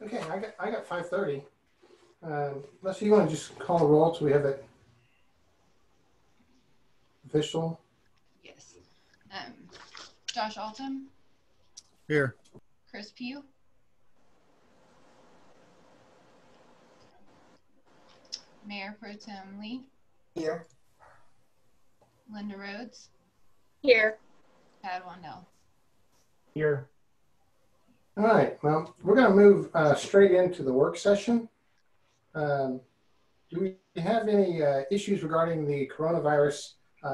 Okay, I got 5:30. Unless you want to just call a roll so we have it official. Yes. Josh Altum. Here. Chris Pugh. Mayor Pro Tem Lee. Here. Linda Rhodes. Here. Tad Wandell. Here. All right, well, we're going to move straight into the work session. Do we have any issues regarding the coronavirus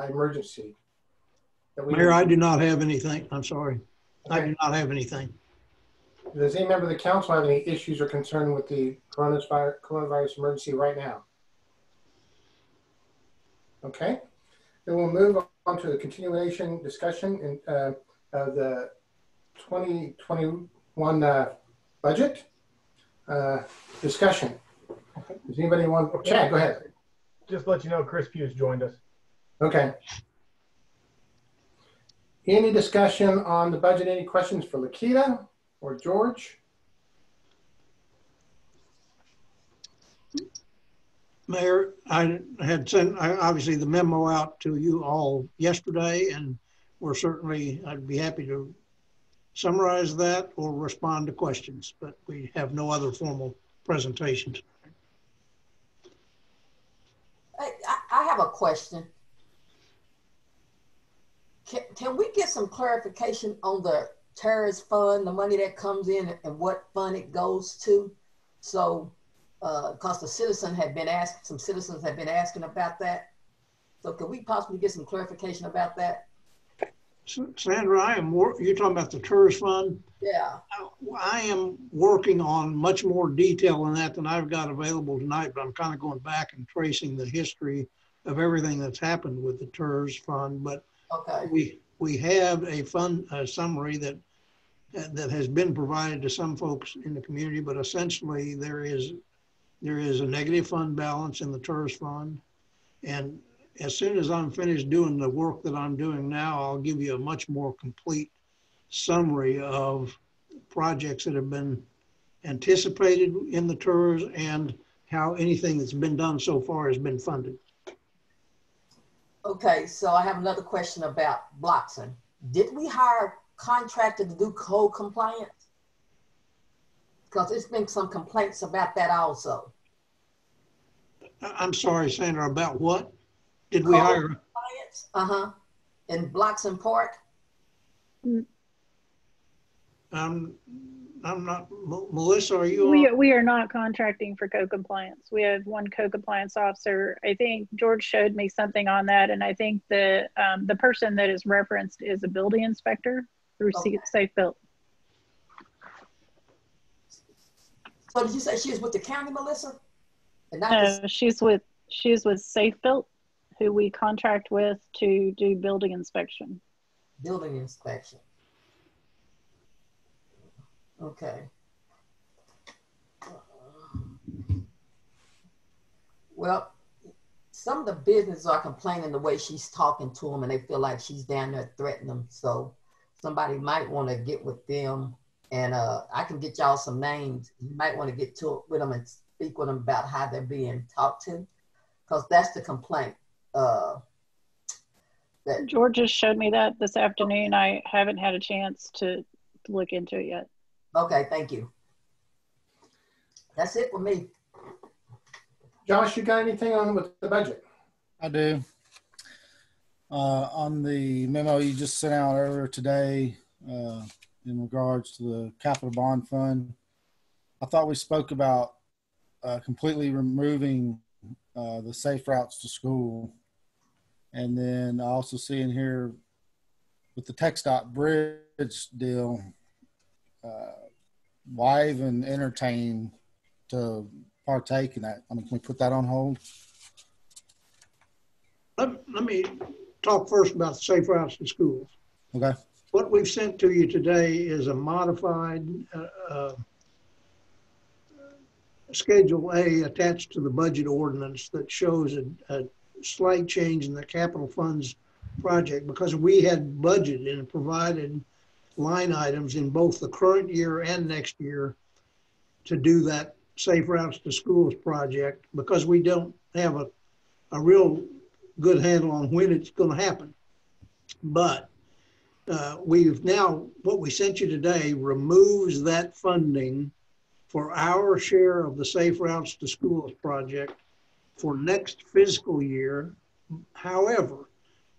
emergency? Mayor, I do not have anything. I'm sorry. Okay. I do not have anything. Does any member of the council have any issues or concern with the coronavirus emergency right now? Okay, then we'll move on to the continuation discussion of the 2021 budget discussion. Does anybody want? Chad, go ahead. Just to let you know, Chris Pugh's joined us. Okay. Any discussion on the budget? Any questions for Lakita or George? Mayor, I had sent obviously the memo out to you all yesterday, and I'd be happy to summarize that or respond to questions, but we have no other formal presentations. I have a question. Can we get some clarification on the terrorist fund, the money that comes in and what fund it goes to? So, because some citizens have been asking about that. So can we possibly get some clarification about that? Sandra, you're talking about the tourist fund? Yeah. I am working on much more detail on that than I've got available tonight, but I'm kind of going back and tracing the history of everything that's happened with the tourist fund. But okay, we have a fund summary that has been provided to some folks in the community, but essentially there is a negative fund balance in the tourist fund. And as soon as I'm finished doing the work that I'm doing now, I'll give you a much more complete summary of projects that have been anticipated in the tours and how anything that's been done so far has been funded. Okay, so I have another question about Bloxon. Did we hire a contractor to do code compliance? Because there's been some complaints about that also. I'm sorry, Sandra, about what? Did we hire? Compliance? In Bloxon Park? I'm not, Melissa, are you on? We are not contracting for code compliance. We have one code compliance officer. I think George showed me something on that, and I think the person that is referenced is a building inspector through Safe Built. So did you say she was with the county, Melissa? No, she's with Safe Built, who we contract with to do building inspection. Building inspection. Okay. Well, some of the businesses are complaining the way she's talking to them, and they feel like she's down there threatening them. So somebody might want to get with them, and I can get y'all some names. You might want to get with them and speak with them about how they're being talked to, because that's the complaint. That George just showed me that this afternoon. I haven't had a chance to look into it yet. Okay, thank you. That's it for me. Josh, you got anything on with the budget? I do. On the memo you just sent out earlier today in regards to the capital bond fund, I thought we spoke about completely removing the safe routes to school. And then I also see in here with the TxDOT bridge deal, why even entertain to partake in that? I mean, can we put that on hold? Let me talk first about the safe routes to schools. Okay. What we've sent to you today is a modified Schedule A attached to the budget ordinance that shows a slight change in the capital funds project, because we had budgeted and provided line items in both the current year and next year to do that Safe Routes to Schools project because we don't have a real good handle on when it's going to happen. But we've now, what we sent you today removes that funding for our share of the Safe Routes to Schools project for next fiscal year. However,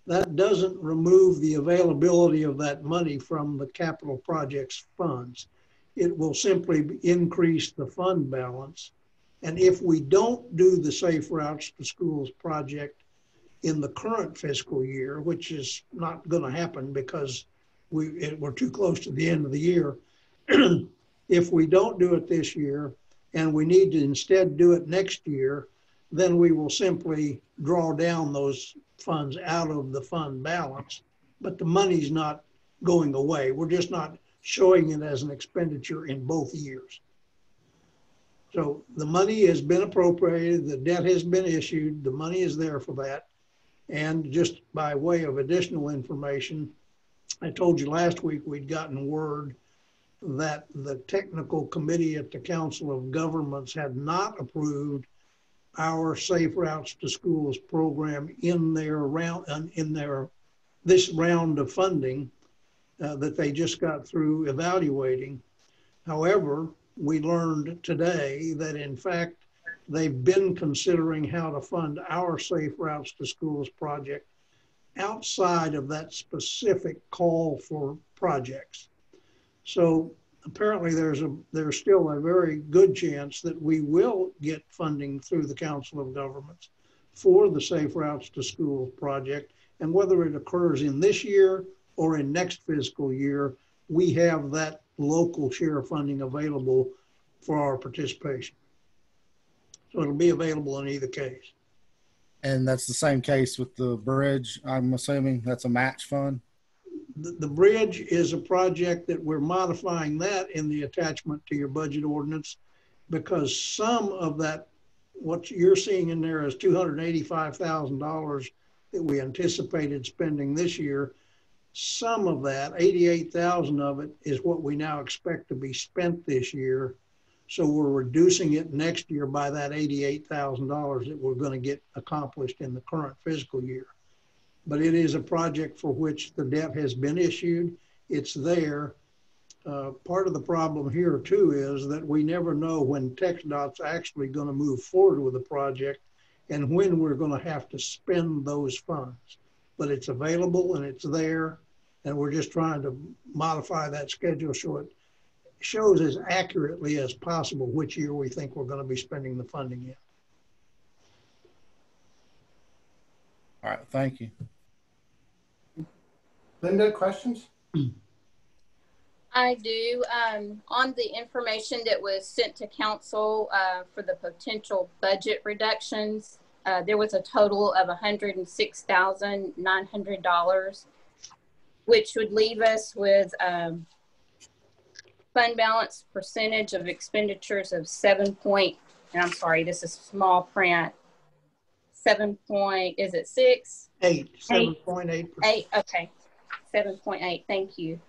that doesn't remove the availability of that money from the capital projects funds. It will simply increase the fund balance. And if we don't do the Safe Routes to Schools project in the current fiscal year, which is not going to happen because we're too close to the end of the year, if we don't do it this year and we need to instead do it next year, then we will simply draw down those funds out of the fund balance, but the money's not going away. We're just not showing it as an expenditure in both years. So the money has been appropriated, the debt has been issued, the money is there for that. And just by way of additional information, I told you last week we'd gotten word that the technical committee at the Council of Governments had not approved our Safe Routes to Schools program in their round, this round of funding that they just got through evaluating. However, we learned today that in fact they've been considering how to fund our Safe Routes to Schools project outside of that specific call for projects. So apparently there's still a very good chance that we will get funding through the Council of Governments for the Safe Routes to Schools project. And whether it occurs in this year or in next fiscal year, we have that local share funding available for our participation. So it'll be available in either case. And that's the same case with the bridge. I'm assuming that's a match fund. The bridge is a project that we're modifying that in the attachment to your budget ordinance because some of that, what you're seeing in there is $285,000 that we anticipated spending this year. Some of that, 88,000 of it, is what we now expect to be spent this year. So we're reducing it next year by that $88,000 that we're going to get accomplished in the current fiscal year. But it is a project for which the debt has been issued. It's there. Part of the problem here too is that we never know when TxDOT's actually going to move forward with the project and when we're going to have to spend those funds. But it's available and it's there, and we're just trying to modify that schedule so it shows as accurately as possible which year we think we're going to be spending the funding in. All right, thank you. Linda, questions? I do. On the information that was sent to council for the potential budget reductions, there was a total of $106,900, which would leave us with fund balance percentage of expenditures of and I'm sorry, this is small print. 7.8, 7.8%. 8, okay. 7.8, thank you.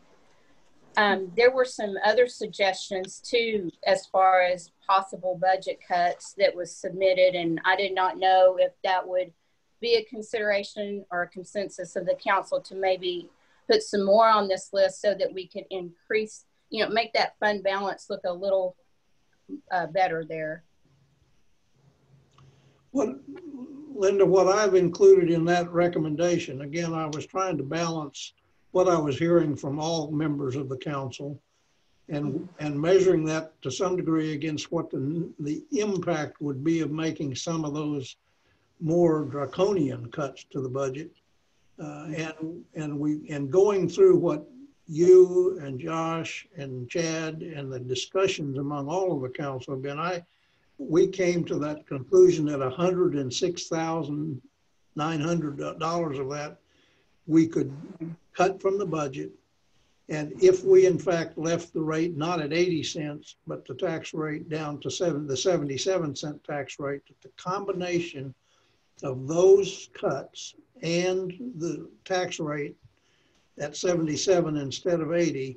There were some other suggestions too, as far as possible budget cuts that was submitted, and I did not know if that would be a consideration or a consensus of the council to maybe put some more on this list so that we could increase, make that fund balance look a little better there. Linda, what I've included in that recommendation, again, I was trying to balance what I was hearing from all members of the council and measuring that to some degree against what the impact would be of making some of those more draconian cuts to the budget. And going through what you and Josh and Chad and the discussions among all of the council have been, we came to that conclusion that $106,900 of that we could cut from the budget. And if we in fact left the rate not at 80 cents, but the tax rate down to the 77-cent tax rate, the combination of those cuts and the tax rate at 77 instead of 80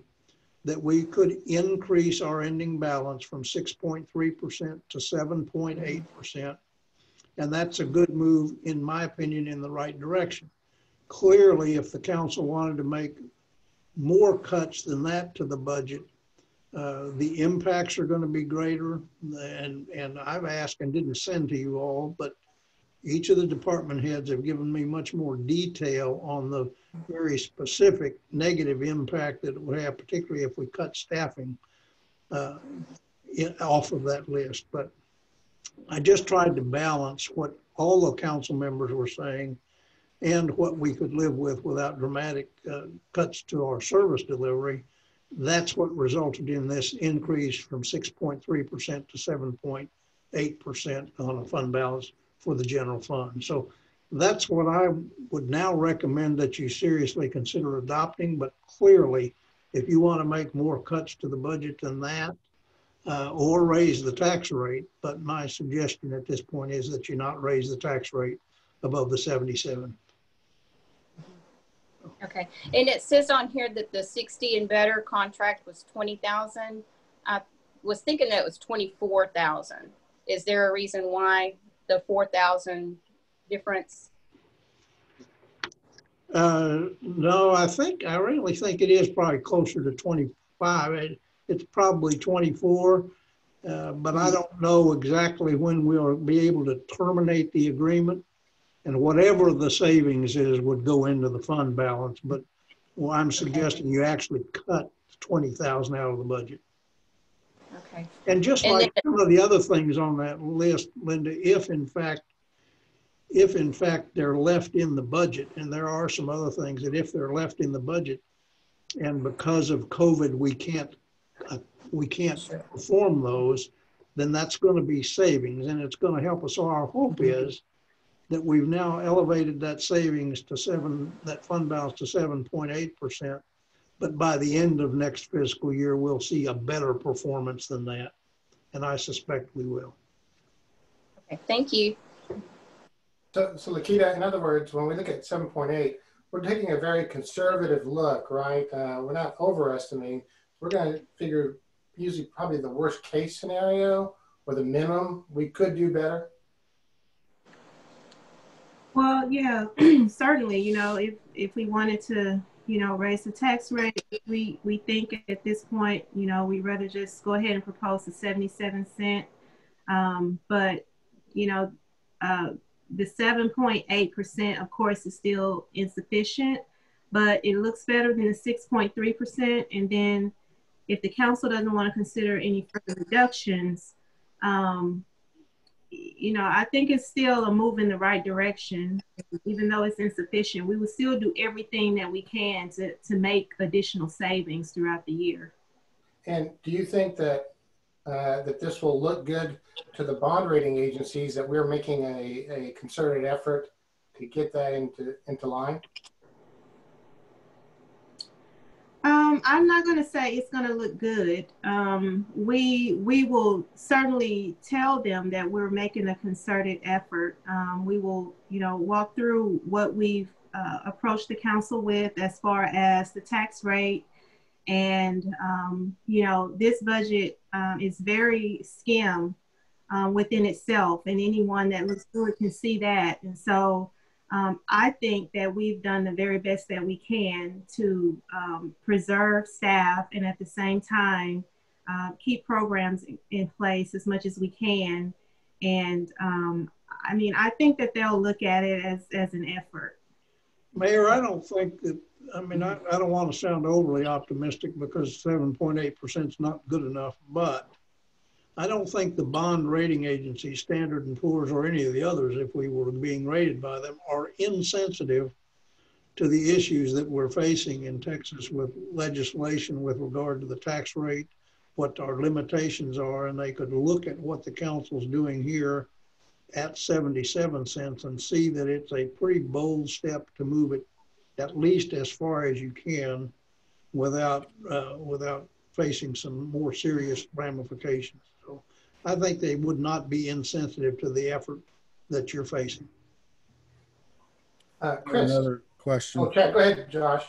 that we could increase our ending balance from 6.3% to 7.8%. And that's a good move, in my opinion, in the right direction. Clearly, if the council wanted to make more cuts than that to the budget, the impacts are going to be greater. And I've asked and didn't send to you all, but each of the department heads have given me much more detail on the very specific negative impact that it would have, particularly if we cut staffing off of that list. But I just tried to balance what all the council members were saying and what we could live with without dramatic cuts to our service delivery. That's what resulted in this increase from 6.3% to 7.8% on a fund balance for the general fund. So that's what I would now recommend that you seriously consider adopting. But clearly, if you want to make more cuts to the budget than that, or raise the tax rate, but my suggestion at this point is that you not raise the tax rate above the 77. Okay, and it says on here that the 60 and better contract was 20,000. I was thinking that it was 24,000. Is there a reason why the 4,000 difference? No, I really think it is probably closer to 25. It's probably 24, but I don't know exactly when we'll be able to terminate the agreement. And whatever the savings is would go into the fund balance. But well, I'm suggesting you actually cut 20,000 out of the budget. Okay. And just like some of the other things on that list, Linda, if in fact they're left in the budget, and there are some other things that if they're left in the budget, and because of COVID we can't perform those, then that's going to be savings, and it's going to help us. So our hope is that we've now elevated that savings to that fund balance to 7.8%. But by the end of next fiscal year, we'll see a better performance than that. And I suspect we will. Okay, thank you. So Lakita, in other words, when we look at 7.8, we're taking a very conservative look, right? We're not overestimating. We're going to figure usually probably the worst case scenario or the minimum. We could do better. Well, yeah, certainly, if we wanted to, raise the tax rate, we think at this point, we'd rather just go ahead and propose the 77 cent. But, the 7.8%, of course, is still insufficient, but it looks better than the 6.3%. And then if the council doesn't want to consider any further reductions, I think it's still a move in the right direction, even though it's insufficient. We will still do everything that we can to make additional savings throughout the year. And do you think that that this will look good to the bond rating agencies, that we're making a concerted effort to get that into line? I'm not going to say it's going to look good. We will certainly tell them that we're making a concerted effort. We will, walk through what we've approached the council with as far as the tax rate. And, this budget is very skim within itself, and anyone that looks through it can see that. And so I think that we've done the very best that we can to preserve staff and at the same time keep programs in place as much as we can. And I think that they'll look at it as an effort. Mayor, I don't think that, I don't want to sound overly optimistic because 7.8% is not good enough, but I don't think the bond rating agencies, Standard & Poor's or any of the others, if we were being rated by them, are insensitive to the issues that we're facing in Texas with legislation with regard to the tax rate, what our limitations are, and they could look at what the council's doing here at 77 cents and see that it's a pretty bold step to move it at least as far as you can without facing some more serious ramifications. So I think they would not be insensitive to the effort that you're facing. Chris. Another question. Okay, go ahead, Josh.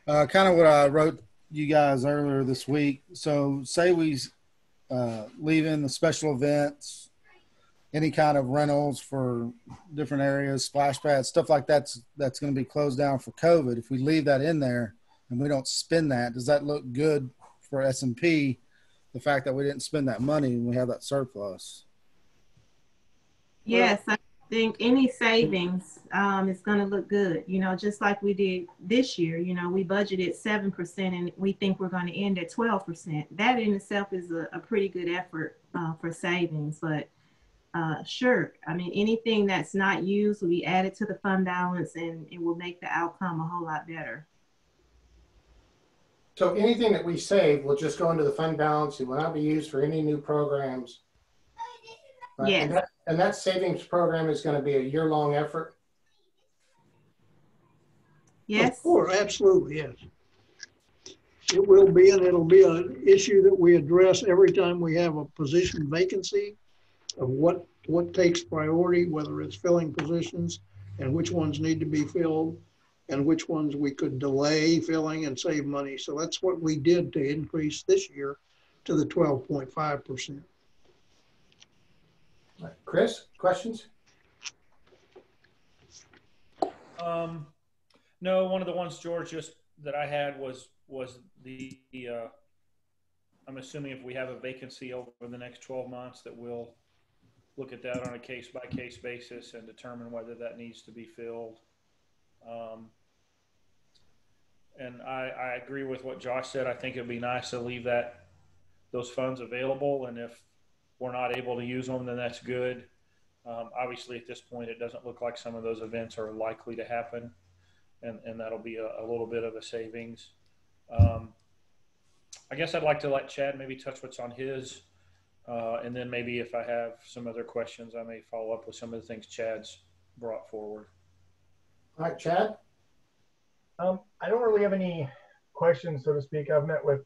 Kind of what I wrote you guys earlier this week. So say we leave in the special events, any kind of rentals for different areas, splash pads, stuff like that's going to be closed down for COVID. If we leave that in there and we don't spend that, does that look good for S&P, the fact that we didn't spend that money and we have that surplus? Yes, I think any savings is going to look good. You know, just like we did this year. You know, we budgeted 7% and we think we're going to end at 12%. That in itself is a pretty good effort for savings. But sure, I mean, anything that's not used will be added to the fund balance and it will make the outcome a whole lot better. So anything that we save will just go into the fund balance. It will not be used for any new programs. Right? Yes. And that savings program is going to be a year-long effort? Yes. Of course, absolutely, yes. It will be, and it'll be an issue that we address every time we have a position vacancy of what takes priority, whether it's filling positions and which ones need to be filled and which ones we could delay filling and save money. So that's what we did to increase this year to the 12.5%. Chris, questions? No, one of the ones, George, just that I had was the I'm assuming if we have a vacancy over the next 12 months that we'll look at that on a case-by-case basis and determine whether that needs to be filled. And I agree with what Josh said. I think it'd be nice to leave those funds available, and if we're not able to use them, then that's good. Obviously, at this point, it doesn't look like some of those events are likely to happen, and that'll be a little bit of a savings. I guess I'd like to let Chad maybe touch what's on his, and then maybe if I have some other questions, I may follow up with some of the things Chad's brought forward. All right, Chad? I don't really have any questions, so to speak. I've met with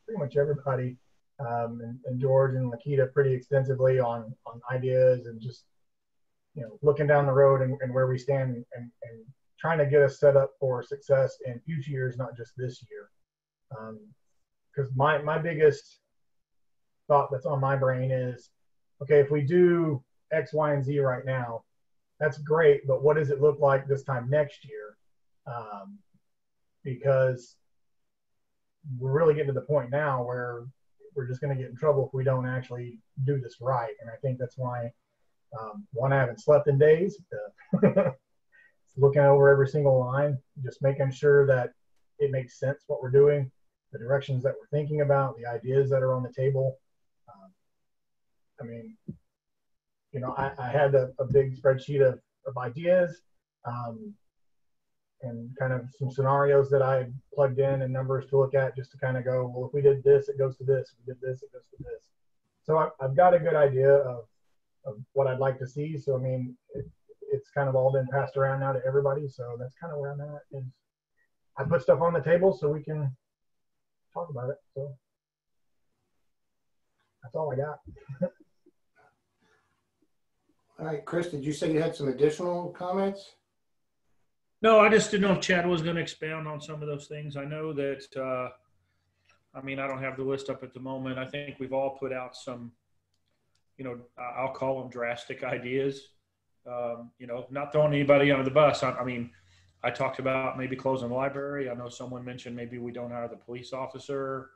pretty much everybody, and George and Lakita pretty extensively on ideas and just, looking down the road and where we stand and trying to get us set up for success in future years, not just this year. Because my biggest thought that's on my brain is, okay, if we do X, Y, and Z right now, that's great, but what does it look like this time next year? Because we're really getting to the point now where we're just going to get in trouble if we don't actually do this right. And I think that's why, one, I haven't slept in days, looking over every single line, just making sure that it makes sense what we're doing, the directions that we're thinking about, the ideas that are on the table. I had a big spreadsheet of ideas, and kind of some scenarios that I plugged in and numbers to look at just to kind of go, well, if we did this, it goes to this. If we did this, it goes to this. So I've got a good idea of what I'd like to see. So, I mean, it's kind of all been passed around now to everybody. So that's kind of where I'm at. Is I put stuff on the table so we can talk about it. So that's all I got. All right, Chris, did you say you had some additional comments? No, I just didn't know if Chad was going to expound on some of those things. I know that, I don't have the list up at the moment. I think we've all put out some, I'll call them drastic ideas. Not throwing anybody under the bus. I talked about maybe closing the library. I know someone mentioned maybe we don't hire the police officer.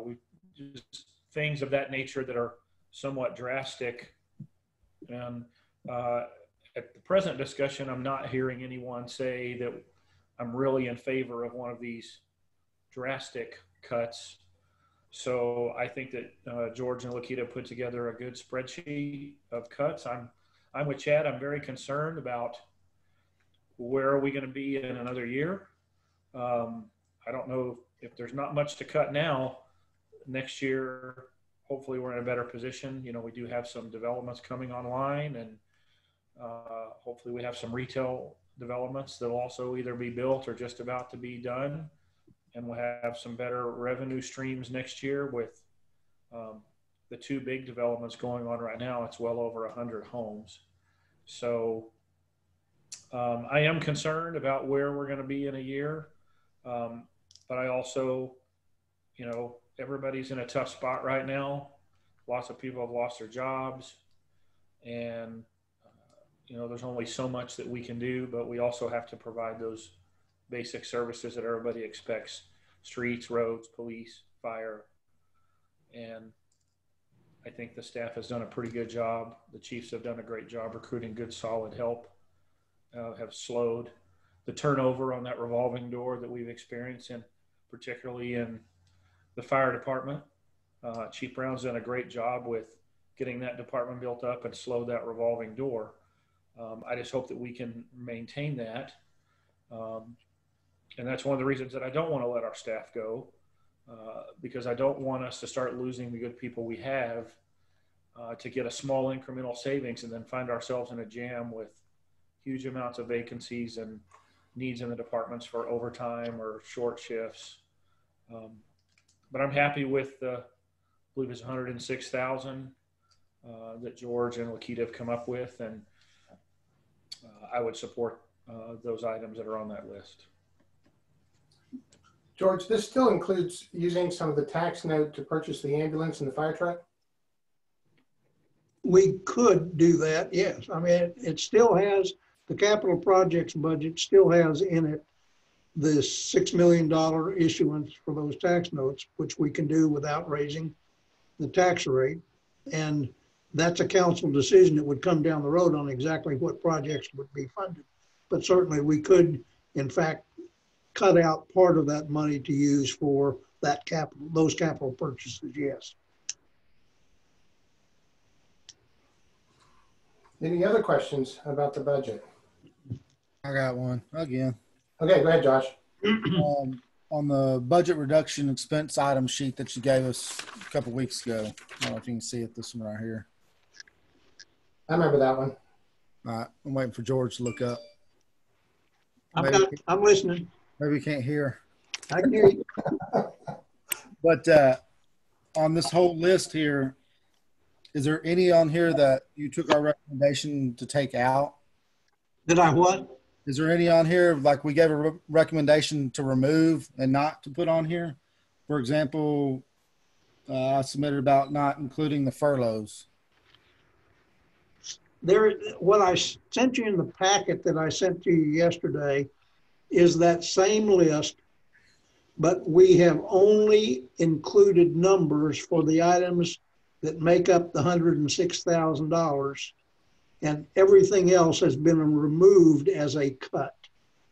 We just things of that nature that are somewhat drastic. And at the present discussion, I'm not hearing anyone say that I'm really in favor of one of these drastic cuts. So I think that George and Lakita put together a good spreadsheet of cuts. I'm with Chad. I'm very concerned about where are we going to be in another year. I don't know if there's not much to cut now. Next year, hopefully we're in a better position. We do have some developments coming online, and hopefully we have some retail developments that will also either be built or just about to be done. And we'll have some better revenue streams next year with the two big developments going on right now. It's well over 100 homes. So I am concerned about where we're going to be in a year. But I also you know, everybody's in a tough spot right now. Lots of people have lost their jobs, and you know, there's only so much that we can do, but we also have to provide those basic services that everybody expects: streets, roads, police, fire. And I think the staff has done a pretty good job. The chiefs have done a great job recruiting good, solid help, have slowed the turnover on that revolving door that we've experienced, and particularly in the fire department. Chief Brown's done a great job with getting that department built up and slowed that revolving door. I just hope that we can maintain that. And that's one of the reasons that I don't want to let our staff go, because I don't want us to start losing the good people we have to get a small incremental savings and then find ourselves in a jam with huge amounts of vacancies and needs in the departments for overtime or short shifts. But I'm happy with the, I believe it's 106,000 that George and Lakita have come up with, and I would support those items that are on that list. George, this still includes using some of the tax note to purchase the ambulance and the fire truck? We could do that, yes. I mean, it still has, the capital projects budget still has in it this $6 million issuance for those tax notes, which we can do without raising the tax rate. And that's a council decision that would come down the road on exactly what projects would be funded. But certainly we could, in fact, cut out part of that money to use for that capital, those capital purchases, yes. Any other questions about the budget? I got one again. Okay, go ahead, Josh. On the budget reduction expense item sheet that you gave us a couple weeks ago, I don't know if you can see it, this one right here. I remember that one. All right, I'm waiting for George to look up. I'm listening. Maybe you can't hear. I can hear you. But on this whole list here, is there any on here that you took our recommendation to take out? Did I what? Is there any on here, like we gave a recommendation to remove and not to put on here? For example, I submitted about not including the furloughs. What I sent you in the packet that I sent to you yesterday is that same list, but we have only included numbers for the items that make up the $106,000, and everything else has been removed as a cut.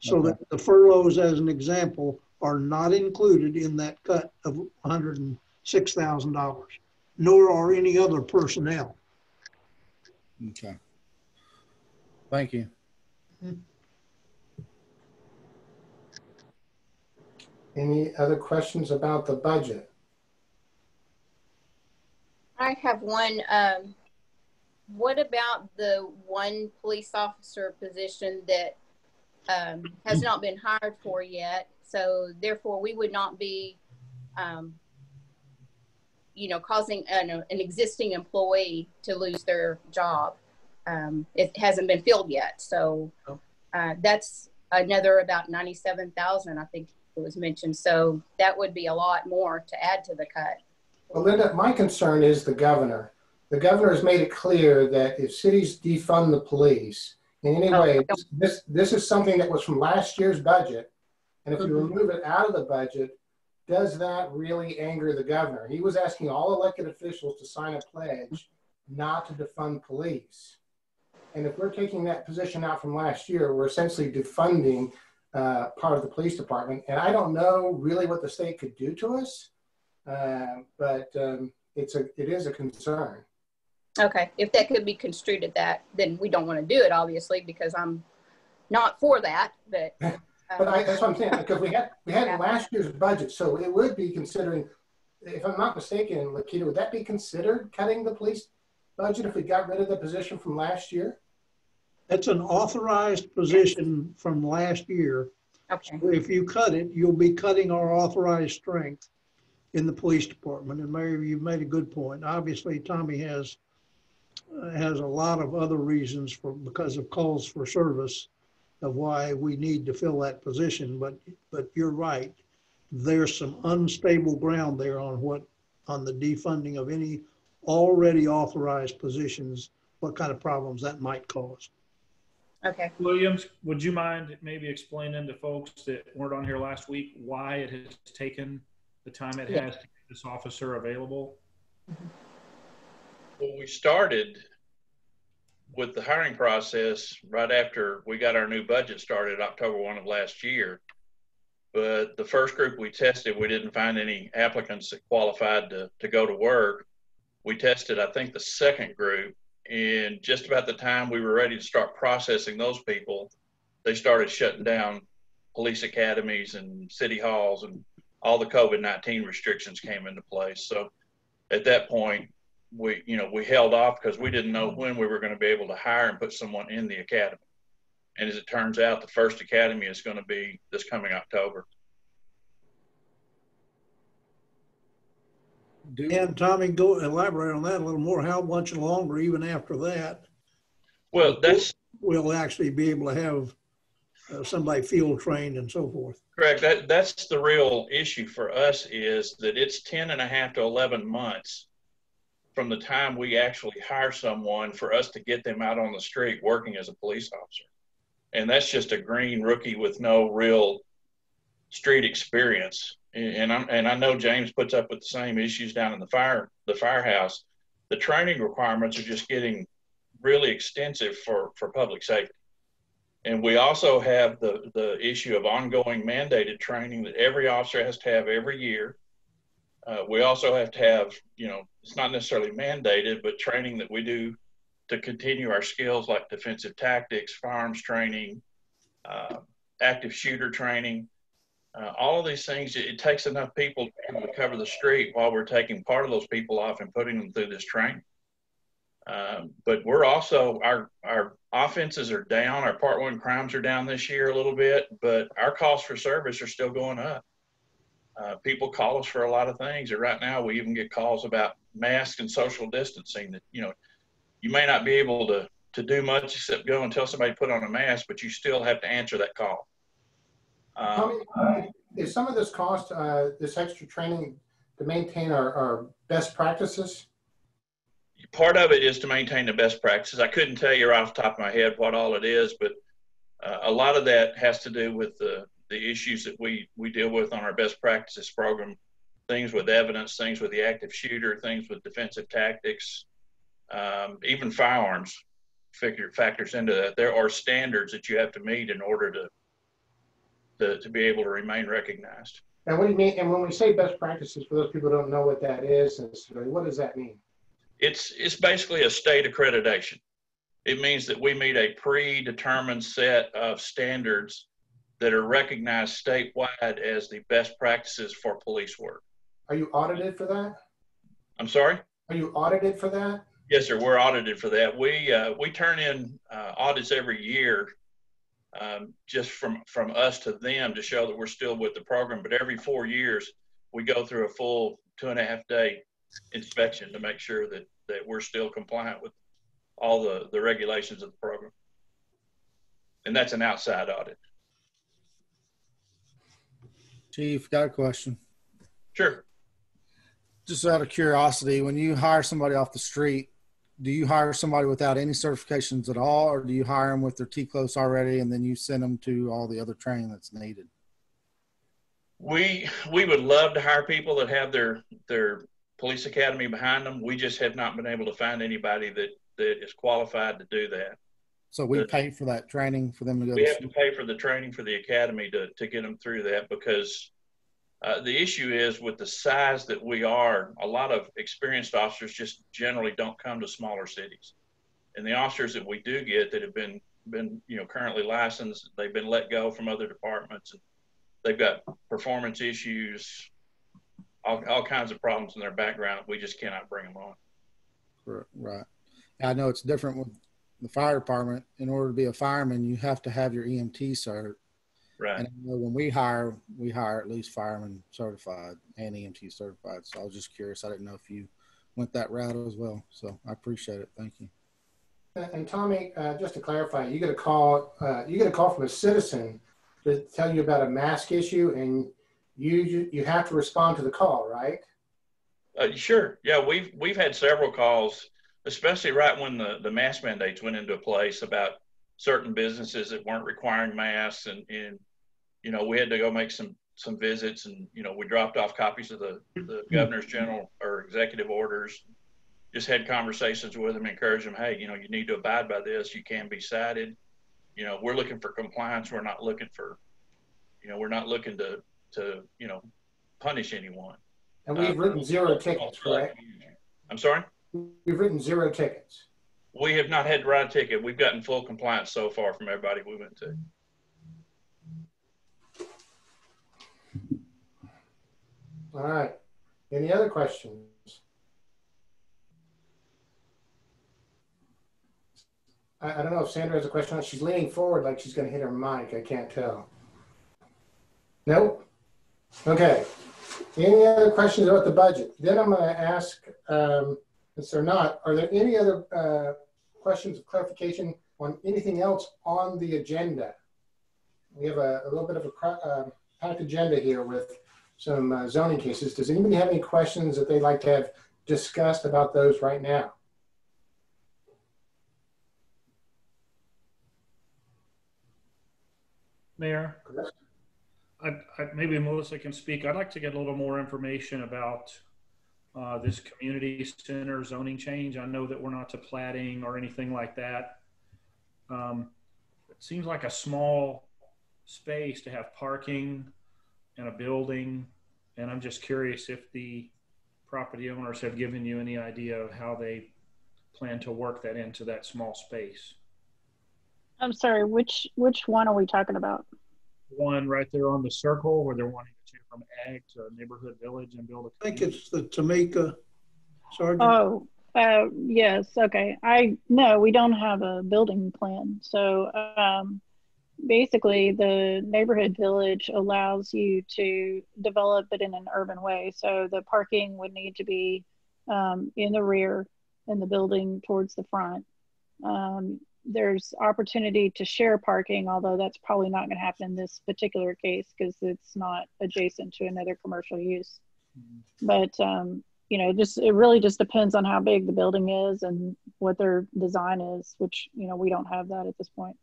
So Okay. that the furloughs, as an example, are not included in that cut of $106,000, nor are any other personnel. Okay. Thank you. Any other questions about the budget? I have one. What about the one police officer position that has not been hired for yet? So therefore, we would not be, you know, causing an existing employee to lose their job. It hasn't been filled yet. So that's another about 97,000, I think it was mentioned. So that would be a lot more to add to the cut. Well, Linda, my concern is the governor. The governor has made it clear that if cities defund the police in any way, this is something that was from last year's budget. And if you remove it out of the budget, does that really anger the governor? He was asking all elected officials to sign a pledge not to defund police. And if we're taking that position out from last year, we're essentially defunding part of the police department. And I don't know really what the state could do to us, but it is a concern. Okay, if that could be construed at that, then we don't want to do it, obviously, because I'm not for that. But that's what I'm saying, because we had last year's budget, so it would be considering, if I'm not mistaken, Lakita, would that be considered cutting the police budget if we got rid of the position from last year? That's an authorized position from last year. Okay. So if you cut it, you'll be cutting our authorized strength in the police department. And Mary, you've made a good point. Obviously, Tommy has a lot of other reasons because of calls for service of why we need to fill that position. But you're right. there's some unstable ground there on the defunding of any already authorized positions, what kind of problems that might cause. Okay. Williams, would you mind maybe explaining to folks that weren't on here last week why it has taken the time it has to get this officer available? Well, we started with the hiring process right after we got our new budget started October 1 of last year. But the first group we tested, we didn't find any applicants that qualified to go to work. We tested, I think, the second group, and just about the time we were ready to start processing those people, they started shutting down police academies and city halls, and all the COVID-19 restrictions came into place. So at that point, we held off because we didn't know when we were going to be able to hire and put someone in the academy. And as it turns out, the first academy is going to be this coming October. And Tommy, go elaborate on that a little more. How much longer, even after that, well, we'll actually be able to have somebody field trained and so forth? Correct. That's the real issue for us, is that it's 10.5 to 11 months from the time we actually hire someone for us to get them out on the street working as a police officer. And that's just a green rookie with no real street experience. And I know James puts up with the same issues down in the firehouse. The training requirements are just getting really extensive for public safety. And we also have the issue of ongoing mandated training that every officer has to have every year. We also have to have, it's not necessarily mandated, but training that we do to continue our skills like defensive tactics, firearms training, active shooter training. All of these things, it takes enough people to cover the street while we're taking part of those people off and putting them through this training. But we're also, our offenses are down. Our Part 1 crimes are down this year a little bit, but our costs for service are still going up. People call us for a lot of things. And right now we even get calls about masks and social distancing that, you may not be able to do much except go and tell somebody to put on a mask, but you still have to answer that call. Is some of this cost, this extra training, to maintain our best practices? Part of it is to maintain the best practices. I couldn't tell you right off the top of my head what all it is, but a lot of that has to do with the issues that we deal with on our best practices program, things with evidence, things with the active shooter, things with defensive tactics, even firearms factors into that. There are standards that you have to meet in order to be able to remain recognized. And what do you mean? And when we say best practices, for those people who don't know what that is, what does that mean? It's basically a state accreditation. It means that we meet a predetermined set of standards that are recognized statewide as the best practices for police work. Are you audited for that? I'm sorry? Are you audited for that? Yes, sir. We're audited for that. We turn in audits every year, just from us to them to show that we're still with the program. But every 4 years, we go through a full 2.5-day inspection to make sure that we're still compliant with all the regulations of the program. And that's an outside audit. Chief, got a question. Sure. Just out of curiosity, when you hire somebody off the street, do you hire somebody without any certifications at all, or do you hire them with their T-close already and then you send them to all the other training that's needed? We would love to hire people that have their police academy behind them. We just have not been able to find anybody that is qualified to do that. So we pay for that training for them to go. We have to pay for the training for the academy to get them through that, because the issue is with the size that we are, a lot of experienced officers just generally don't come to smaller cities. And the officers that we do get that have been currently licensed, they've been let go from other departments. And they've got performance issues, all kinds of problems in their background. We just cannot bring them on. Right. I know it's different with the fire department. In order to be a fireman, you have to have your EMT cert. Right. And I know when we hire at least firemen certified and EMT certified. So I was just curious. I didn't know if you went that route as well. So I appreciate it. Thank you. And Tommy, just to clarify, you get a call from a citizen to tell you about a mask issue, and you have to respond to the call, right? Sure. Yeah, we've had several calls, especially right when the mask mandates went into place about certain businesses that weren't requiring masks, and you know, we had to go make some visits, and you know, we dropped off copies of the governor's general or executive orders. Just had conversations with them, encouraged them, hey, you know, you need to abide by this. You can be cited. You know, we're looking for compliance. We're not looking for, you know, we're not looking to you know, punish anyone. And we've written 0 tickets, correct? I'm sorry? We've written 0 tickets. We have not had to write a ticket. We've gotten full compliance so far from everybody we went to. All right. Any other questions? I don't know if Sandra has a question. She's leaning forward like she's going to hit her mic. I can't tell. Nope. Okay. Any other questions about the budget? Then I'm going to ask, since they're not, are there any other questions of clarification on anything else on the agenda? We have a little bit of a packed agenda here with some zoning cases. Does anybody have any questions that they'd like to have discussed about those right now? Mayor, maybe Melissa can speak. I'd like to get a little more information about this community center zoning change. I know that we're not to platting or anything like that. It seems like a small space to have parking and a building, and I'm just curious if the property owners have given you any idea of how they plan to work that into that small space. I'm sorry, which one are we talking about? One right there on the circle where they're wanting to change from ag to a neighborhood village and build a community. I think it's the Tamika, Sergeant. Oh, yes. Okay. No, we don't have a building plan. So basically the neighborhood village allows you to develop it in an urban way. So the parking would need to be in the rear and the building towards the front. There's opportunity to share parking, although that's probably not going to happen in this particular case because it's not adjacent to another commercial use. But you know, it really just depends on how big the building is and what their design is, which, you know, we don't have that at this point.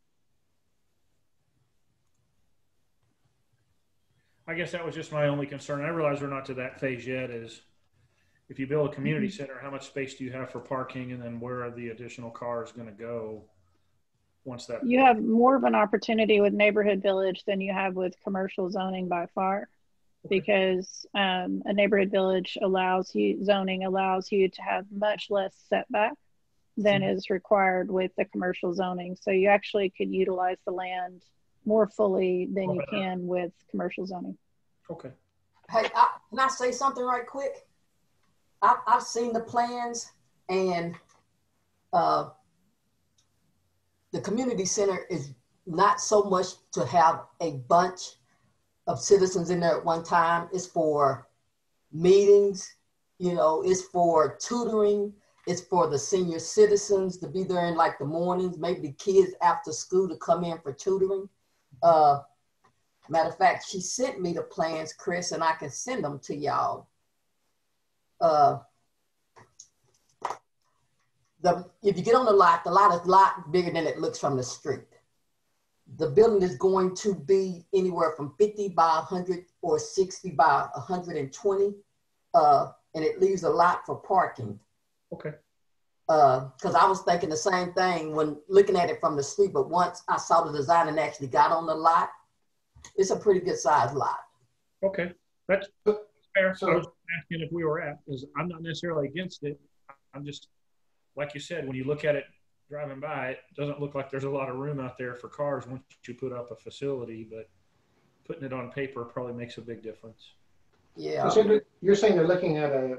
I guess that was just my only concern. I realize we're not to that phase yet. Is if you build a community center, how much space do you have for parking, and then where are the additional cars going to go? Once that you have more of an opportunity with neighborhood village than you have with commercial zoning by far, because a neighborhood village zoning allows you to have much less setback than is required with the commercial zoning. So you actually could utilize the land more fully than you can with commercial zoning. Okay. Hey, can I say something right quick? I've seen the plans, and the community center is not so much to have a bunch of citizens in there at one time. It's for meetings, you know, it's for tutoring, it's for the senior citizens to be there in like the mornings, maybe the kids after school to come in for tutoring. Matter of fact, she sent me the plans, Chris, and I can send them to y'all. If you get on the lot is a lot bigger than it looks from the street. The building is going to be anywhere from 50 by 100 or 60 by 120. And it leaves a lot for parking. Okay. Because I was thinking the same thing when looking at it from the street, but once I saw the design and actually got on the lot, it's a pretty good sized lot. Okay, that's fair. So I was asking if we were at, because I'm not necessarily against it. I'm just, like you said, when you look at it driving by, it doesn't look like there's a lot of room out there for cars once you put up a facility, but putting it on paper probably makes a big difference. Yeah. So you're saying they're looking at a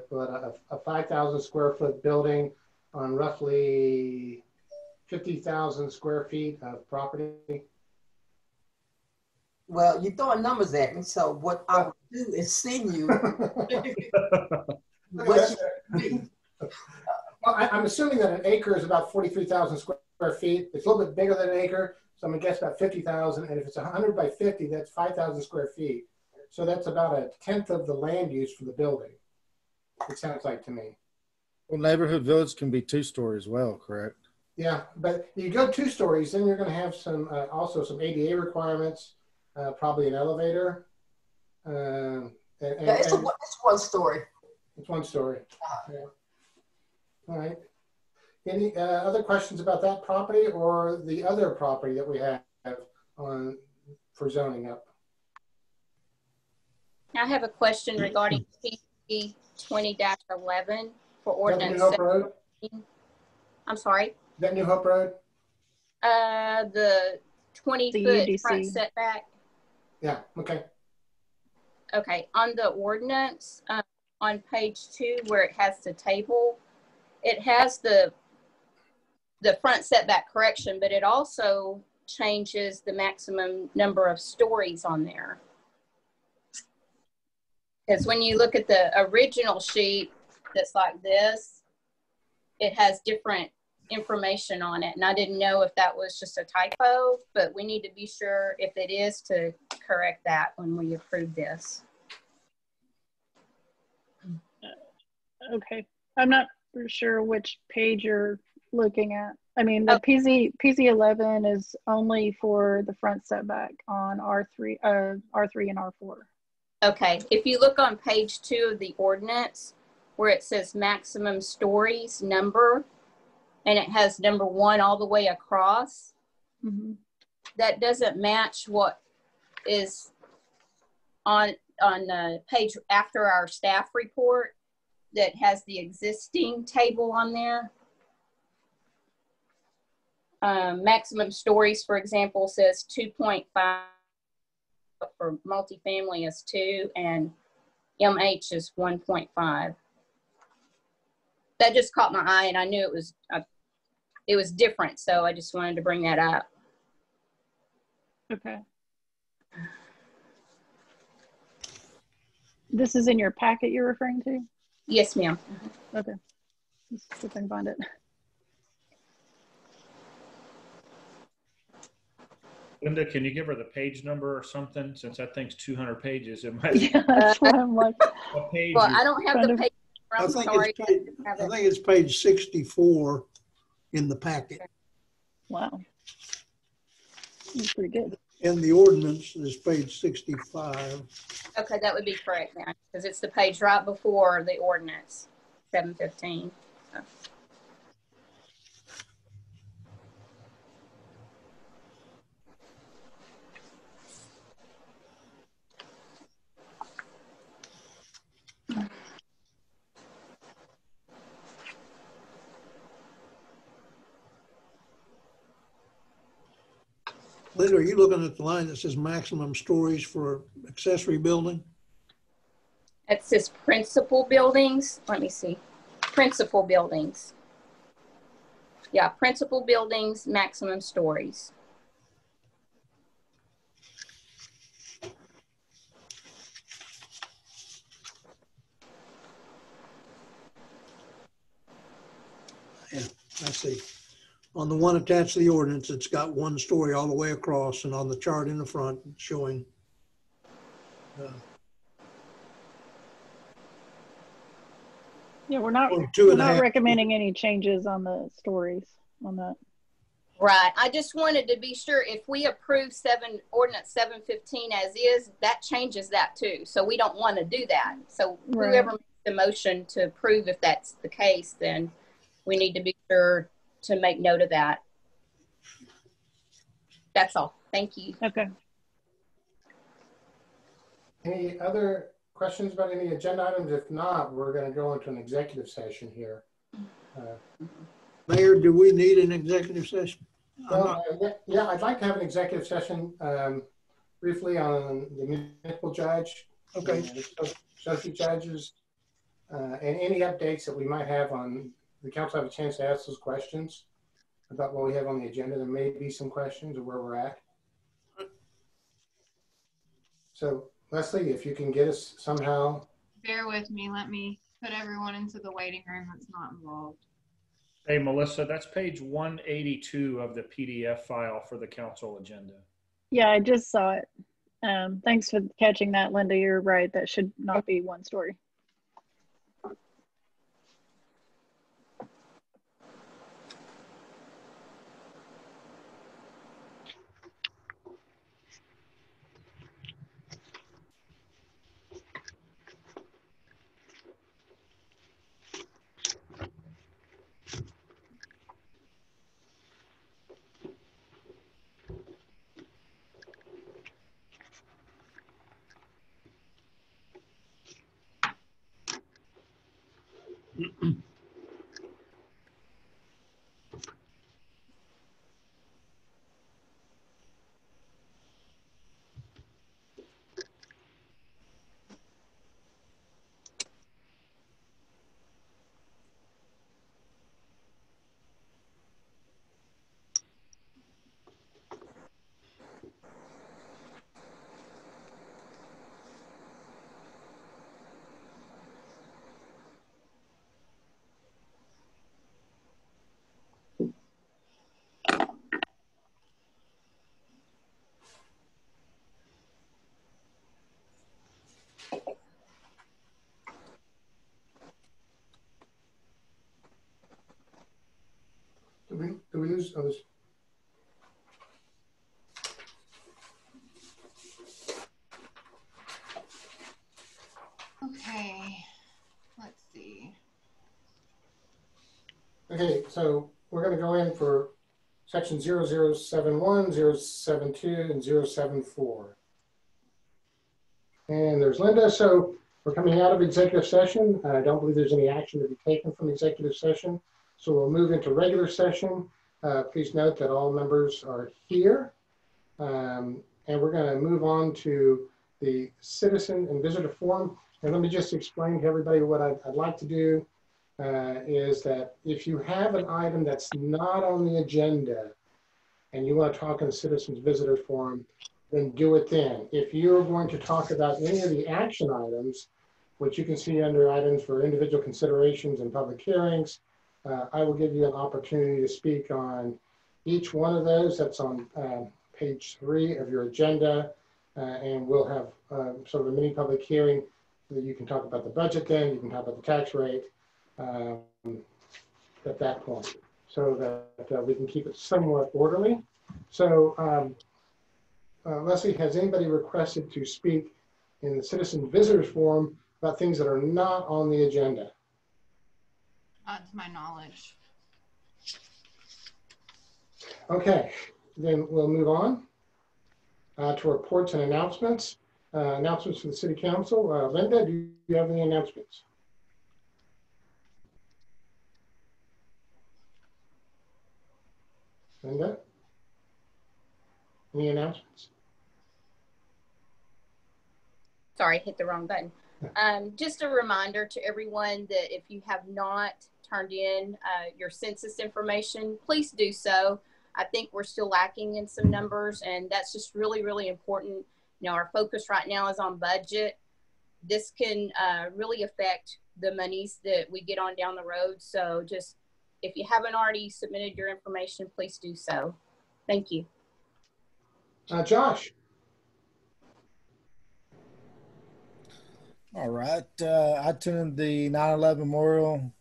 5,000 square foot building on roughly 50,000 square feet of property? Well, you're throwing numbers at me, so what I would do is send you what you need. Well, I'm assuming that an acre is about 43,000 square feet. It's a little bit bigger than an acre, so I'm gonna guess about 50,000. And if it's 100 by 50, that's 5,000 square feet. So that's about 1/10 of the land use for the building, it sounds like to me. Well, neighborhood village can be 2-story as well, correct? Yeah, but you go 2 stories, then you're going to have some also some ADA requirements, probably an elevator. Yeah, it's 1 story. It's 1 story. Yeah. All right. Any other questions about that property or the other property that we have on for zoning up? I have a question regarding PC 20-11 for ordinance. New Hope Road? I'm sorry. Is that New Hope Road? The 20-foot UDC. front setback. Yeah. Okay. Okay. On the ordinance, on page 2, where it has the table, it has the front setback correction, but it also changes the maximum number of stories on there. Because when you look at the original sheet that's like this, it has different information on it. And I didn't know if that was just a typo, but we need to be sure if it is to correct that when we approve this. Okay. I'm not sure which page you're looking at. I mean, the PZ11 is only for the front setback on R3 and R4. Okay, if you look on page 2 of the ordinance, where it says maximum stories number, and it has number 1 all the way across, that doesn't match what is on the page after our staff report that has the existing table on there. Maximum stories, for example, says 2.5. For multifamily is 2 and MH is 1.5. That just caught my eye and I knew it was different. So I just wanted to bring that up. Okay. This is in your packet you're referring to? Yes, ma'am. Okay. Let's see if I can find it. Linda, can you give her the page number or something? Since that thing's 200 pages, it might. Yeah, that's what I'm like. What page? Well, I don't have the page. I'm sorry. I think it's page 64 in the packet. Wow. That's pretty good. And the ordinance is page 65. Okay, that would be correct now because it's the page right before the ordinance, 715. So. Linda, are you looking at the line that says maximum stories for accessory building? It says principal buildings. Let me see. Principal buildings. Yeah, principal buildings, maximum stories. Yeah, I see. On the one attached to the ordinance, it's got 1 story all the way across, and on the chart in the front, it's showing. Yeah, we're not recommending any changes on the stories on that. Right. I just wanted to be sure if we approve ordinance 715 as is, that changes that too. So we don't want to do that. So whoever makes the motion to approve, if that's the case, then we need to be sure to make note of that. That's all. Thank you. Okay. Any other questions about any agenda items? If not, we're going to go into an executive session here. Mayor, do we need an executive session? Well, yeah, I'd like to have an executive session briefly on the municipal judge, associate judges, and any updates that we might have on the council have a chance to ask those questions about what we have on the agenda. There may be some questions of where we're at. So Leslie, if you can get us somehow. Bear with me. Let me put everyone into the waiting room that's not involved. Hey, Melissa, that's page 182 of the PDF file for the council agenda. Yeah, I just saw it. Thanks for catching that, Linda. You're right. That should not be one story. Do we lose others? Okay, let's see. Okay, so we're going to go in for section 0071, 072, and 074. And there's Linda. So we're coming out of executive session. I don't believe there's any action to be taken from executive session. So we'll move into regular session. Please note that all members are here. And we're going to move on to the citizen and visitor forum. And let me just explain to everybody what I'd like to do is that if you have an item that's not on the agenda and you want to talk in the citizens visitor forum, then do it then. If you're going to talk about any of the action items, which you can see under items for individual considerations and public hearings, I will give you an opportunity to speak on each one of those. That's on page 3 of your agenda, and we'll have sort of a mini public hearing that you can talk about the budget then, you can talk about the tax rate at that point, so that we can keep it somewhat orderly. So Leslie, has anybody requested to speak in the citizen visitors forum about things that are not on the agenda? Not to my knowledge. Okay, then we'll move on to reports and announcements. Announcements for the City Council. Linda, do you have any announcements? Linda? Any announcements? Sorry, hit the wrong button. Just a reminder to everyone that if you have not turned in your census information, please do so. I think we're still lacking in some numbers, and that's just really, really important. You know, our focus right now is on budget. This can really affect the monies that we get on down the road. So just, if you haven't already submitted your information, please do so. Thank you. Josh. All right. I attended the 9/11 Memorial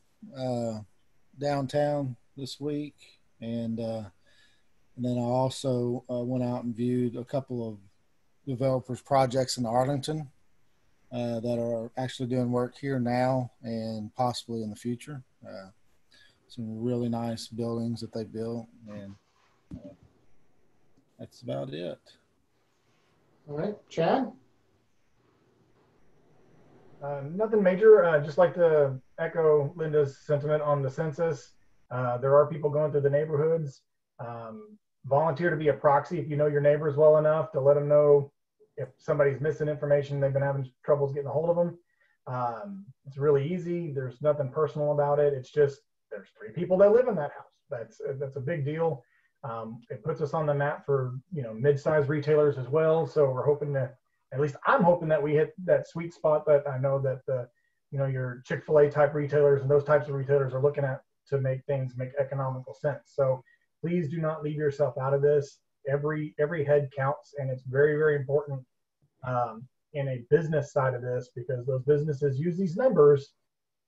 downtown this week, and then I also went out and viewed a couple of developers' projects in Arlington that are actually doing work here now and possibly in the future. Some really nice buildings that they built, and that's about it. All right, Chad? Nothing major. Just like to echo Linda's sentiment on the census. There are people going through the neighborhoods. Volunteer to be a proxy if you know your neighbors well enough to let them know if somebody's missing information, they've been having troubles getting a hold of them. It's really easy. There's nothing personal about it. It's just there's 3 people that live in that house. That's a big deal. It puts us on the map for, you know, mid-sized retailers as well. So we're hoping to, at least I'm hoping that we hit that sweet spot that I know that the, you know, your Chick-fil-A type retailers and those types of retailers are looking at to make things make economical sense. So please do not leave yourself out of this. Every head counts, and it's very, very important in a business side of this, because those businesses use these numbers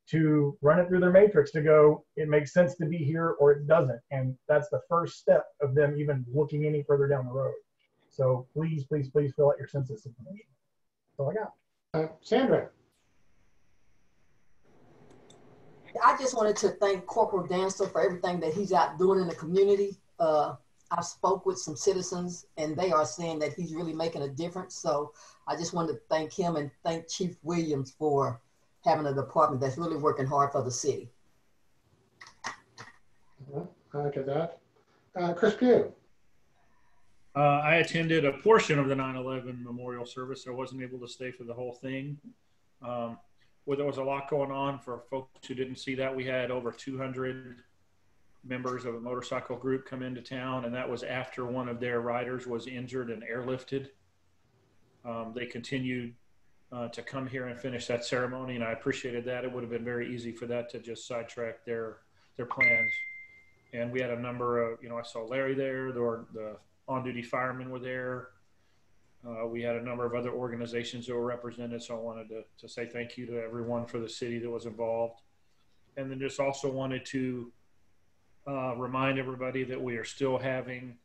to run it through their matrix to go, it makes sense to be here or it doesn't. And that's the first step of them even looking any further down the road. So please, please, please fill out your census information. That's all I got. Sandra. I just wanted to thank Corporal Dancer for everything that he's out doing in the community. I spoke with some citizens and they are saying that he's really making a difference. So I just wanted to thank him and thank Chief Williams for having a department that's really working hard for the city. I get that. Chris Pugh. I attended a portion of the 9/11 memorial service. I wasn't able to stay for the whole thing. Well, there was a lot going on. For folks who didn't see that, we had over 200 members of a motorcycle group come into town, and that was after one of their riders was injured and airlifted. They continued to come here and finish that ceremony, and I appreciated that. It would have been very easy for that to just sidetrack their plans. And we had a number of, I saw Larry there, the on-duty firemen were there. We had a number of other organizations that were represented, so I wanted to say thank you to everyone for the city that was involved. And then just also wanted to remind everybody that we are still having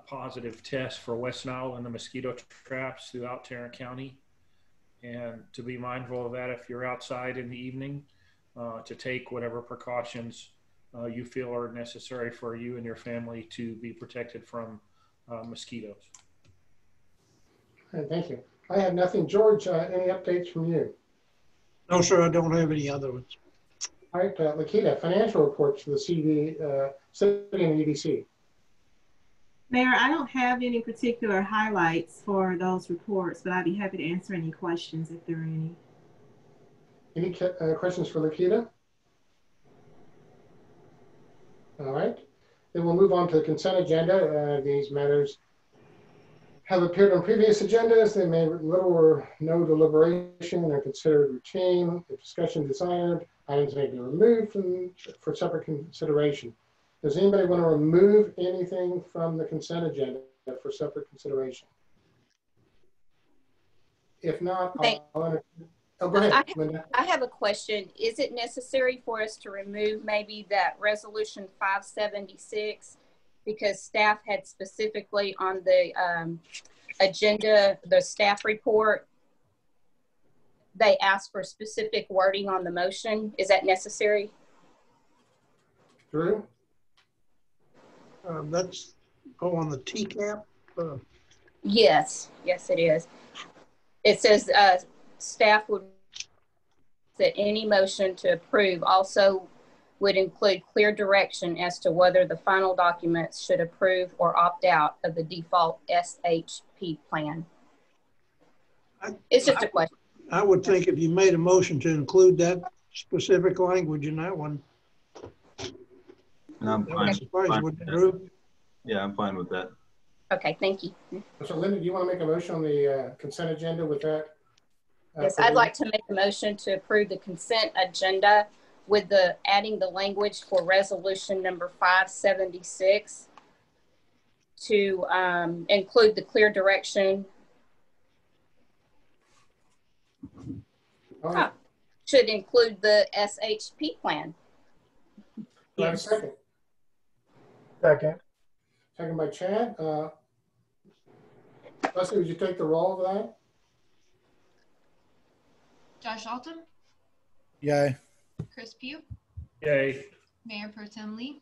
positive tests for West Nile and the mosquito traps throughout Tarrant County. And to be mindful of that if you're outside in the evening, to take whatever precautions you feel are necessary for you and your family to be protected from mosquitoes. Thank you. I have nothing. George, any updates from you? No, sir, I don't have any other ones. All right, Lakita, financial reports for the city and EDC. Mayor, I don't have any particular highlights for those reports, but I'd be happy to answer any questions if there are any. Any questions for Lakita? All right, then we'll move on to the consent agenda. These matters have appeared on previous agendas. They may little or no deliberation and are considered routine. If discussion desired, items may be removed for separate consideration. Does anybody want to remove anything from the consent agenda for separate consideration? If not, go ahead, Linda. I have a question. Is it necessary for us to remove maybe that resolution 576? Because staff had specifically on the agenda, the staff report, they asked for specific wording on the motion. Is that necessary? Drew? That's on the TCAP. Yes, yes it is. It says staff would that any motion to approve also would include clear direction as to whether the final documents should approve or opt out of the default SHP plan. It's just a question. I would think if you made a motion to include that specific language in that one. And I'm fine. Yeah, I'm fine with that. Okay, thank you. So Linda, do you want to make a motion on the consent agenda with that? Yes, I'd like to make a motion to approve the consent agenda with the adding the language for resolution number 576 to include the clear direction. Right. Should include the SHP plan. Do I have a second? Second. Second by Chad. Leslie, would you take the roll of that? Josh Altum, Yay. Chris Pugh, Yay. Mayor Pro Tem Lee,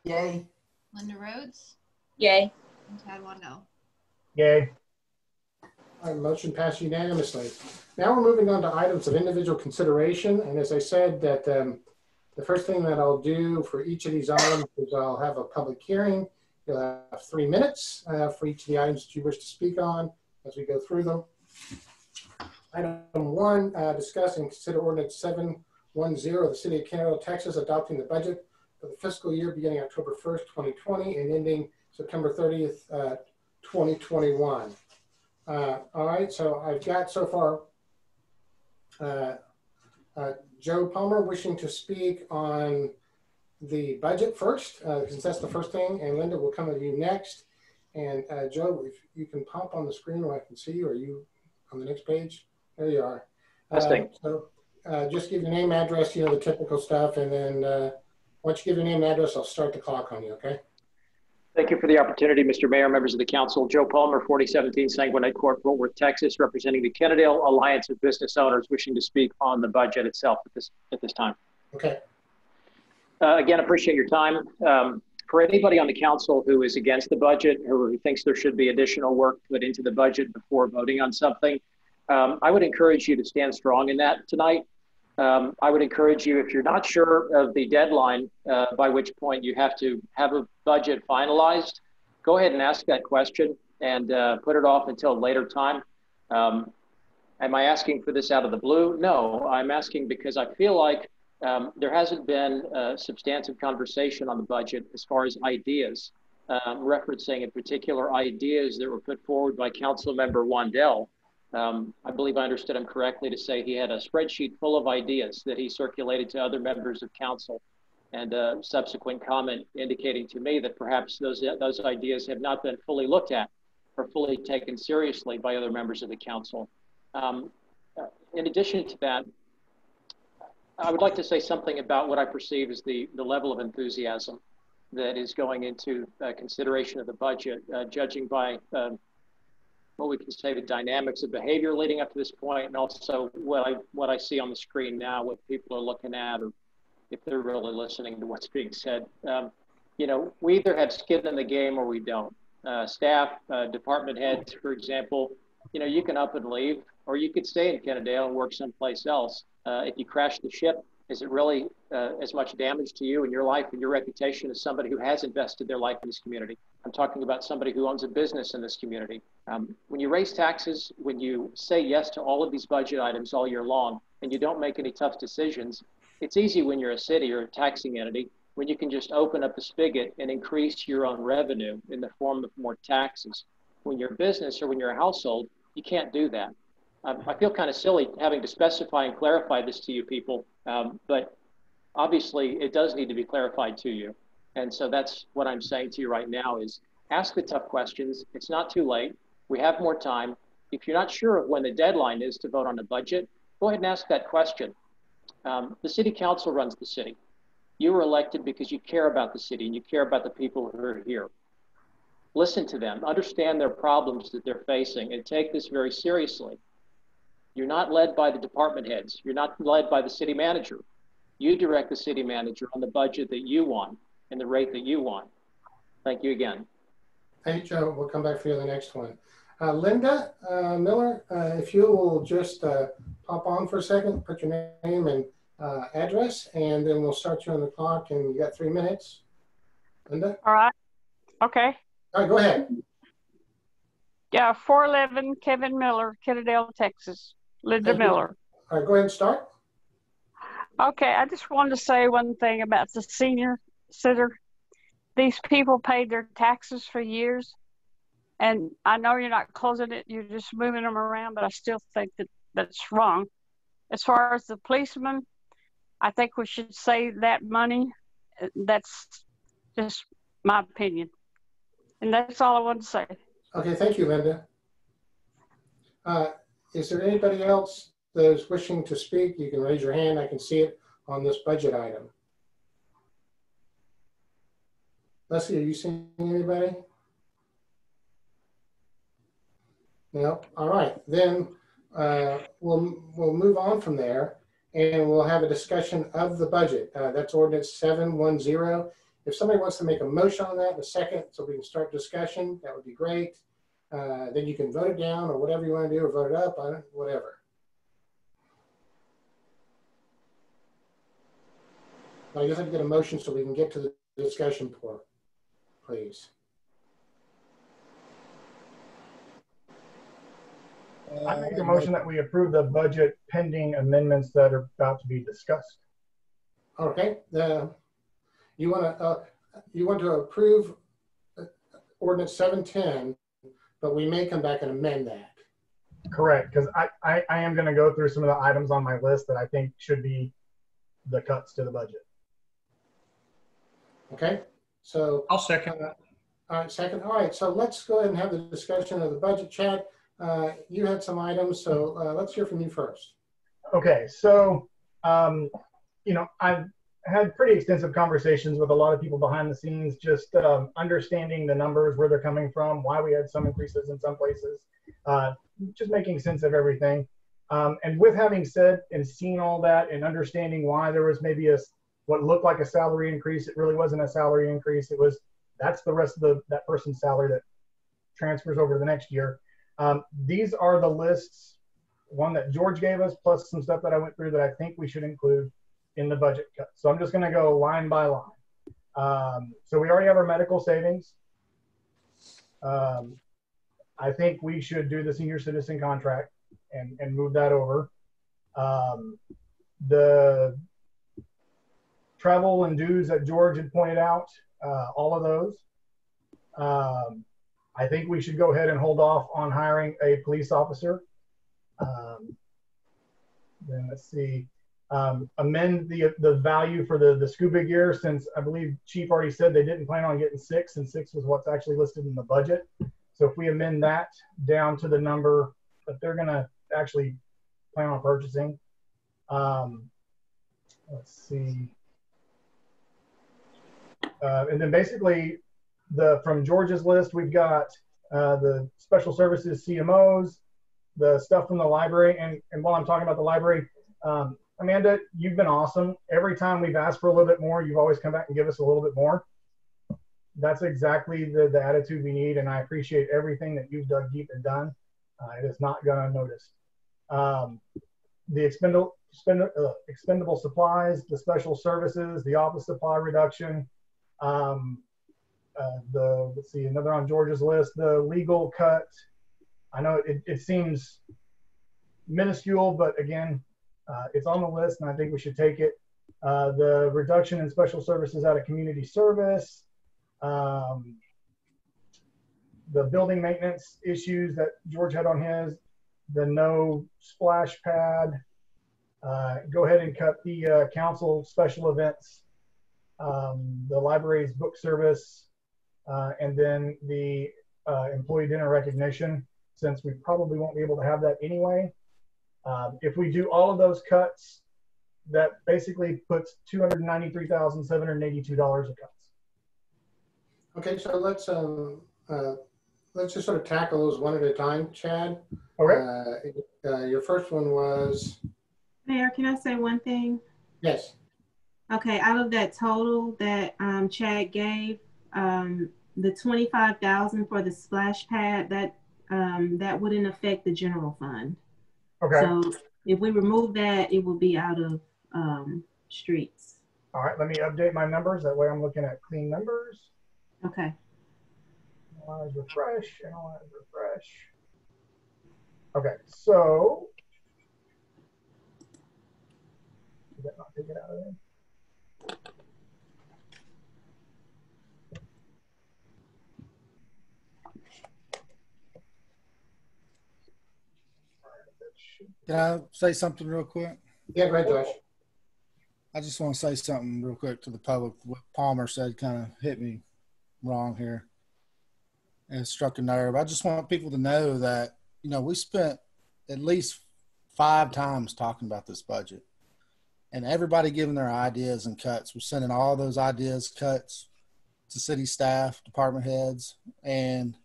Yay. Linda Rhodes, Yay. and Chad Wandell. Yay. All right, motion passed unanimously. Now we're moving on to items of individual consideration. And as I said, that the first thing that I'll do for each of these items is I'll have a public hearing. You'll have 3 minutes for each of the items that you wish to speak on as we go through them. Item 1, discuss and consider ordinance 710 of the City of Canada, Texas, adopting the budget for the fiscal year beginning October 1st, 2020 and ending September 30th, 2021. All right, so I've got so far Joe Palmer wishing to speak on the budget first, because that's the first thing, and Linda will come to you next. And Joe, if you can pop on the screen where I can see you, or you on the next page. There you are. So just give your name, address, the typical stuff, and then once you give your name and address, I'll start the clock on you, okay? Thank you for the opportunity, Mr. Mayor, members of the council. Joe Palmer, 4017 Sanguinite Court, Fort Worth, Texas, representing the Kennedale Alliance of Business Owners wishing to speak on the budget itself at this time. Okay. Again, appreciate your time. For anybody on the council who is against the budget or who thinks there should be additional work put into the budget before voting on something, I would encourage you to stand strong in that tonight. I would encourage you, if you're not sure of the deadline by which point you have to have a budget finalized, go ahead and ask that question and put it off until a later time. Am I asking for this out of the blue? No, I'm asking because I feel like there hasn't been a substantive conversation on the budget as far as ideas, referencing in particular ideas that were put forward by Council Member Wandel. I believe I understood him correctly to say he had a spreadsheet full of ideas that he circulated to other members of council, and a subsequent comment indicating to me that perhaps those ideas have not been fully looked at or fully taken seriously by other members of the council. In addition to that, I would like to say something about what I perceive as the level of enthusiasm that is going into consideration of the budget, judging by what we can say the dynamics of behavior leading up to this point, and also what I see on the screen now, what people are looking at, or if they're really listening to what's being said. We either have skin in the game or we don't. Staff, department heads, for example, you can up and leave, or you could stay in Kennedale and work someplace else. If you crash the ship, is it really as much damage to you and your life and your reputation as somebody who has invested their life in this community? I'm talking about somebody who owns a business in this community. When you raise taxes, when you say yes to all of these budget items all year long, and you don't make any tough decisions, it's easy when you're a city or a taxing entity, when you can just open up the spigot and increase your own revenue in the form of more taxes. When you're a business or when you're a household, you can't do that. I feel kind of silly having to specify and clarify this to you people, but obviously it does need to be clarified to you. And so that's what I'm saying to you right now is ask the tough questions. It's not too late. We have more time. If you're not sure of when the deadline is to vote on the budget, go ahead and ask that question. The city council runs the city. You were elected because you care about the city and you care about the people who are here. Listen to them, understand their problems that they're facing, and take this very seriously. You're not led by the department heads. You're not led by the city manager. You direct the city manager on the budget that you want and the rate that you want. Thank you again. Thank you, Joe. We'll come back for you on the next one. Linda Miller, if you will just pop on for a second, put your name and address, and then we'll start you on the clock, and you got 3 minutes. Linda? All right. Okay. All right, go ahead. Yeah, 411 Kevin Miller, Kennedale, Texas. Linda Miller. All right, go ahead and start. Okay, I just wanted to say one thing about the senior center. These people paid their taxes for years, and I know you're not closing it, you're just moving them around, but I still think that that's wrong. As far as the policemen, I think we should save that money. That's just my opinion. And that's all I wanted to say. Okay, thank you, Linda. Is there anybody else that is wishing to speak? You can raise your hand. I can see it on this budget item. Leslie, are you seeing anybody? No. All right, then we'll move on from there, and we'll have a discussion of the budget. That's ordinance 710. If somebody wants to make a motion on that in a second so we can start discussion, that would be great. Then you can vote it down or whatever you want to do, or vote it up on it, whatever. I just have to get a motion so we can get to the discussion part, please. I make a motion that we approve the budget pending amendments that are about to be discussed. Okay. You want to approve ordinance 710, but we may come back and amend that. Correct, because I am going to go through some of the items on my list that I think should be the cuts to the budget. Okay, so I'll second. All right, second. All right, so let's go ahead and have the discussion of the budget. Chad, you had some items, so let's hear from you first. Okay, so, you know, I've had pretty extensive conversations with a lot of people behind the scenes, just understanding the numbers, where they're coming from, why we had some increases in some places, just making sense of everything. And with having said and seen all that and understanding why there was maybe what looked like a salary increase, it really wasn't a salary increase. It was, that's the rest of that person's salary that transfers over to the next year. These are the lists, one that George gave us, plus some stuff that I went through that I think we should include in the budget cut. So I'm just going to go line by line. So we already have our medical savings. I think we should do the senior citizen contract and move that over. The travel and dues that George had pointed out, all of those. I think we should go ahead and hold off on hiring a police officer. Then let's see, amend the value for the scuba gear, since I believe Chief already said they didn't plan on getting 6, and 6 was what's actually listed in the budget. So if we amend that down to the number that they're gonna actually plan on purchasing. Let's see. And then basically from George's list, we've got the special services CMOs, the stuff from the library. And while I'm talking about the library, Amanda, you've been awesome. Every time we've asked for a little bit more, you've always come back and give us a little bit more. That's exactly the attitude we need. And I appreciate everything that you've dug deep and done. It has not gone unnoticed. The expendable supplies, the special services, the office supply reduction, let's see, another on George's list, the legal cut. I know it seems minuscule, but again, it's on the list and I think we should take it. The reduction in special services out of community service, the building maintenance issues that George had on his, the no splash pad, go ahead and cut the council special events, the library's book service, and then the employee dinner recognition, since we probably won't be able to have that anyway. If we do all of those cuts, that basically puts $293,782 of cuts. Okay, so let's just sort of tackle those one at a time, Chad. Okay. Your first one was? Mayor, can I say one thing? Yes. Okay, out of that total that Chad gave, the $25,000 for the splash pad, that wouldn't affect the general fund. Okay. So if we remove that, it will be out of streets. All right, let me update my numbers. That way I'm looking at clean numbers. Okay. Analyze, refresh, analyze, refresh. Okay, so did that not take it out of there? Can I say something real quick? Yeah, go ahead, Josh. I just want to say something real quick to the public. What Palmer said kind of hit me wrong here. And it struck a nerve. I just want people to know that, you know, we spent at least 5 times talking about this budget. And everybody giving their ideas and cuts. We're sending all those ideas, cuts to city staff, department heads, and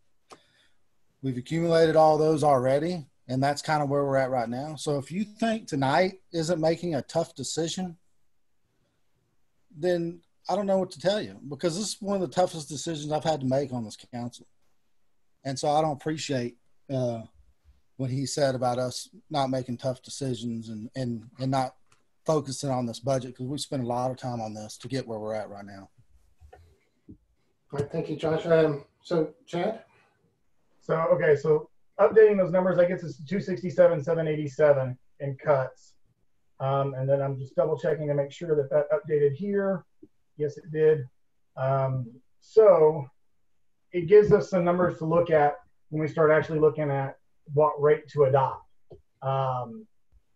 we've accumulated all those already. And that's kind of where we're at right now. So if you think tonight isn't making a tough decision, then I don't know what to tell you, because this is one of the toughest decisions I've had to make on this council. And so I don't appreciate what he said about us not making tough decisions and not focusing on this budget, because we spent a lot of time on this to get where we're at right now. All right, thank you, Josh. So Chad? So, okay, so updating those numbers, that gets us to 267,787 in cuts. And then I'm just double checking to make sure that that updated here. Yes, it did. So it gives us some numbers to look at when we start actually looking at what rate to adopt.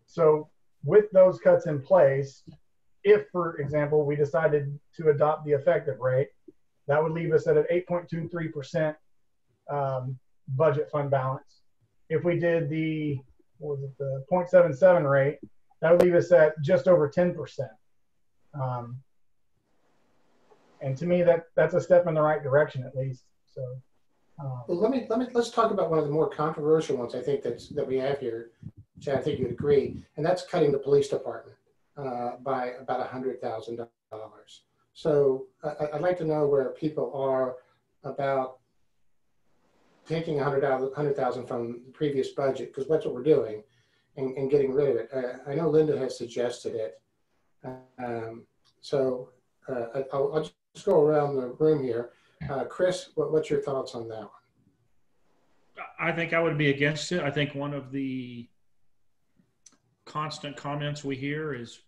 So with those cuts in place, if, for example, we decided to adopt the effective rate, that would leave us at an 8.23% budget fund balance. if we did the, what was it, the 0.77 rate, that would leave us at just over 10%. And to me, that's a step in the right direction, at least. So, well, let's talk about one of the more controversial ones. I think that we have here, Chad. I think you'd agree, and that's cutting the police department by about $100,000. So I'd like to know where people are about taking $100,000 from the previous budget, because that's what we're doing, and getting rid of it. I know Linda has suggested it. I'll just go around the room here. Chris, what's your thoughts on that one? I think I would be against it. I think one of the constant comments we hear is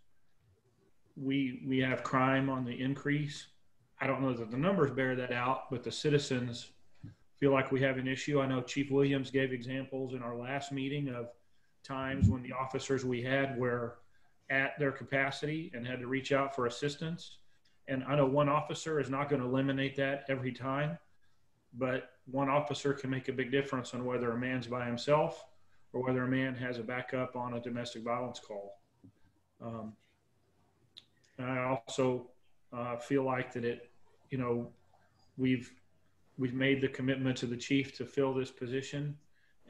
we have crime on the increase. I don't know that the numbers bear that out, but the citizens feel like we have an issue. I know Chief Williams gave examples in our last meeting of times when the officers we had were at their capacity and had to reach out for assistance. And I know one officer is not going to eliminate that every time, but one officer can make a big difference on whether a man's by himself or whether a man has a backup on a domestic violence call. And I also feel like that we've made the commitment to the chief to fill this position,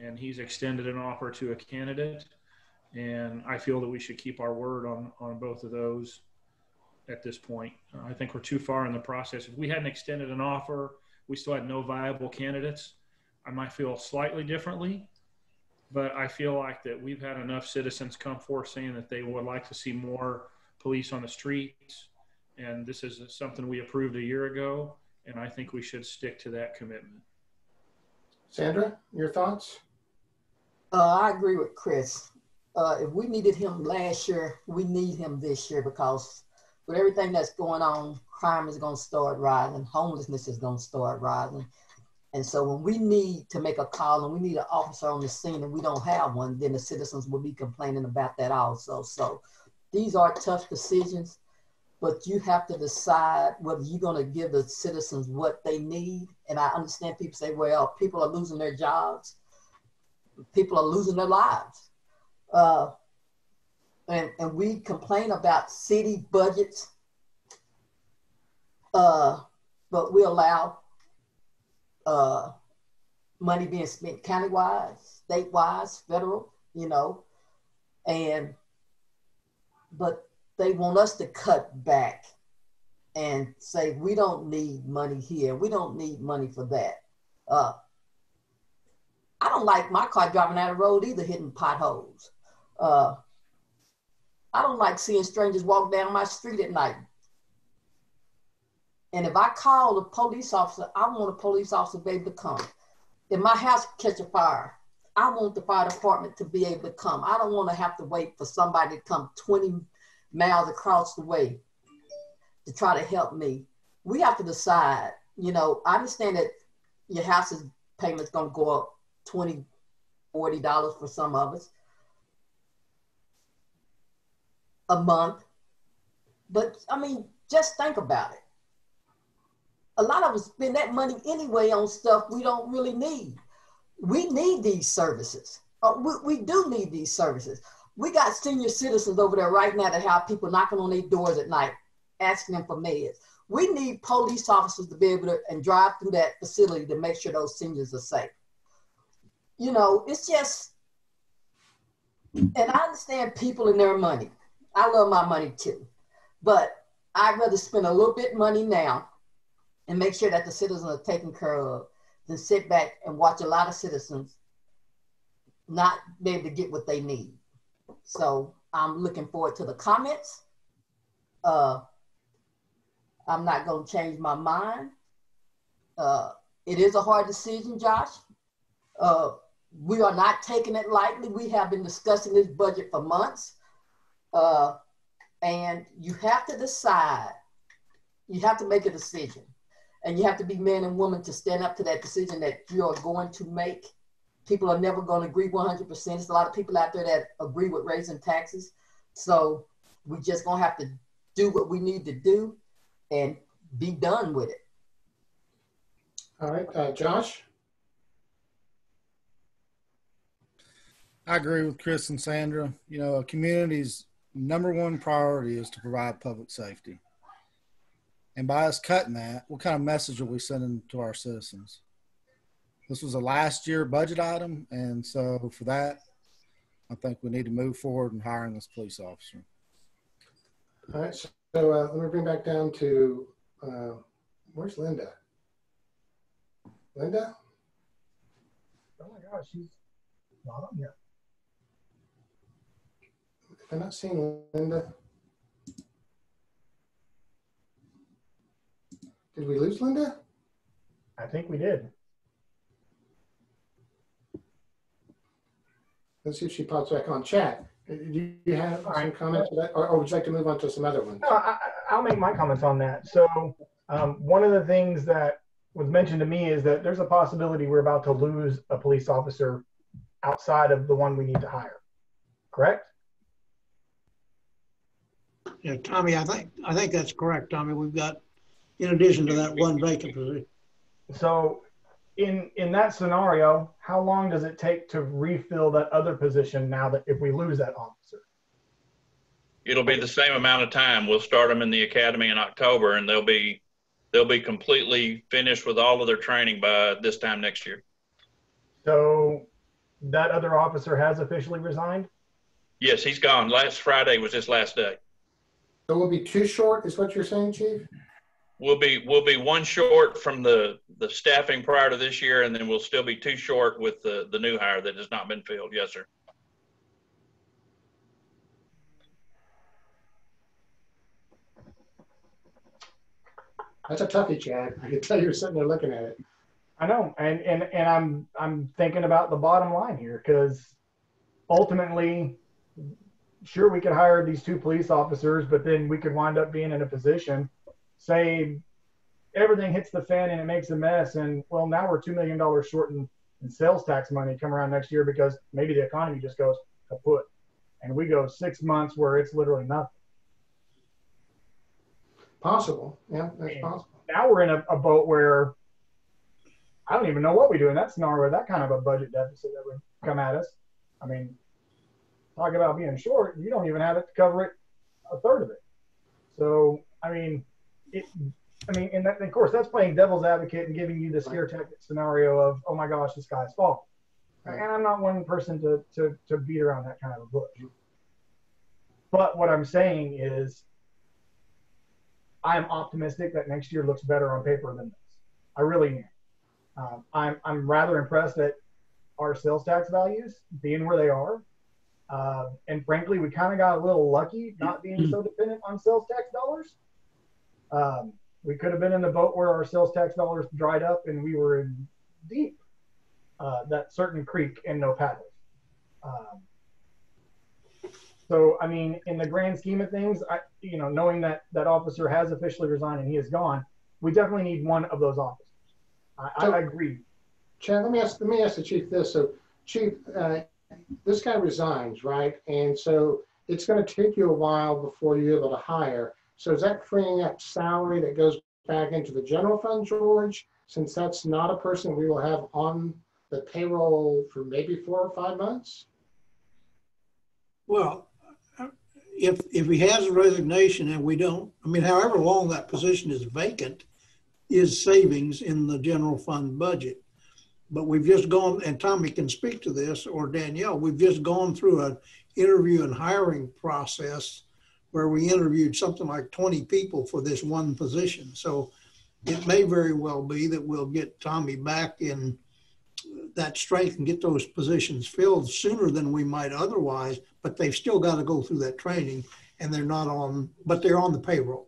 and he's extended an offer to a candidate. And I feel that we should keep our word on both of those at this point. I think we're too far in the process. If we hadn't extended an offer, we still had no viable candidates, I might feel slightly differently. But I feel like that we've had enough citizens come forth saying that they would like to see more police on the streets. And this is something we approved a year ago, and I think we should stick to that commitment. Sandra, your thoughts? I agree with Chris. If we needed him last year, we need him this year, because with everything that's going on, crime is going to start rising, homelessness is going to start rising. And so when we need to make a call and we need an officer on the scene and we don't have one, then the citizens will be complaining about that also. So these are tough decisions, but you have to decide whether you're going to give the citizens what they need. And I understand people say, well, people are losing their jobs. People are losing their lives. And we complain about city budgets, but we allow money being spent county-wise, state-wise, federal, but they want us to cut back and say, we don't need money here. We don't need money for that. I don't like my car driving down the road either, hitting potholes. I don't like seeing strangers walk down my street at night. And if I call a police officer, I want a police officer to be able to come. If my house catch a fire, I want the fire department to be able to come. I don't want to have to wait for somebody to come 20 miles across the way to try to help me. We have to decide, I understand that your house's payment's going to go up $20, $40 for some of us a month. But I mean, just think about it. A lot of us spend that money anyway on stuff we don't really need. We need these services. We do need these services. We got senior citizens over there right now that have people knocking on their doors at night, asking them for meds. We need police officers to be able to and drive through that facility to make sure those seniors are safe. It's just, and I understand people and their money. I love my money too, but I'd rather spend a little bit of money now and make sure that the citizens are taken care of than sit back and watch a lot of citizens not be able to get what they need. So I'm looking forward to the comments. I'm not going to change my mind. It is a hard decision, Josh. We are not taking it lightly. We have been discussing this budget for months. And you have to decide. You have to make a decision. And you have to be man and woman to stand up to that decision that you are going to make. People are never going to agree 100%. There's a lot of people out there that agree with raising taxes. So we're just going to have to do what we need to do and be done with it. All right, Josh? I agree with Chris and Sandra. You know, a community's #1 priority is to provide public safety. And by us cutting that, what kind of message are we sending to our citizens? This was a last year budget item, and so for that, I think we need to move forward in hiring this police officer. All right, so let me bring back down to, where's Linda? Linda? Oh my gosh, she's not on here. If I'm not seeing Linda, did we lose Linda? I think we did. Let's see if she pops back on chat. Do you have some comments for that, or would you like to move on to some other ones? No, I'll make my comments on that. So one of the things that was mentioned to me is that there's a possibility we're about to lose a police officer outside of the one we need to hire. Correct? Yeah, Tommy, I think that's correct, Tommy. We've got, in addition to that one vacant position. So in that scenario, how long does it take to refill that other position now that if we lose that officer? It'll be the same amount of time. We'll start them in the academy in October, and they'll be completely finished with all of their training by this time next year. So that other officer has officially resigned? Yes, he's gone. Last Friday was his last day. So we'll be too short, is what you're saying, Chief? We'll be one short from the staffing prior to this year, and then we'll still be 2 short with the new hire that has not been filled. Yes, sir. That's a toughie, Chad. I can tell you're sitting there looking at it. I know, and I'm thinking about the bottom line here, because ultimately, sure, we could hire these 2 police officers, but then we could wind up being in a position, say everything hits the fan and it makes a mess, and well, now we're $2 million short in sales tax money come around next year because maybe the economy just goes kaput, and we go 6 months where it's literally nothing. Possible, yeah, that's possible. Now we're in a boat where I don't even know what we do in that scenario, that kind of a budget deficit that would come at us. I mean, talk about being short, you don't even have it to cover it, a third of it. So, I mean, and that, of course, that's playing devil's advocate and giving you the scare tactic scenario of, oh my gosh, the sky's falling. And I'm not one person to beat around that kind of a bush. But what I'm saying is, I'm optimistic that next year looks better on paper than this. I really am. I'm rather impressed at our sales tax values being where they are. And frankly, we kind of got a little lucky not being so dependent on sales tax dollars. We could have been in the boat where our sales tax dollars dried up and we were in deep, that certain creek and no paddles. So, I mean, in the grand scheme of things, knowing that officer has officially resigned and he is gone, we definitely need one of those officers. I agree. Chad, let me ask the Chief this. So, Chief, this guy resigns, right? And so it's going to take you a while before you're able to hire. So is that freeing up salary that goes back into the general fund, George, since that's not a person we will have on the payroll for maybe 4 or 5 months? Well, if he has a resignation and we don't, I mean, however long that position is vacant is savings in the general fund budget. But we've just gone, and Tommy can speak to this, or Danielle, we've just gone through an interview and hiring process where we interviewed something like 20 people for this one position. So it may very well be that we'll get Tommy back in that strength and get those positions filled sooner than we might otherwise, but they've still got to go through that training, and they're not on, but they're on the payroll.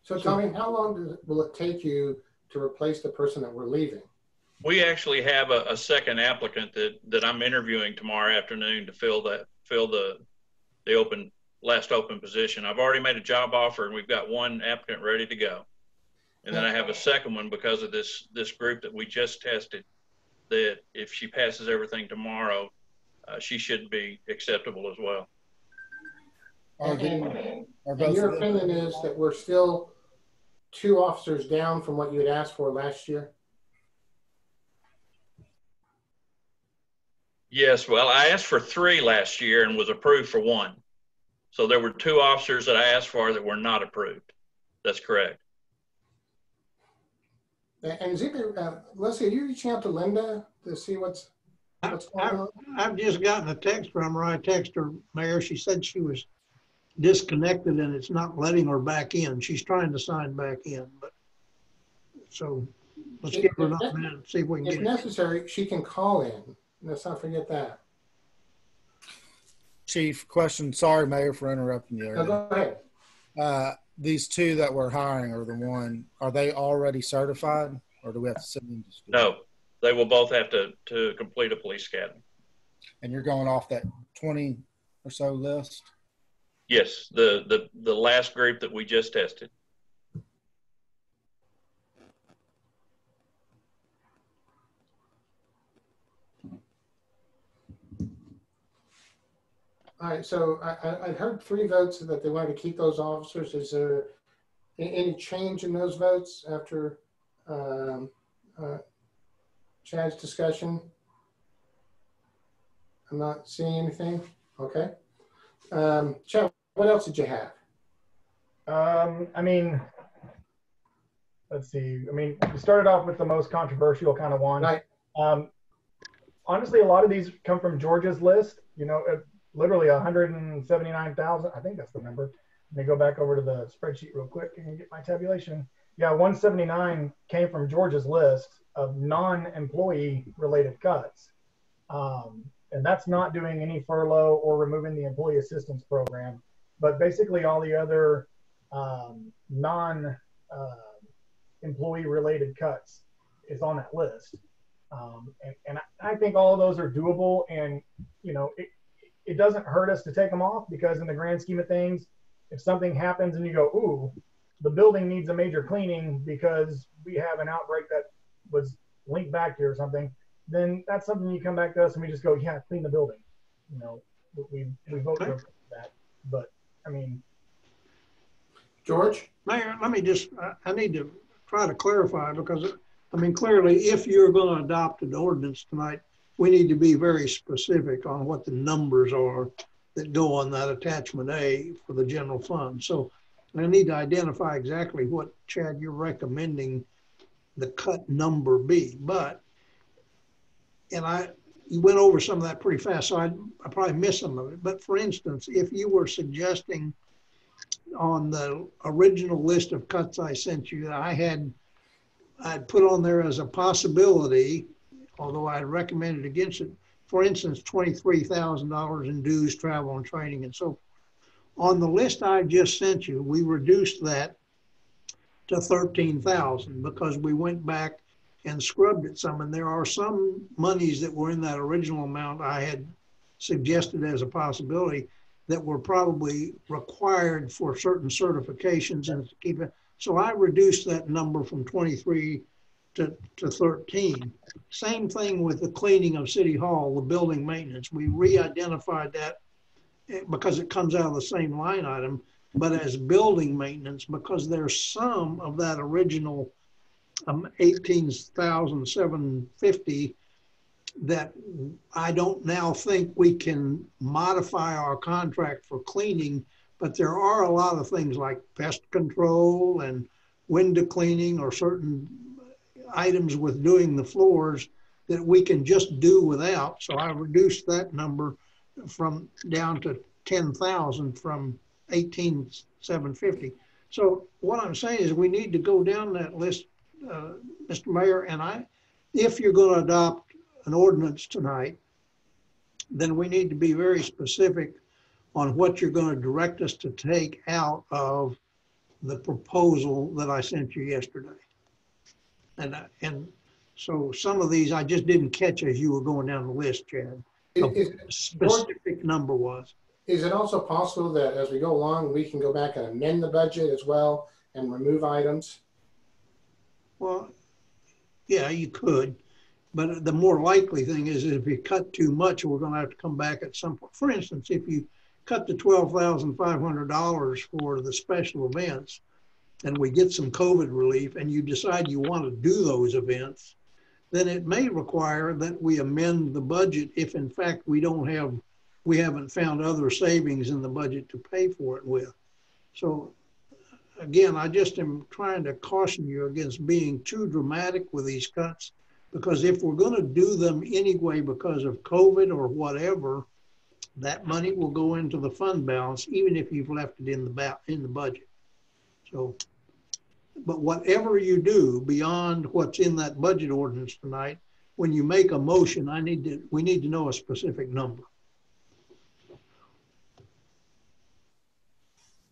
So Tommy, how long will it take you to replace the person that we're leaving? We actually have a second applicant that I'm interviewing tomorrow afternoon to fill the last open position. I've already made a job offer, and we've got one applicant ready to go. And then I have a second one because of this group that we just tested, that if she passes everything tomorrow, she should be acceptable as well. And your opinion is that we're still 2 officers down from what you had asked for last year? Yes, well, I asked for 3 last year and was approved for 1. So there were 2 officers that I asked for that were not approved. That's correct. And Leslie, are you reaching out to Linda to see what's going on? I've just gotten a text from her. I texted her, Mayor. She said she was disconnected and it's not letting her back in. She's trying to sign back in, but so let's give her another minute and see if we can get it. If necessary, she can call in. Let's not forget that. Chief, question. Sorry, Mayor, for interrupting you. No, go ahead. These 2 that we're hiring, or the 1, are they already certified, or do we have to send them to school? No, they will both have to complete a police academy. And you're going off that 20 or so list? Yes, the last group that we just tested. All right, so I heard 3 votes that they wanted to keep those officers. Is there any change in those votes after Chad's discussion? I'm not seeing anything. Okay. Chad, what else did you have? I mean, let's see. I mean, we started off with the most controversial kind of one. Right. Honestly, a lot of these come from Georgia's list. You know, literally 179,000. I think that's the number. Let me go back over to the spreadsheet real quick and get my tabulation. Yeah, 179 came from Georgia's list of non-employee related cuts. And that's not doing any furlough or removing the employee assistance program. But basically all the other non-employee related cuts is on that list. And I think all of those are doable, and you know, it doesn't hurt us to take them off, because in the grand scheme of things, if something happens and you go, ooh, the building needs a major cleaning because we have an outbreak that was linked back here or something, then that's something you come back to us and we just go, yeah, clean the building. You know, we vote for that. But I mean, George? Mayor, let me just, I need to try to clarify, because I mean, clearly, if you're going to adopt an ordinance tonight, we need to be very specific on what the numbers are that go on that attachment A for the general fund. So I need to identify exactly what, Chad, you're recommending the cut number be. But, and you went over some of that pretty fast, so I probably missed some of it. But for instance, if you were suggesting on the original list of cuts I sent you, I'd put on there as a possibility, although I recommended against it, for instance, $23,000 in dues, travel, and training, and so forth. On the list I just sent you, we reduced that to $13,000 because we went back and scrubbed it some, and there are some monies that were in that original amount I had suggested as a possibility that were probably required for certain certifications and to keep it. So I reduced that number from 23 to 13. Same thing with the cleaning of City Hall, the building maintenance. We re-identified that because it comes out of the same line item, but as building maintenance, because there's some of that original 18,750 that I don't now think we can modify our contract for cleaning, but there are a lot of things like pest control and window cleaning or certain items with doing the floors that we can just do without. So I reduced that number from down to 10,000 from 18,750. So what I'm saying is we need to go down that list, Mr. Mayor, and if you're going to adopt an ordinance tonight, then we need to be very specific on what you're going to direct us to take out of the proposal that I sent you yesterday. And so some of these I just didn't catch as you were going down the list, Chad. The specific number was. Is it also possible that as we go along, we can go back and amend the budget as well and remove items? Well, yeah, you could. But the more likely thing is if you cut too much, we're going to have to come back at some point. For instance, if you cut the $12,500 for the special events and we get some COVID relief and you decide you want to do those events, then it may require that we amend the budget if in fact we haven't found other savings in the budget to pay for it with. So again, I just am trying to caution you against being too dramatic with these cuts, because if we're going to do them anyway because of COVID or whatever, that money will go into the fund balance, even if you've left it in the budget. So, but whatever you do beyond what's in that budget ordinance tonight, when you make a motion, we need to know a specific number.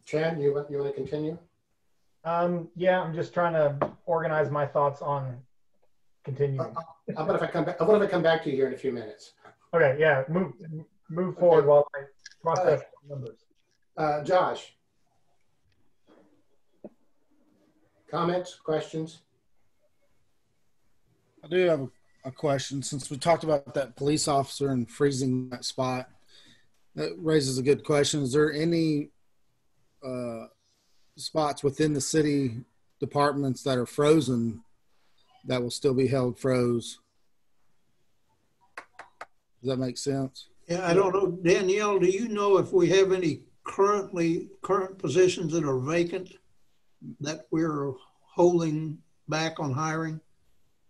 Chad, you want to continue? Yeah, I'm just trying to organize my thoughts on continuing. How about if I come back? What if I come back to you here in a few minutes? Okay, yeah, move forward while I process the numbers. Josh, comments, questions? I do have a question. Since we talked about that police officer and freezing that spot, that raises a good question. Is there any spots within the city departments that are frozen that will still be held froze? Does that make sense? Yeah, I don't know. Danielle, do you know if we have any current positions that are vacant that we're holding back on hiring?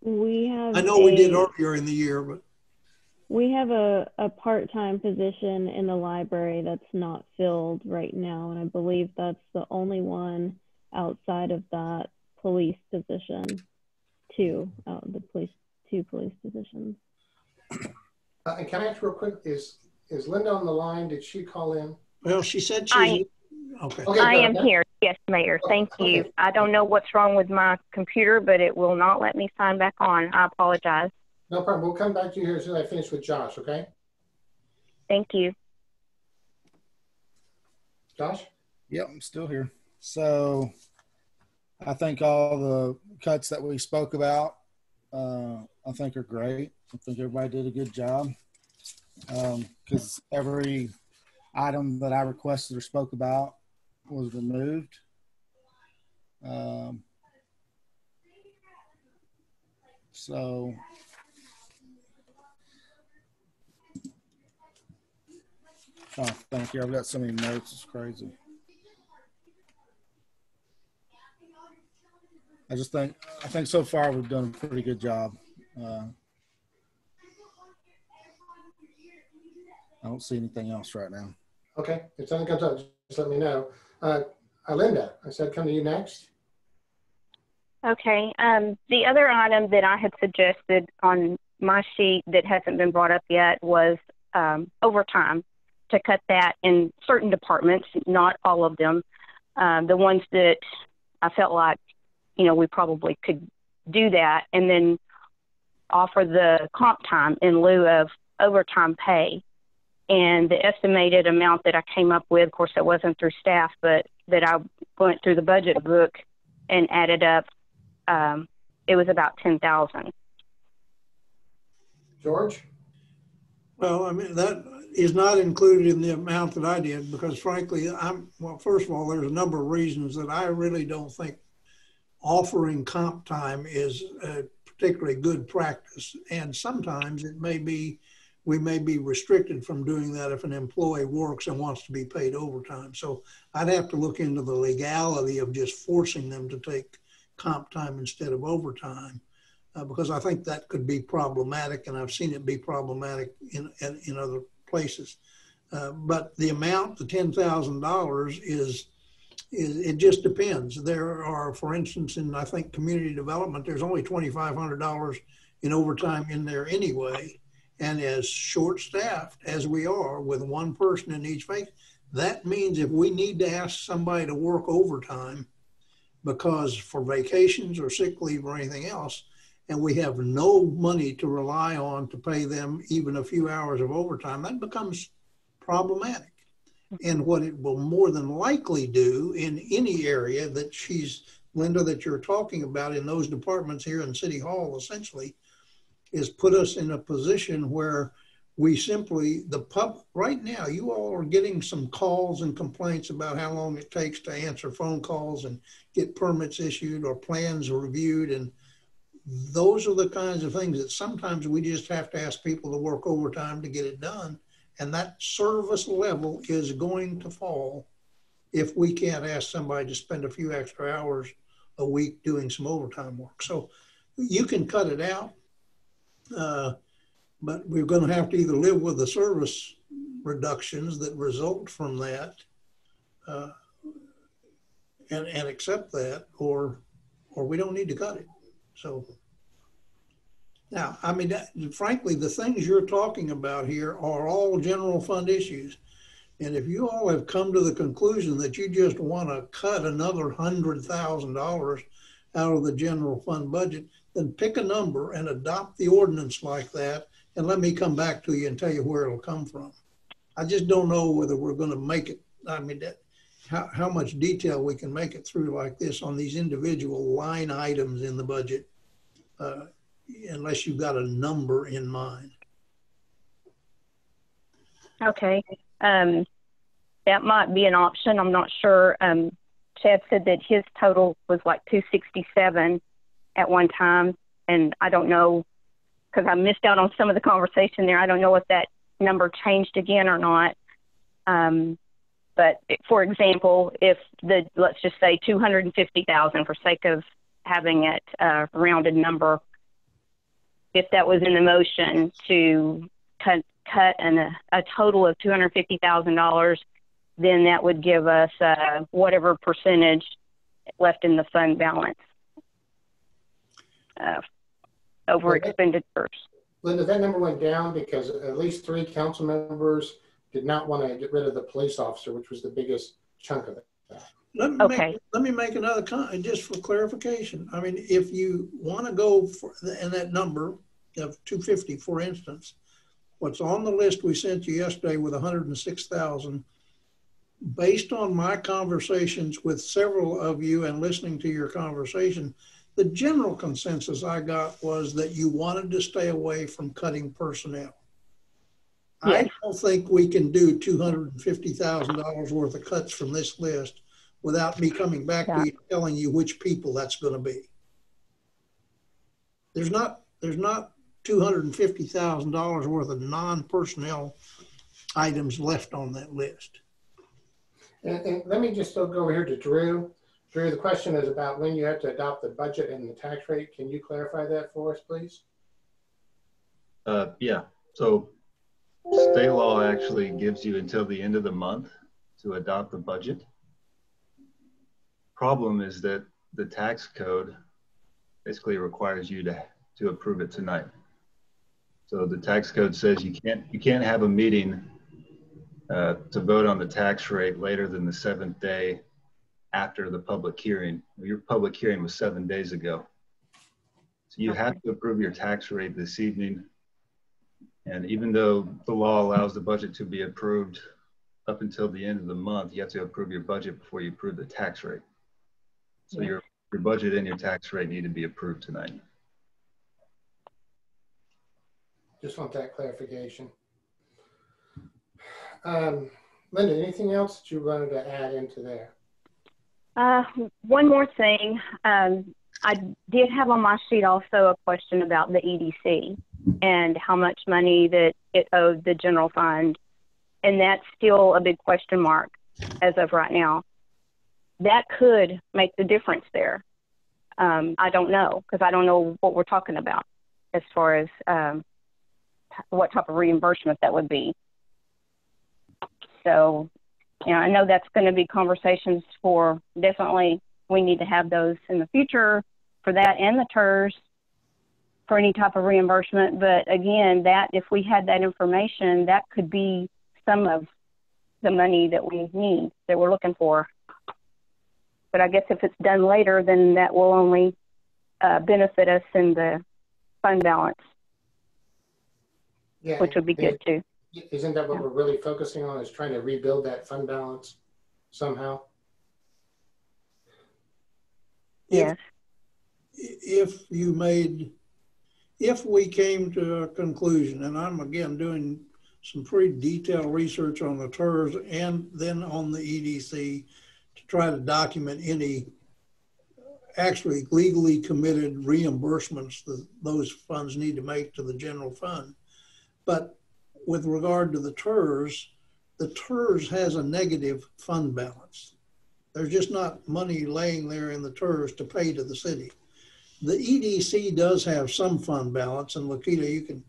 We have. I know we did earlier in the year, but we have a part-time position in the library that's not filled right now, and I believe that's the only one outside of that police position. Two police positions. And can I ask real quick, is Linda on the line? Did she call in? Well, she said she's okay. I am here. Yes, Mayor. Thank you. I don't know what's wrong with my computer, but it will not let me sign back on. I apologize. No problem. We'll come back to you here as soon as I finish with Josh, okay? Thank you. Josh? Yep, I'm still here. So I think all the cuts that we spoke about, I think are great. I think everybody did a good job, because every item that I requested or spoke about was removed. So oh, thank you. I've got so many notes. It's crazy. I think so far we've done a pretty good job. I don't see anything else right now. Okay. If something comes up, just let me know. Linda, I said come to you next. Okay. The other item that I had suggested on my sheet that hasn't been brought up yet was overtime, to cut that in certain departments, not all of them. The ones that I felt like, we probably could do that, and then offer the comp time in lieu of overtime pay. And the estimated amount that I came up with, of course, that wasn't through staff, but that I went through the budget book and added up, it was about $10,000. George? Well, I mean, that is not included in the amount that I did, because frankly, well, first of all, there's a number of reasons that I really don't think offering comp time is a particularly good practice. And sometimes we may be restricted from doing that if an employee works and wants to be paid overtime. So I'd have to look into the legality of just forcing them to take comp time instead of overtime, because I think that could be problematic, and I've seen it be problematic in other places. But the amount, the $10,000 it just depends. There are, for instance, in I think community development, there's only $2,500 in overtime in there anyway. And as short-staffed as we are with one person in each phase, that means if we need to ask somebody to work overtime because for vacations or sick leave or anything else, and we have no money to rely on to pay them even a few hours of overtime, that becomes problematic. And what it will more than likely do in any area that Linda, that you're talking about in those departments here in City Hall, essentially, is put us in a position where we simply, right now, you all are getting some calls and complaints about how long it takes to answer phone calls and get permits issued or plans reviewed. And those are the kinds of things that sometimes we just have to ask people to work overtime to get it done. And that service level is going to fall if we can't ask somebody to spend a few extra hours a week doing some overtime work. So you can cut it out, but we're going to have to either live with the service reductions that result from that and accept that, or we don't need to cut it. So now, I mean, frankly, the things you're talking about here are all general fund issues. And if you all have come to the conclusion that you just want to cut another $100,000 out of the general fund budget, then pick a number and adopt the ordinance like that, and let me come back to you and tell you where it'll come from. I just don't know whether we're going to make it. I mean, how much detail we can make it through like this on these individual line items in the budget, unless you've got a number in mind. Okay. That might be an option. I'm not sure. Chad said that his total was like 267 at one time. And I don't know, because I missed out on some of the conversation there. I don't know if that number changed again or not. But for example, if let's just say 250,000 for sake of having it a rounded number, if that was in the motion to cut a total of $250,000, then that would give us whatever percentage left in the fund balance over expenditures. Linda, that number went down because at least 3 council members did not want to get rid of the police officer, which was the biggest chunk of it. Let me make another comment just for clarification. I mean, if you want to go for and that number of 250, for instance, what's on the list we sent you yesterday with 106,000, based on my conversations with several of you and listening to your conversation, the general consensus I got was that you wanted to stay away from cutting personnel. Yes. I don't think we can do $250,000 worth of cuts from this list without me coming back to you telling you which people that's going to be. There's not $250,000 worth of non-personnel items left on that list. And let me just go over here to Drew. Drew, the question is about when you have to adopt the budget and the tax rate. Can you clarify that for us, please? Yeah. So state law actually gives you until the end of the month to adopt the budget. Problem is that the tax code basically requires you to approve it tonight. So the tax code says you can't have a meeting to vote on the tax rate later than the 7th day after the public hearing. Your public hearing was 7 days ago. So you have to approve your tax rate this evening. And even though the law allows the budget to be approved up until the end of the month, you have to approve your budget before you approve the tax rate. So your budget and your tax rate need to be approved tonight. Just want that clarification. Linda, anything else that you wanted to add into there? One more thing. I did have on my sheet also a question about the EDC and how much money that it owed the general fund. And that's still a big question mark as of right now. That could make the difference there. I don't know, because I don't know what we're talking about as far as what type of reimbursement that would be. So, you know, I know that's going to be conversations for definitely we need to have those in the future for that and the TERS for any type of reimbursement. But again, that if we had that information, that could be some of the money that we need, that we're looking for. But I guess if it's done later, then that will only benefit us in the fund balance, which would be good too. Isn't that what we're really focusing on, is trying to rebuild that fund balance somehow? Yes. If we came to a conclusion, and I'm again doing some pretty detailed research on the TERS and then on the EDC to try to document any actually legally committed reimbursements that those funds need to make to the general fund. But with regard to the TERS has a negative fund balance. There's just not money laying there in the TERS to pay to the city. The EDC does have some fund balance, and Lakita, you can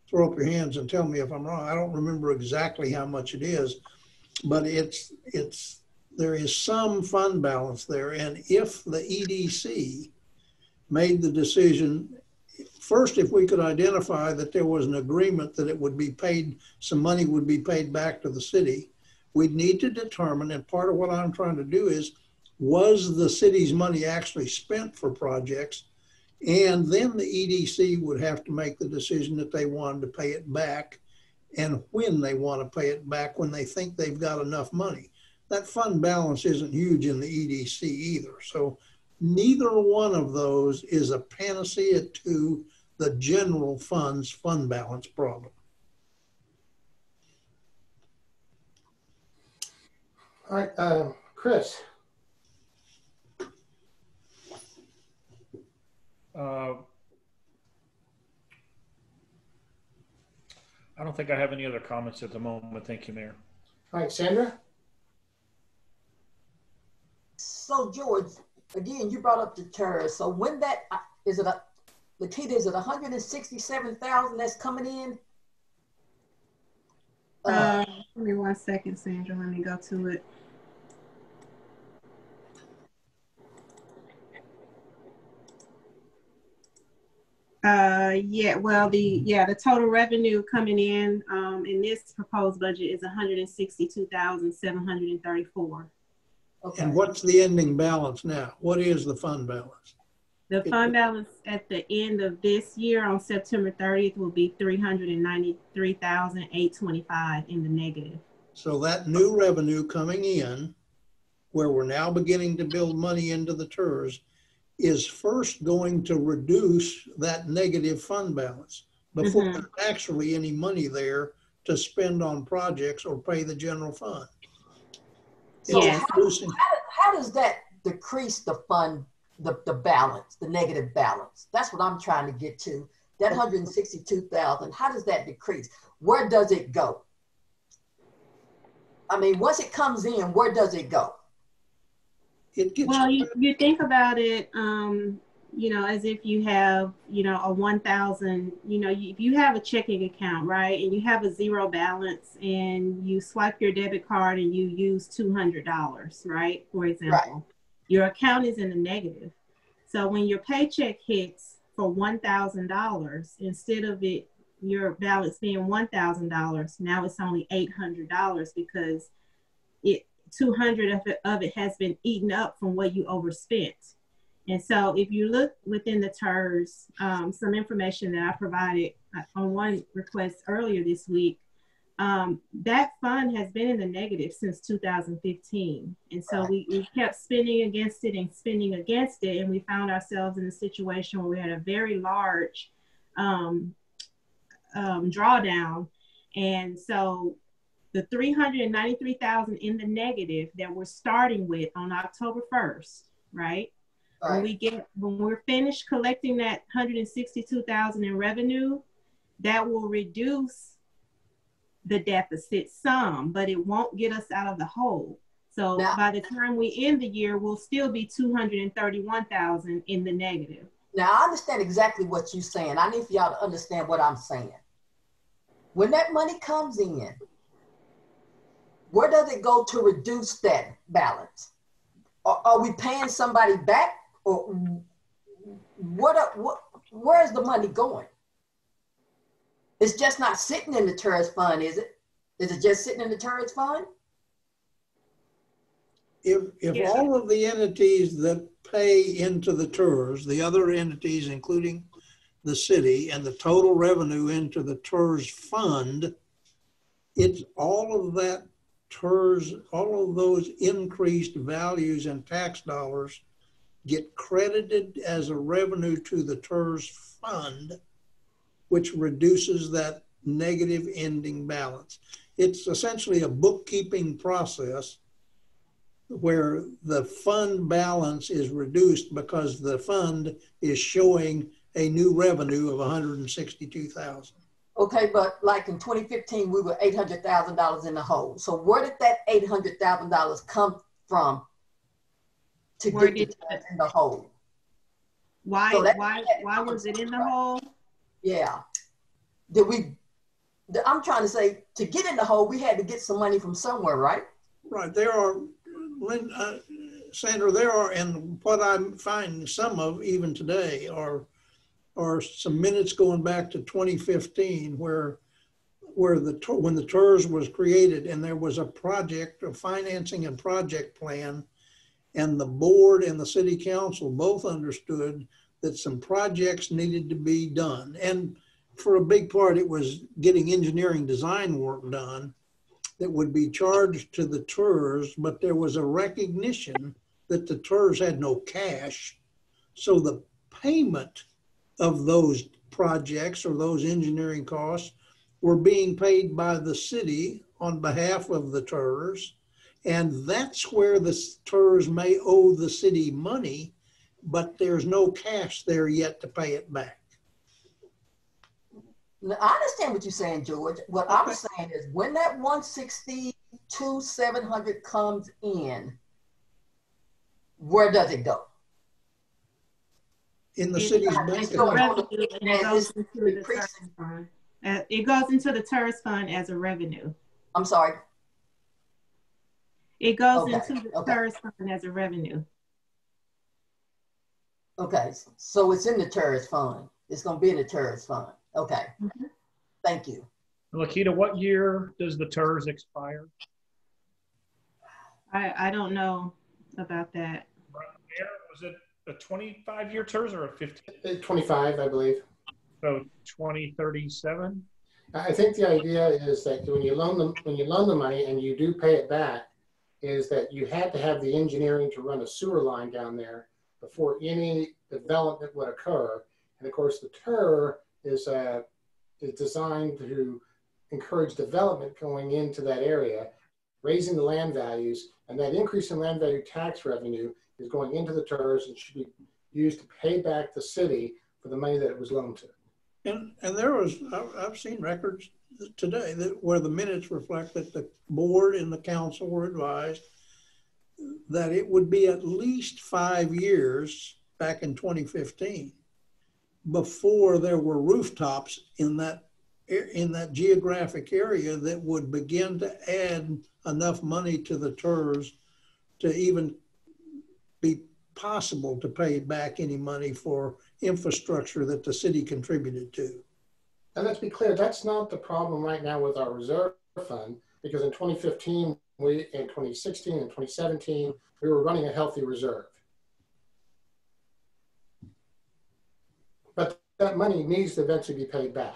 throw up your hands and tell me if I'm wrong. I don't remember exactly how much it is, but there is some fund balance there. And if the EDC made the decision, first, if we could identify that there was an agreement that it would be paid, some money would be paid back to the city, we'd need to determine, and part of what I'm trying to do is, was the city's money actually spent for projects? And then the EDC would have to make the decision that they wanted to pay it back and when they want to pay it back, when they think they've got enough money. That fund balance isn't huge in the EDC either. So neither one of those is a panacea to the general fund's fund balance problem. All right, Chris. I don't think I have any other comments at the moment. Thank you, Mayor. All right, Sandra. So George, again, you brought up the TERS. So when that is it Lakita, is it 167,000 that's coming in? Give me 1 second, Sandra. Let me go to it. The total revenue coming in this proposed budget is 162,734. Okay. And what's the ending balance now? What is the fund balance? The fund balance at the end of this year on September 30th will be 393,825 in the negative. So that new revenue coming in, where we're now beginning to build money into the TERS, is first going to reduce that negative fund balance before there's actually any money there to spend on projects or pay the general fund. So how does that decrease the fund, the balance, the negative balance? That's what I'm trying to get to. That 162,000, how does that decrease? Where does it go? I mean, once it comes in, where does it go? Well, you think about it, as if you have, a 1,000, if you have a checking account, right, and you have a zero balance and you swipe your debit card and you use $200, right, for example, your account is in the negative. So when your paycheck hits for $1,000, instead of your balance being $1,000, now it's only $800 because 200 of it has been eaten up from what you overspent. And so if you look within the TERS, some information that I provided on one request earlier this week, that fund has been in the negative since 2015. And so we kept spending against it, and we found ourselves in a situation where we had a very large drawdown. And so the 393,000 in the negative that we're starting with on October 1st, right? When we're finished collecting that 162,000 in revenue, that will reduce the deficit some, but it won't get us out of the hole. So by the time we end the year, we'll still be 231,000 in the negative. Now I understand exactly what you're saying. I need for y'all to understand what I'm saying. When that money comes in, where does it go to reduce that balance? Are we paying somebody back, or where is the money going? It's just not sitting in the TERS fund, is it? Is it just sitting in the TERS fund? If all of the entities that pay into the TERS, the other entities, including the city, and the total revenue into the TERS fund, it's all of that TERS, all of those increased values and tax dollars get credited as a revenue to the TERS fund, which reduces that negative ending balance. It's essentially a bookkeeping process where the fund balance is reduced because the fund is showing a new revenue of 162,000. Okay, but like in 2015, we were $800,000 in the hole. So where did that $800,000 come from to get the TERS in the hole? Why was it in the hole? Yeah. I'm trying to say, to get in the hole, we had to get some money from somewhere, right? Right. There are, Sandra, there are, and what I'm finding some of even today are some minutes going back to 2015 where when the TERS was created and there was a project, a financing and project plan, and the board and the city council both understood that some projects needed to be done. And for a big part, it was getting engineering design work done that would be charged to the TERS, but there was a recognition that the TERS had no cash. So the payment of those projects or those engineering costs were being paid by the city on behalf of the TERS. And that's where the TERS may owe the city money, but there's no cash there yet to pay it back. Now, I understand what you're saying, George. What I'm saying is when that 162,700 comes in, where does it go? In the city's bank account. It goes into the TERS fund. It goes into the TERS fund as a revenue. I'm sorry. It goes into the TERS fund as a revenue. Okay, so it's in the TERS fund. It's going to be in the TERS fund. Okay. Mm-hmm. Thank you. Lakita, what year does the TERS expire? I don't know about that. Was it a 25-year TERS or a 15? 25, I believe. So 2037? I think the idea is that when you loan the money and you do pay it back, is that you had to have the engineering to run a sewer line down there before any development would occur. And of course, the TER is designed to encourage development going into that area, raising the land values, and that increase in land value tax revenue is going into the TERS and should be used to pay back the city for the money that it was loaned to. And there was, I've seen records today where the minutes reflect that the board and the council were advised that it would be at least 5 years back in 2015 before there were rooftops in that geographic area that would begin to add enough money to the TERS to even be possible to pay back any money for infrastructure that the city contributed to. And let's be clear, that's not the problem right now with our reserve fund, because in 2015, in 2016 and 2017, we were running a healthy reserve. But that money needs to eventually be paid back.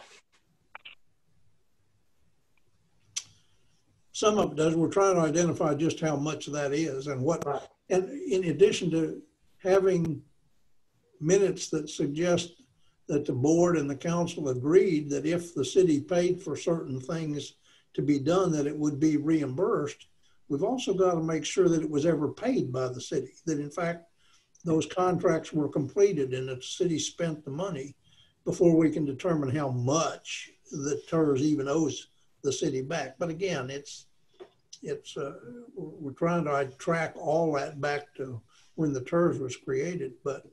Some of it does. We're trying to identify just how much that is and what, right. And in addition to having minutes that suggest that the board and the council agreed that if the city paid for certain things to be done, that it would be reimbursed. We've also got to make sure that it was ever paid by the city, that in fact, those contracts were completed and the city spent the money before we can determine how much the TERS even owes the city back. But again, we're trying to track all that back to when the TERS was created. But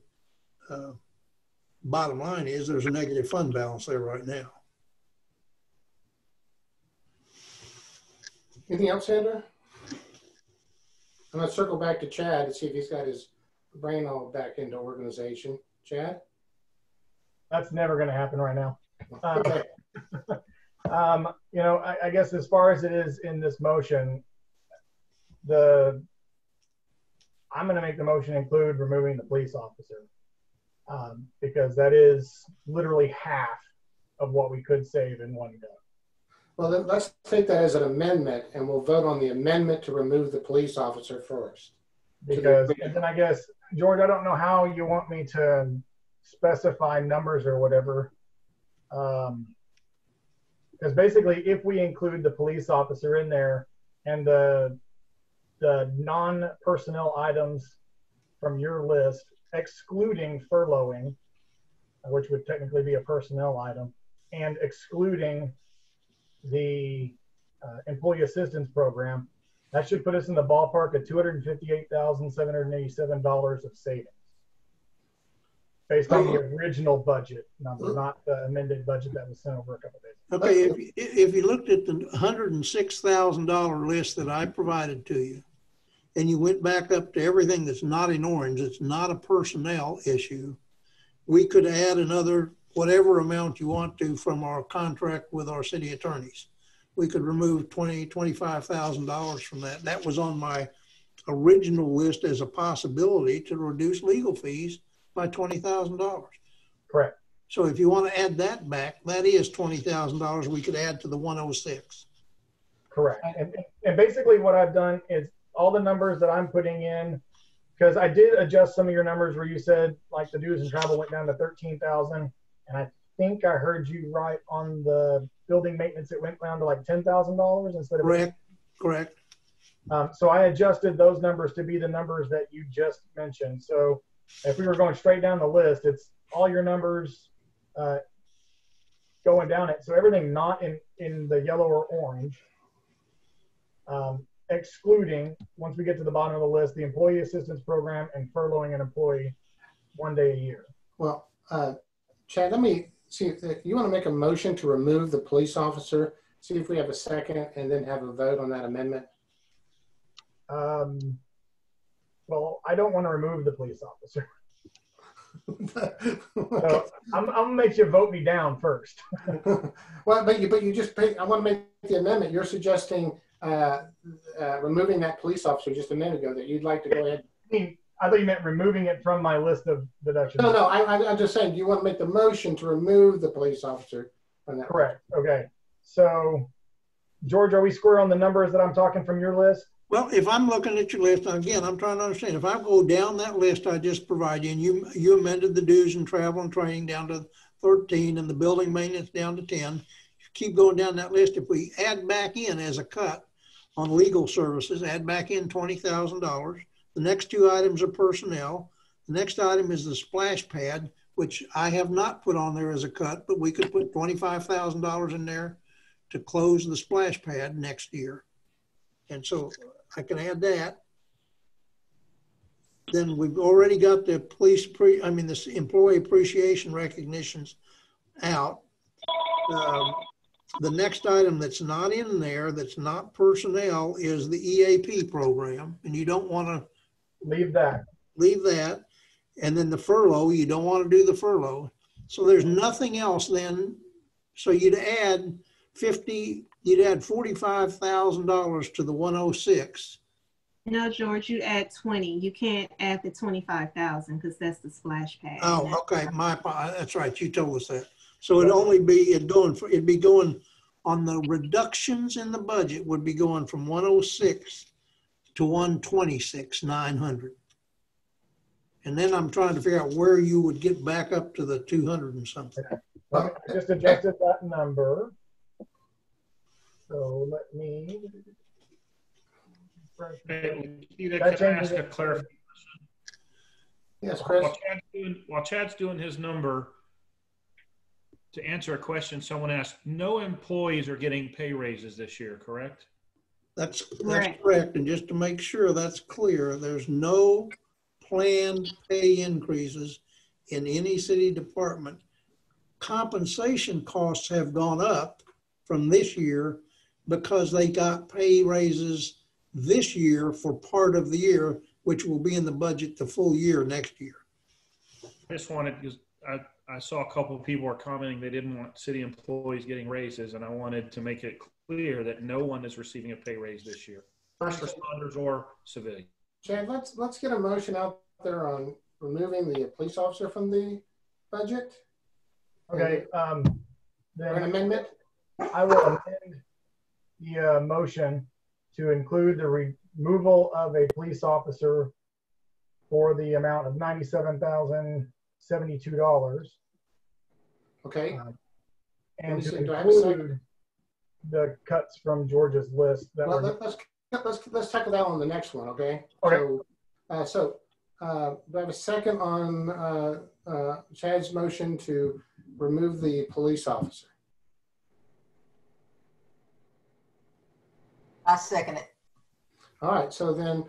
bottom line is there's a negative fund balance there right now. Anything else, Sandra? I'm going to circle back to Chad to see if he's got his brain all back into organization. Chad? That's never going to happen right now. Okay. You know, I guess as far as it is in this motion, I'm going to make the motion include removing the police officer because that is literally half of what we could save in one go. Well, then let's take that as an amendment, and we'll vote on the amendment to remove the police officer first. Because, and then I guess, George, I don't know how you want me to specify numbers or whatever. Because basically, if we include the police officer in there and the the non-personnel items from your list, excluding furloughing, which would technically be a personnel item, and excluding the employee assistance program, that should put us in the ballpark of $258,787 of savings, based on the original budget number, not the amended budget that was sent over a couple days ago. Okay, if you looked at the $106,000 list that I provided to you, and you went back up to everything that's not in orange, it's not a personnel issue, we could add another whatever amount you want to from our contract with our city attorneys. We could remove $25,000 from that. That was on my original list as a possibility to reduce legal fees by $20,000. Correct. So if you want to add that back, that is $20,000 we could add to the 106. Correct. And basically what I've done is all the numbers that I'm putting in, because I did adjust some of your numbers where you said like the dues and travel went down to 13,000, and I think I heard you right on the building maintenance, it went down to like $10,000 instead of correct. So I adjusted those numbers to be the numbers that you just mentioned. So if we were going straight down the list, it's all your numbers going down it. So everything not in the yellow or orange, excluding, once we get to the bottom of the list, the employee assistance program and furloughing an employee 1 day a year. Well, Chad, let me see if you want to make a motion to remove the police officer, see if we have a second, and then have a vote on that amendment. Well, I don't want to remove the police officer. Okay. So I'm gonna make you vote me down first. Well, but you just pick, I want to make the amendment. You're suggesting removing that police officer just a minute ago, that you'd like to go ahead. I thought you meant removing it from my list of deductions. No, I'm just saying, do you want to make the motion to remove the police officer from that? Correct. Okay. So, George, are we square on the numbers that I'm talking from your list? Well, if I'm looking at your list, again, I'm trying to understand. If I go down that list I just provided you, and you amended the dues and travel and training down to 13 and the building maintenance down to 10, keep going down that list. If we add back in as a cut on legal services, add back in $20,000. The next two items are personnel. The next item is the splash pad, which I have not put on there as a cut, but we could put $25,000 in there to close the splash pad next year. And so I can add that. Then we've already got the this employee appreciation recognitions out. The next item that's not in there, that's not personnel, is the EAP program, and you don't want to leave that. And then the furlough, you don't want to do the furlough. So there's nothing else then. So you'd add $45,000 to the 106. No, George, you add 20. You can't add the 25,000 because that's the splash pad. Oh, okay. That's right. You told us that. So it'd be going on the reductions in the budget would be going from 106 to 126,900. And then I'm trying to figure out where you would get back up to the 200 and something. I just adjusted that number. So let me. Can I ask a clarification? Yes, Chris. While Chad's doing his number, to answer a question someone asked, no employees are getting pay raises this year, correct? That's correct. And just to make sure that's clear, there's no planned pay increases in any city department. Compensation costs have gone up from this year because they got pay raises this year for part of the year, which will be in the budget the full year next year. I just wanted, because I saw a couple of people were commenting they didn't want city employees getting raises, and I wanted to make it clear that no one is receiving a pay raise this year, first responders or civilians. Chad, let's get a motion out there on removing the police officer from the budget. Okay. Then an amendment. I will amend the motion to include the removal of a police officer for the amount of $97,072. Okay. And to include the cuts from Georgia's list. That let's tackle that on the next one, okay? Okay. Do I have a second on Chad's motion to remove the police officer? I second it. All right, so then,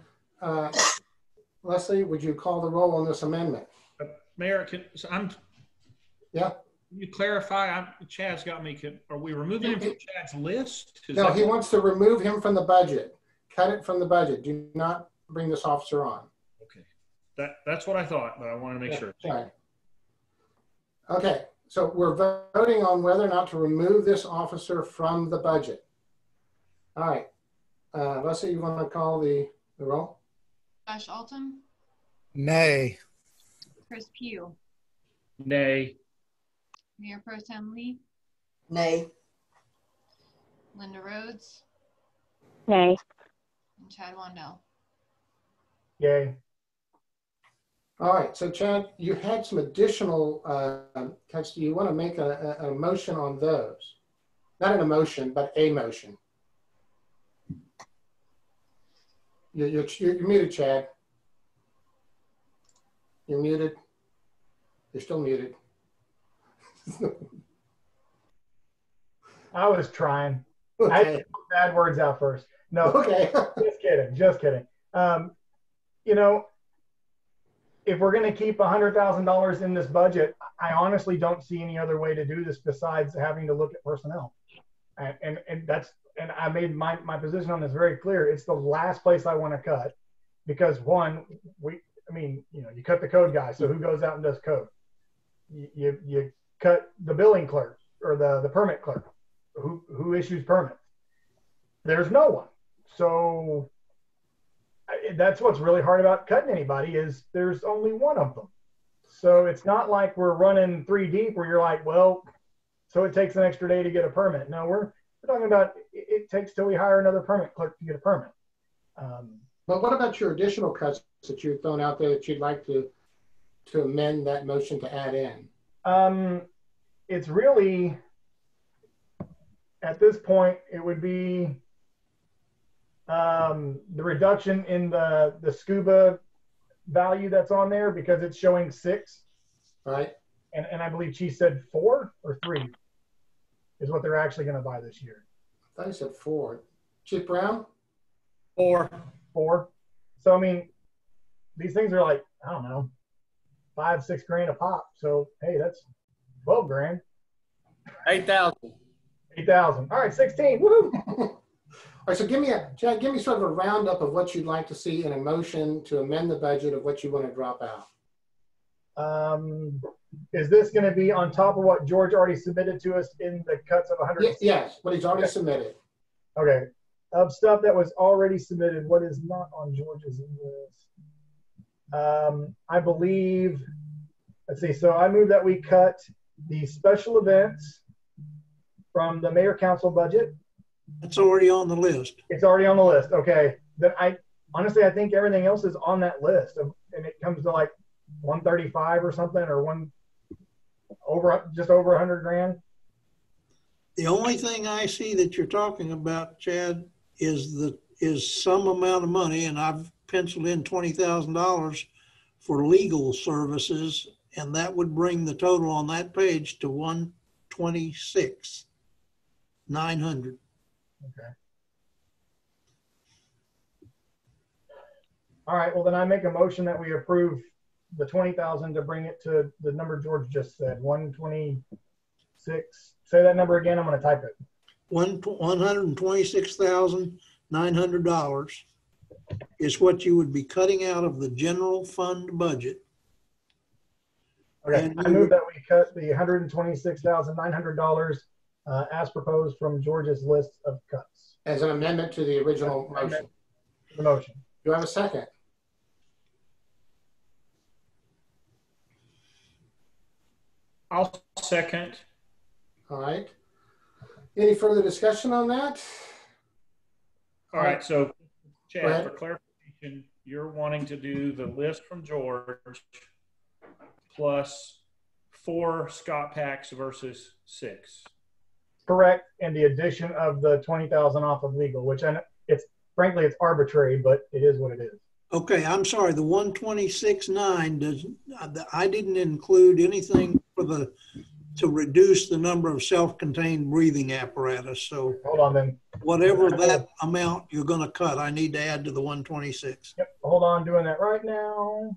Leslie, would you call the roll on this amendment? Mayor, yeah. Can you clarify? Chad's got me. Are we removing him from Chad's list? No, he wants to remove him from the budget. Cut it from the budget. Do not bring this officer on. Okay, that's what I thought, but I want to make sure. Sorry. Okay, so we're voting on whether or not to remove this officer from the budget. All right, Leslie, you want to call the roll? Josh Altum, Nay. Chris Pugh, Nay. Mayor Pro Tem Lee, Nay. Linda Rhodes, Nay. and Chad Wandell. Yay. All right, so Chad, you had some additional text. Do you want to make a motion on those? Not an emotion, but a motion. You're muted, Chad. You're muted. You're still muted. I was trying. Okay. I had bad words out first. No, okay. Just kidding. You know, if we're going to keep $100,000 in this budget, I honestly don't see any other way to do this besides having to look at personnel. And I made my position on this very clear. It's the last place I want to cut because one, you cut the code guy. So who goes out and does code? You cut the billing clerk or the permit clerk. Who issues permits? There's no one. So that's what's really hard about cutting anybody is there's only one of them. So it's not like we're running 3 deep where you're like, well, so it takes an extra day to get a permit. No, we're talking about it takes till we hire another permit clerk to get a permit. But what about your additional cuts that you've thrown out there that you'd like to amend that motion to add in? It's really, at this point, it would be the reduction in the scuba value that's on there because it's showing 6. Right. And I believe Chief said 4 or 3 is what they're actually going to buy this year. I thought he said 4. Chief Brown? 4. So, I mean, these things are like, I don't know, $5-6 grand a pop. So, hey, that's 12 grand. 8,000. 8,000. All right, 16. Woohoo! All right, so give me sort of a roundup of what you'd like to see in a motion to amend the budget of what you want to drop out. Is this going to be on top of what George already submitted to us in the cuts of 100? Yes, what he's already submitted. Okay. Of stuff that was already submitted, what is not on George's list? I believe, let's see, so I move that we cut the special events from the mayor council budget. It's already on the list. It's already on the list. Okay. Then I think everything else is on that list, and it comes to like 135 or something, or just over 100 grand. The only thing I see that you're talking about, Chad, is some amount of money, and I've penciled in $20,000 for legal services, and that would bring the total on that page to $126,900. Okay. All right. Well, then I make a motion that we approve the 20,000 to bring it to the number George just said, 126. Say that number again. I'm going to type it. $126,900 is what you would be cutting out of the general fund budget. Okay. And I move that we cut the $126,900 as proposed from George's list of cuts. As an amendment to the original motion. The motion. Do I have a second? I'll second. All right. Any further discussion on that? All right. So, Chad, for clarification, you're wanting to do the list from George plus 4 Scott packs versus 6. Correct. And the addition of the 20,000 off of legal, which it's frankly, it's arbitrary, but it is what it is. Okay, I'm sorry, the 126.9 does, I didn't include anything to reduce the number of self-contained breathing apparatus. So hold on then. Whatever that amount you're gonna cut, I need to add to the 126. Yep, hold on, doing that right now.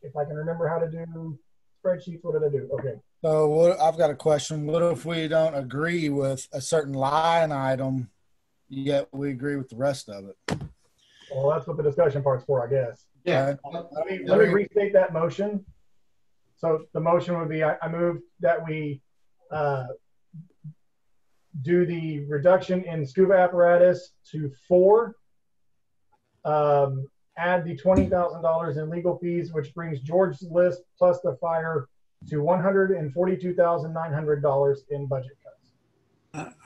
If I can remember how to do spreadsheets, what did I do? Okay. So I've got a question. What if we don't agree with a certain line item, yet we agree with the rest of it? Well, that's what the discussion part's for, I guess. Yeah. Let me restate that motion. So the motion would be, I move that we do the reduction in scuba apparatus to 4, add the $20,000 in legal fees, which brings George's list plus the fire to $142,900 in budget cuts.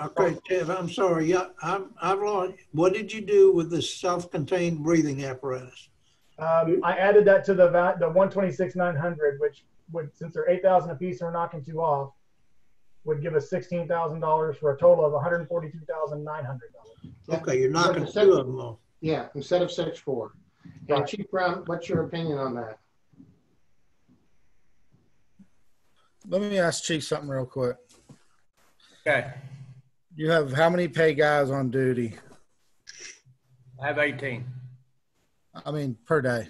Okay, Ted, I'm sorry. Yeah, I've lost. What did you do with the self-contained breathing apparatus? I added that to the 126,900, which would, since they're 8,000 a piece and we're knocking 2 off, would give us $16,000 for a total of $142,900. Okay, you're knocking 2 of them off. Yeah, instead of 6.4. And Chief Brown, what's your opinion on that? Let me ask Chief something real quick. Okay. You have how many pay guys on duty? I have 18. I mean, per day.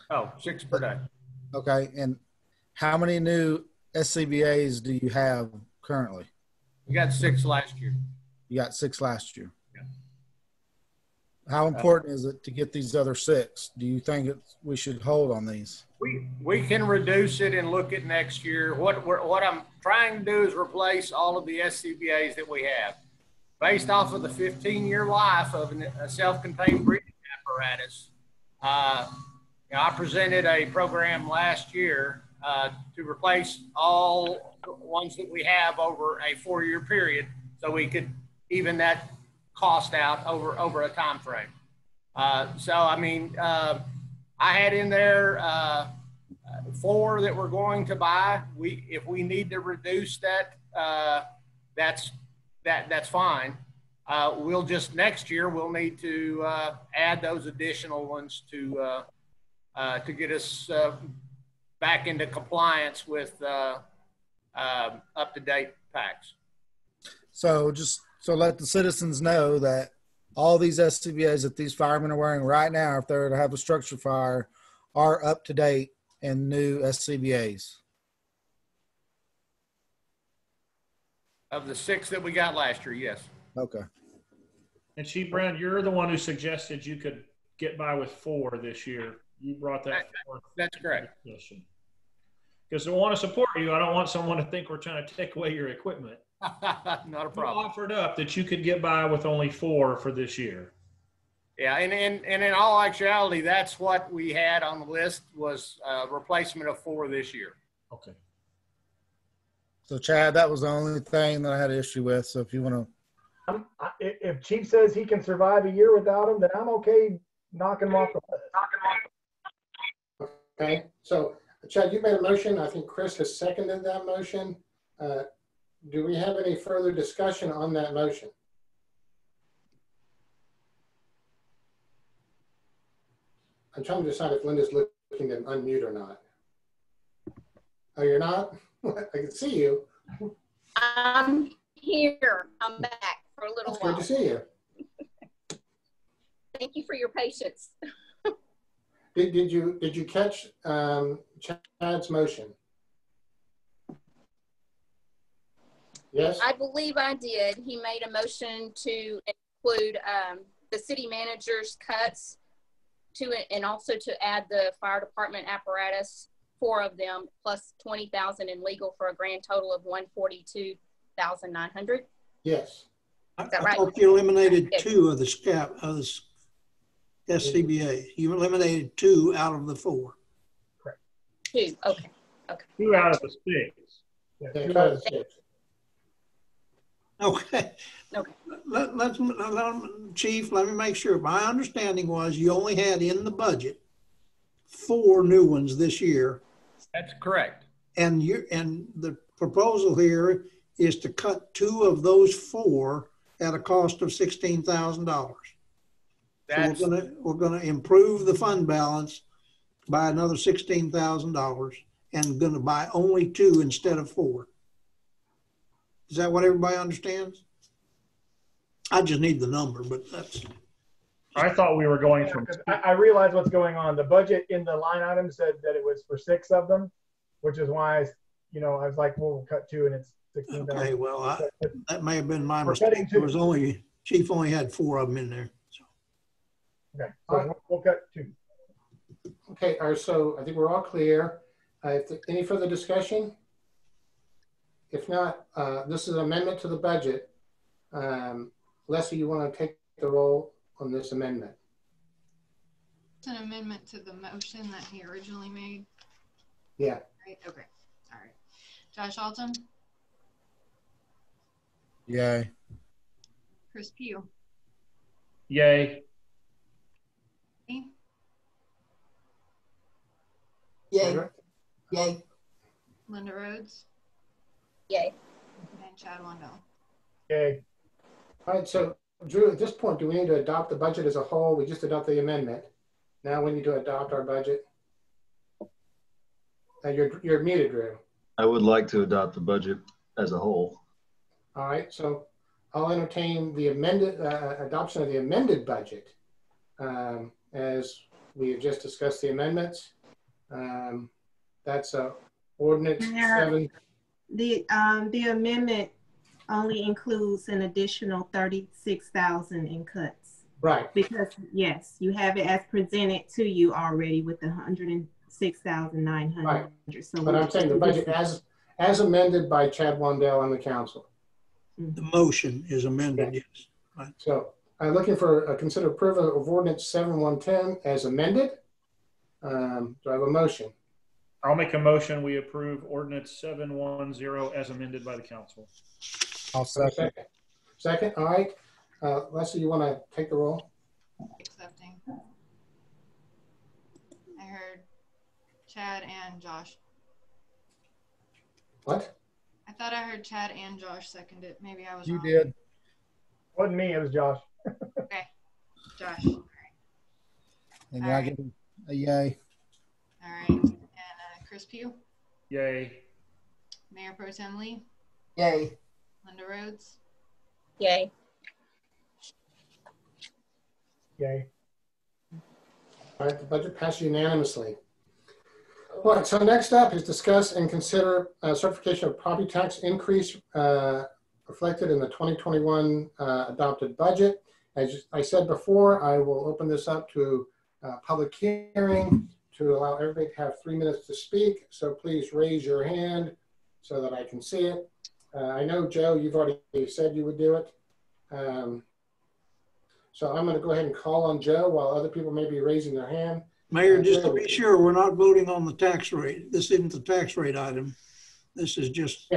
Oh, 6 per day. Okay. And how many new SCBAs do you have currently? We got 6 last year. You got 6 last year. Yeah. How important is it to get these other 6? Do you think we should hold on these? We can reduce it and look at next year. What I'm trying to do is replace all of the SCBAs that we have. Based off of the 15-year life of a self-contained breathing apparatus, I presented a program last year to replace all the ones that we have over a 4-year period so we could even that cost out over a time frame. So, I mean, I had in there 4 that we're going to buy. If we need to reduce that, that's fine. We'll just next year we'll need to add those additional ones to get us back into compliance with up-to-date packs. So let the citizens know that all these SCBAs that these firemen are wearing right now, if they're to have a structure fire, are up to date and new SCBAs. Of the 6 that we got last year, yes. Okay. And Chief Brown, you're the one who suggested you could get by with 4 this year. You brought that forward. That's correct. Because I want to support you. I don't want someone to think we're trying to take away your equipment. Not a problem. You offered up that you could get by with only 4 for this year. Yeah, and in all actuality, that's what we had on the list was replacement of 4 this year. Okay. So Chad, that was the only thing that I had an issue with. So if you want to, if Chief says he can survive a year without them, then I'm okay knocking them off the list. Okay. So Chad, you made a motion. I think Chris has seconded that motion. Do we have any further discussion on that motion? I'm trying to decide if Linda's looking to unmute or not. Oh, you're not? I can see you. I'm here. I'm back for a little while. Good to see you. Thank you for your patience. Did you catch Chad's motion? Yes. I believe I did. He made a motion to include the city manager's cuts to it, and also to add the fire department apparatus, 4 of them, plus $20,000 in legal for a grand total of $142,900. Yes. Is that right? I thought you eliminated 2 of the SCBA. You eliminated 2 out of the 4. Correct. 2. Okay. Okay. 2 out of the 6. Yeah, 2 out of the 6. Okay. Okay. Chief, let me make sure. My understanding was you only had in the budget 4 new ones this year. That's correct. And the proposal here is to cut 2 of those 4 at a cost of $16,000. So we're gonna improve the fund balance by another $16,000 and gonna buy only 2 instead of 4. Is that what everybody understands? I just need the number, but that's. I thought we were going from. I realize what's going on. The budget in the line item said that it was for 6 of them, which is why, I was like, well, we'll cut 2 and it's 16,000. Okay, well, that may have been my mistake. There was Chief only had 4 of them in there. So. Okay, so we'll cut 2. Okay, so I think we're all clear. Any further discussion? If not, this is an amendment to the budget. Leslie, you want to take the roll on this amendment? It's an amendment to the motion that he originally made. Yeah. Right? Okay. All right. Josh Alton? Yay. Chris Pugh? Yay. Me? Yay. Yay. Linda Rhodes? Yay. And Chad Wondell? Yay. All right, so Drew, at this point, do we need to adopt the budget as a whole? We just adopt the amendment. Now we need to adopt our budget. You're muted, Drew. I would like to adopt the budget as a whole. All right, so I'll entertain the amended adoption of the amended budget as we have just discussed the amendments. That's ordinance 7. The amendment only includes an additional 36,000 in cuts. Right. Because yes, you have it as presented to you already with the 106,900. Right. So but I'm saying the budget as amended by Chad Wondell and the council. The motion is amended, yes. Right. So I'm looking for a consider approval of ordinance 7110 as amended. Do I have a motion? I'll make a motion. We approve ordinance 710 as amended by the council. I'll second. Second. All right. Leslie, you want to take the roll? Accepting. I heard Chad and Josh. What? I thought I heard Chad and Josh second it. Maybe I was You wrong. did. It wasn't me, it was Josh. Okay. Josh. All right. And All I right. get a yay. All right. And Chris Pugh? Yay. Mayor Pro Tem Lee? Yay. Linda Rhodes? Yay. Yay. All right. The budget passed unanimously. All right. So next up is discuss and consider certification of property tax increase reflected in the 2021 adopted budget. As I said before, I will open this up to public hearing to allow everybody to have 3 minutes to speak. So please raise your hand so that I can see it. I know, Joe, you've already said you would do it. So I'm going to go ahead and call on Joe while other people may be raising their hand. Mayor, just to be sure, we're not voting on the tax rate. This isn't the tax rate item. This is just,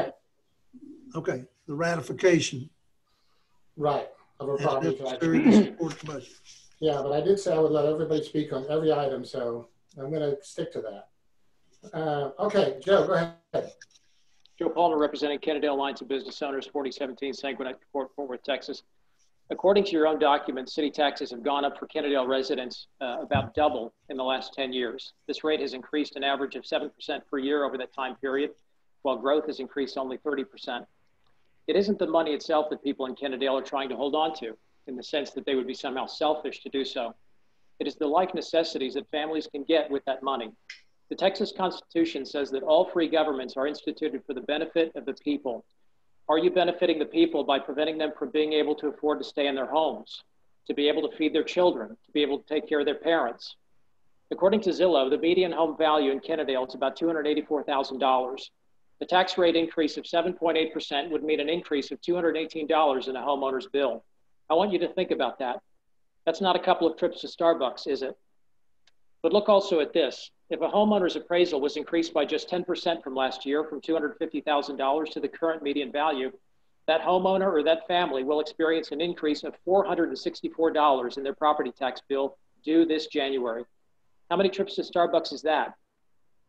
okay, the ratification. Right, of a property tax. Budget. Yeah, but I did say I would let everybody speak on every item, so I'm going to stick to that. Okay, Joe, go ahead. Joe Palmer, representing Kennedale Alliance of Business Owners, 4017 Sanguinite Court, Fort Worth, Texas. According to your own documents, city taxes have gone up for Kennedale residents about double in the last 10 years. This rate has increased an average of 7% per year over that time period, while growth has increased only 30%. It isn't the money itself that people in Kennedale are trying to hold on to, in the sense that they would be somehow selfish to do so. It is the life necessities that families can get with that money. The Texas Constitution says that all free governments are instituted for the benefit of the people. Are you benefiting the people by preventing them from being able to afford to stay in their homes, to be able to feed their children, to be able to take care of their parents? According to Zillow, the median home value in Kennedale is about $284,000. The tax rate increase of 7.8% would mean an increase of $218 in a homeowner's bill. I want you to think about that. That's not a couple of trips to Starbucks, is it? But look also at this. If a homeowner's appraisal was increased by just 10% from last year, from $250,000 to the current median value, that homeowner or that family will experience an increase of $464 in their property tax bill due this January. How many trips to Starbucks is that?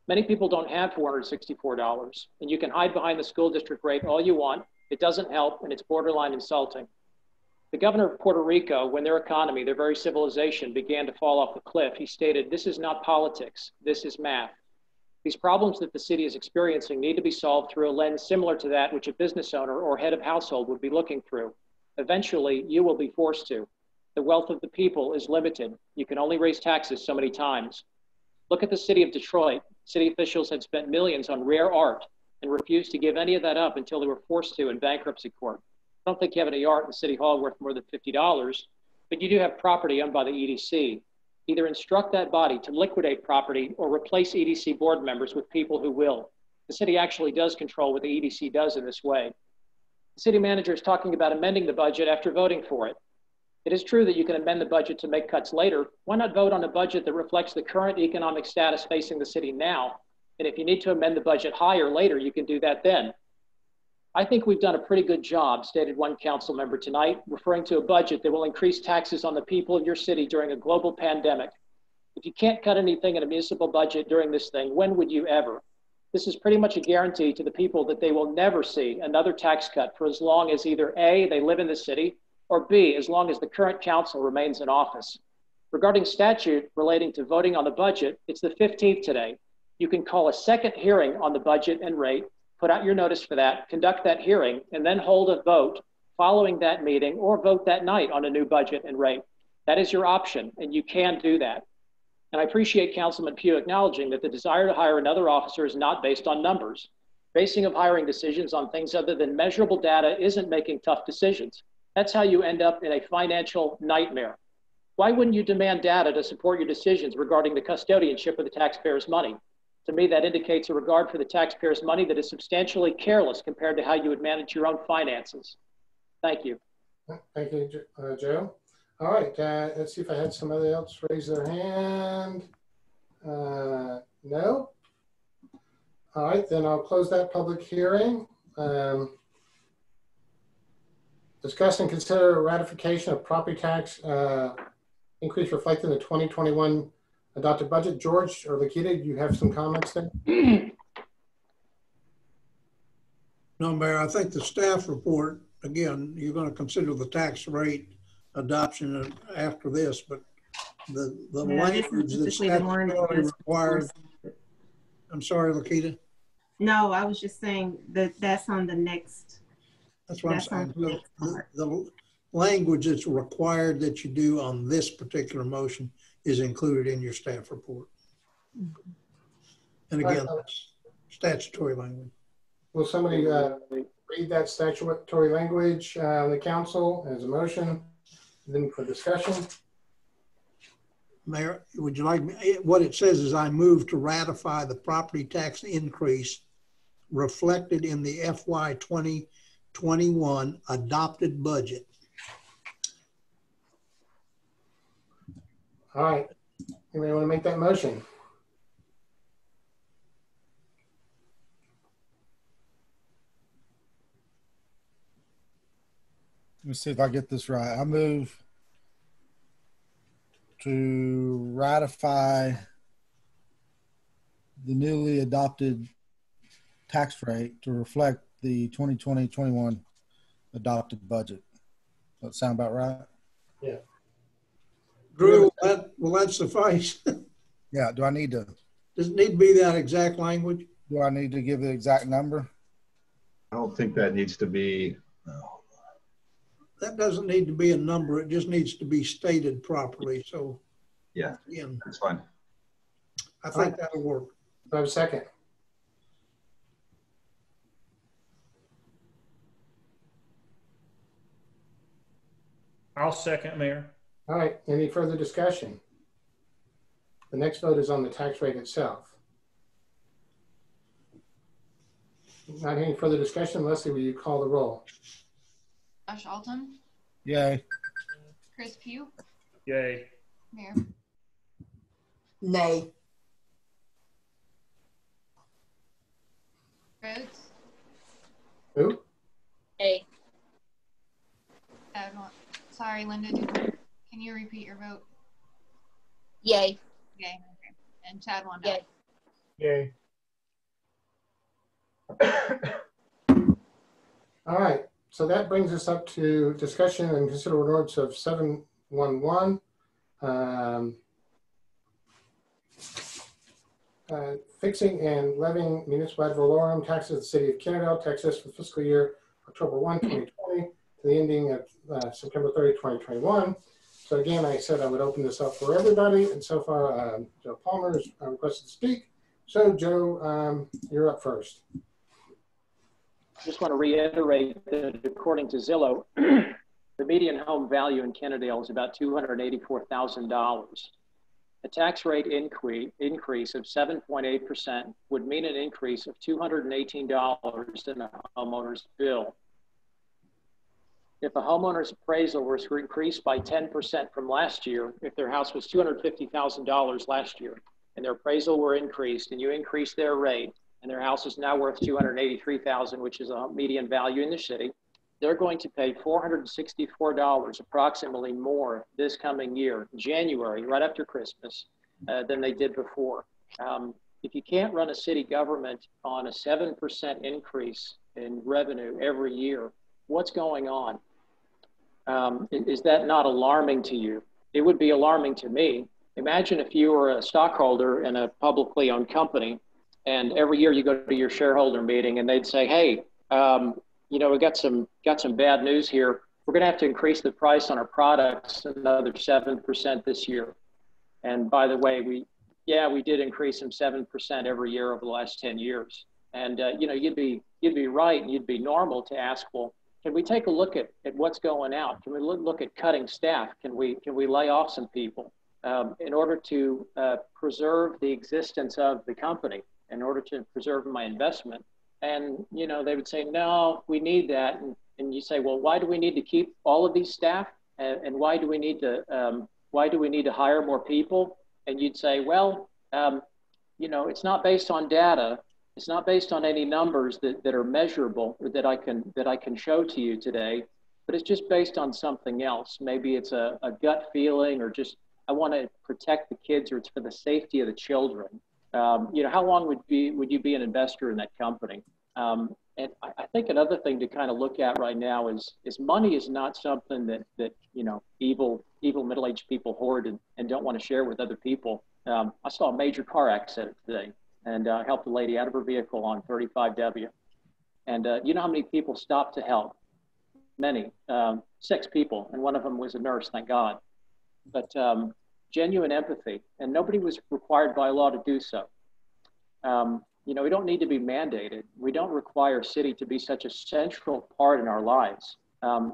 Many people don't have $464, and you can hide behind the school district rate all you want. It doesn't help, and it's borderline insulting. The governor of Puerto Rico, when their economy, their very civilization began to fall off the cliff, he stated, "This is not politics, this is math." These problems that the city is experiencing need to be solved through a lens similar to that which a business owner or head of household would be looking through. Eventually, you will be forced to. The wealth of the people is limited. You can only raise taxes so many times. Look at the city of Detroit. City officials had spent millions on rare art and refused to give any of that up until they were forced to in bankruptcy court. I don't think you have any art in City Hall worth more than $50, but you do have property owned by the EDC. Either instruct that body to liquidate property or replace EDC board members with people who will. The city actually does control what the EDC does in this way. The city manager is talking about amending the budget after voting for it. It is true that you can amend the budget to make cuts later. Why not vote on a budget that reflects the current economic status facing the city now? And if you need to amend the budget higher later, you can do that then. I think we've done a pretty good job, stated one council member tonight, referring to a budget that will increase taxes on the people of your city during a global pandemic. If you can't cut anything in a municipal budget during this thing, when would you ever? This is pretty much a guarantee to the people that they will never see another tax cut for as long as either A, they live in the city, or B, as long as the current council remains in office. Regarding statute relating to voting on the budget, it's the 15th today. You can call a second hearing on the budget and rate, put out your notice for that, conduct that hearing, and then hold a vote following that meeting or vote that night on a new budget and rate. That is your option, and you can do that. And I appreciate Councilman Pugh acknowledging that the desire to hire another officer is not based on numbers. Basing of hiring decisions on things other than measurable data isn't making tough decisions. That's how you end up in a financial nightmare. Why wouldn't you demand data to support your decisions regarding the custodianship of the taxpayers' money? To me, that indicates a regard for the taxpayers' money that is substantially careless compared to how you would manage your own finances. Thank you. Thank you, Joe. All right, let's see if I had somebody else raise their hand. No. All right, then I'll close that public hearing. Discuss and consider ratification of property tax increase reflected in the 2021 adopted budget. George or Lakita, do you have some comments there? No, Mayor, I think the staff report, again, you're going to consider the tax rate adoption after this, but the language that's statutorily required. I'm sorry, Lakita. No, I was just saying that that's on the next. That's what I'm saying. The language that's required that you do on this particular motion is included in your staff report. And again, that's statutory language. Will somebody read that statutory language on the council as a motion, then for discussion? Mayor, would you like me? What it says is I move to ratify the property tax increase reflected in the FY 2021 adopted budget. All right. Anybody want to make that motion? Let me see if I get this right. I move to ratify the newly adopted tax rate to reflect the 2020-21 adopted budget. Does that sound about right? Yeah. Drew, will that suffice? Yeah. Do I need to? Does it need to be that exact language? Do I need to give the exact number? I don't think that needs to be. That doesn't need to be a number. It just needs to be stated properly. So yeah, again, that's fine. I think that'll work. Do I have a second? I'll second, Mayor. All right. Any further discussion? The next vote is on the tax rate itself. Not any further discussion. Leslie, will you call the roll? Josh Altum. Yay. Chris Pugh. Yay. Mayor. Nay. Rhodes. Who? A. Sorry, Linda. Can you repeat your vote? Yay. Yay. Okay. And Chad Wanda. Yay. All right. So that brings us up to discussion and consider ordinance of 711. Fixing and levying municipal ad valorem taxes of the city of Kennedale, Texas for fiscal year October 1, 2020 to the ending of September 30, 2021. So again, I said I would open this up for everybody, and so far Joe Palmer has requested to speak. So Joe, you're up first. I just want to reiterate that according to Zillow, the median home value in Kennedale is about $284,000. A tax rate increase of 7.8% would mean an increase of $218 in a homeowner's bill. If a homeowner's appraisal was increased by 10% from last year, if their house was $250,000 last year, and their appraisal were increased, and you increased their rate, and their house is now worth $283,000, which is a median value in the city, they're going to pay $464 approximately more this coming year, January, right after Christmas, than they did before. If you can't run a city government on a 7% increase in revenue every year, what's going on? Is that not alarming to you? It would be alarming to me. Imagine if you were a stockholder in a publicly owned company, and every year you go to your shareholder meeting and they'd say, hey, you know, we got some bad news here. We're going to have to increase the price on our products another 7% this year. And by the way, we did increase them 7% every year over the last 10 years. And you know, you'd be right, and you'd be normal to ask, well, can we take a look at what's going out? Can we look at cutting staff? Can we lay off some people in order to preserve the existence of the company, in order to preserve my investment? And, you know, they would say, no, we need that. And you say, well, why do we need to keep all of these staff? And why do we need to hire more people? And you'd say, well, you know, it's not based on data. It's not based on any numbers that are measurable or that I can show to you today, but it's just based on something else. Maybe it's a gut feeling, or just, I want to protect the kids, or it's for the safety of the children. You know, how long would you be an investor in that company? And I think another thing to kind of look at right now is money is not something that you know, evil middle-aged people hoard and don't want to share with other people. I saw a major car accident today, and helped a lady out of her vehicle on 35W. And you know how many people stopped to help? Many, 6 people, and one of them was a nurse, thank God. But genuine empathy, and nobody was required by law to do so. You know, we don't need to be mandated. We don't require city to be such a central part in our lives.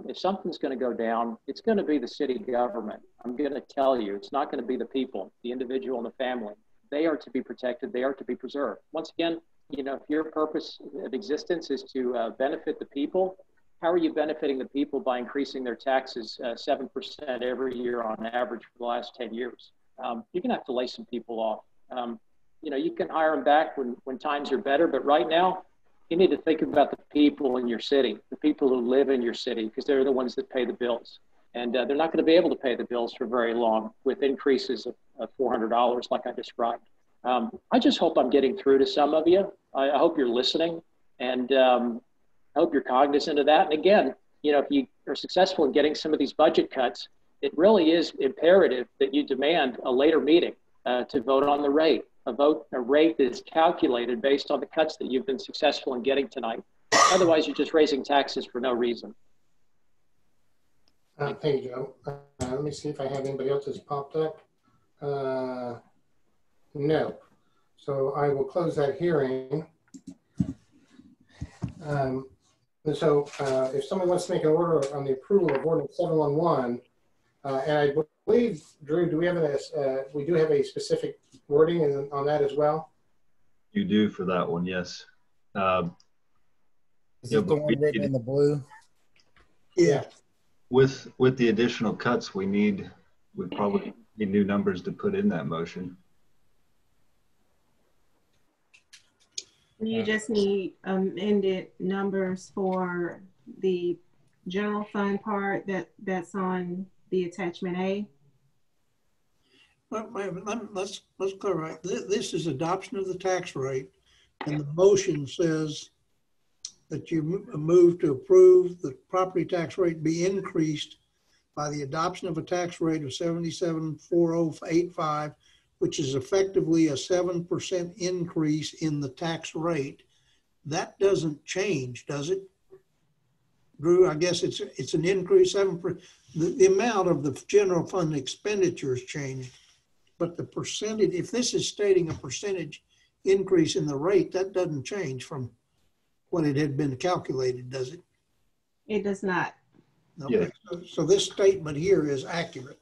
If something's going to go down, it's going to be the city government. I'm going to tell you, it's not going to be the people, the individual and the family. They are to be protected. They are to be preserved. Once again, you know, if your purpose of existence is to benefit the people, how are you benefiting the people by increasing their taxes 7% every year on average for the last 10 years? You're going to have to lay some people off. You know, you can hire them back when times are better, but right now, you need to think about the people in your city, the people who live in your city, because they're the ones that pay the bills. And they're not going to be able to pay the bills for very long with increases of $400 like I described. I just hope I'm getting through to some of you. I hope you're listening, and I hope you're cognizant of that. And again, you know, if you are successful in getting some of these budget cuts, it really is imperative that you demand a later meeting to vote on the rate. A rate that is calculated based on the cuts that you've been successful in getting tonight. Otherwise, you're just raising taxes for no reason. Thank you, Joe. Let me see if I have anybody else that's popped up. No. So I will close that hearing. If someone wants to make an order on the approval of ordinance 711, and I believe, Drew, we do have a specific wording on that as well? You do for that one, yes. Is it the one written in the blue? Yeah. With the additional cuts, we probably need new numbers to put in that motion. You just need amended numbers for the general fund part that's on the attachment A. Well, let's clarify. This is adoption of the tax rate, and the motion says that you move to approve the property tax rate be increased by the adoption of a tax rate of 77.4085, which is effectively a 7% increase in the tax rate. That doesn't change, does it? Drew, I guess it's an increase, 7%. The amount of the general fund expenditures changed, but the percentage, if this is stating a percentage increase in the rate, that doesn't change from what it had been calculated, does it? It does not. Okay. Yeah. So this statement here is accurate.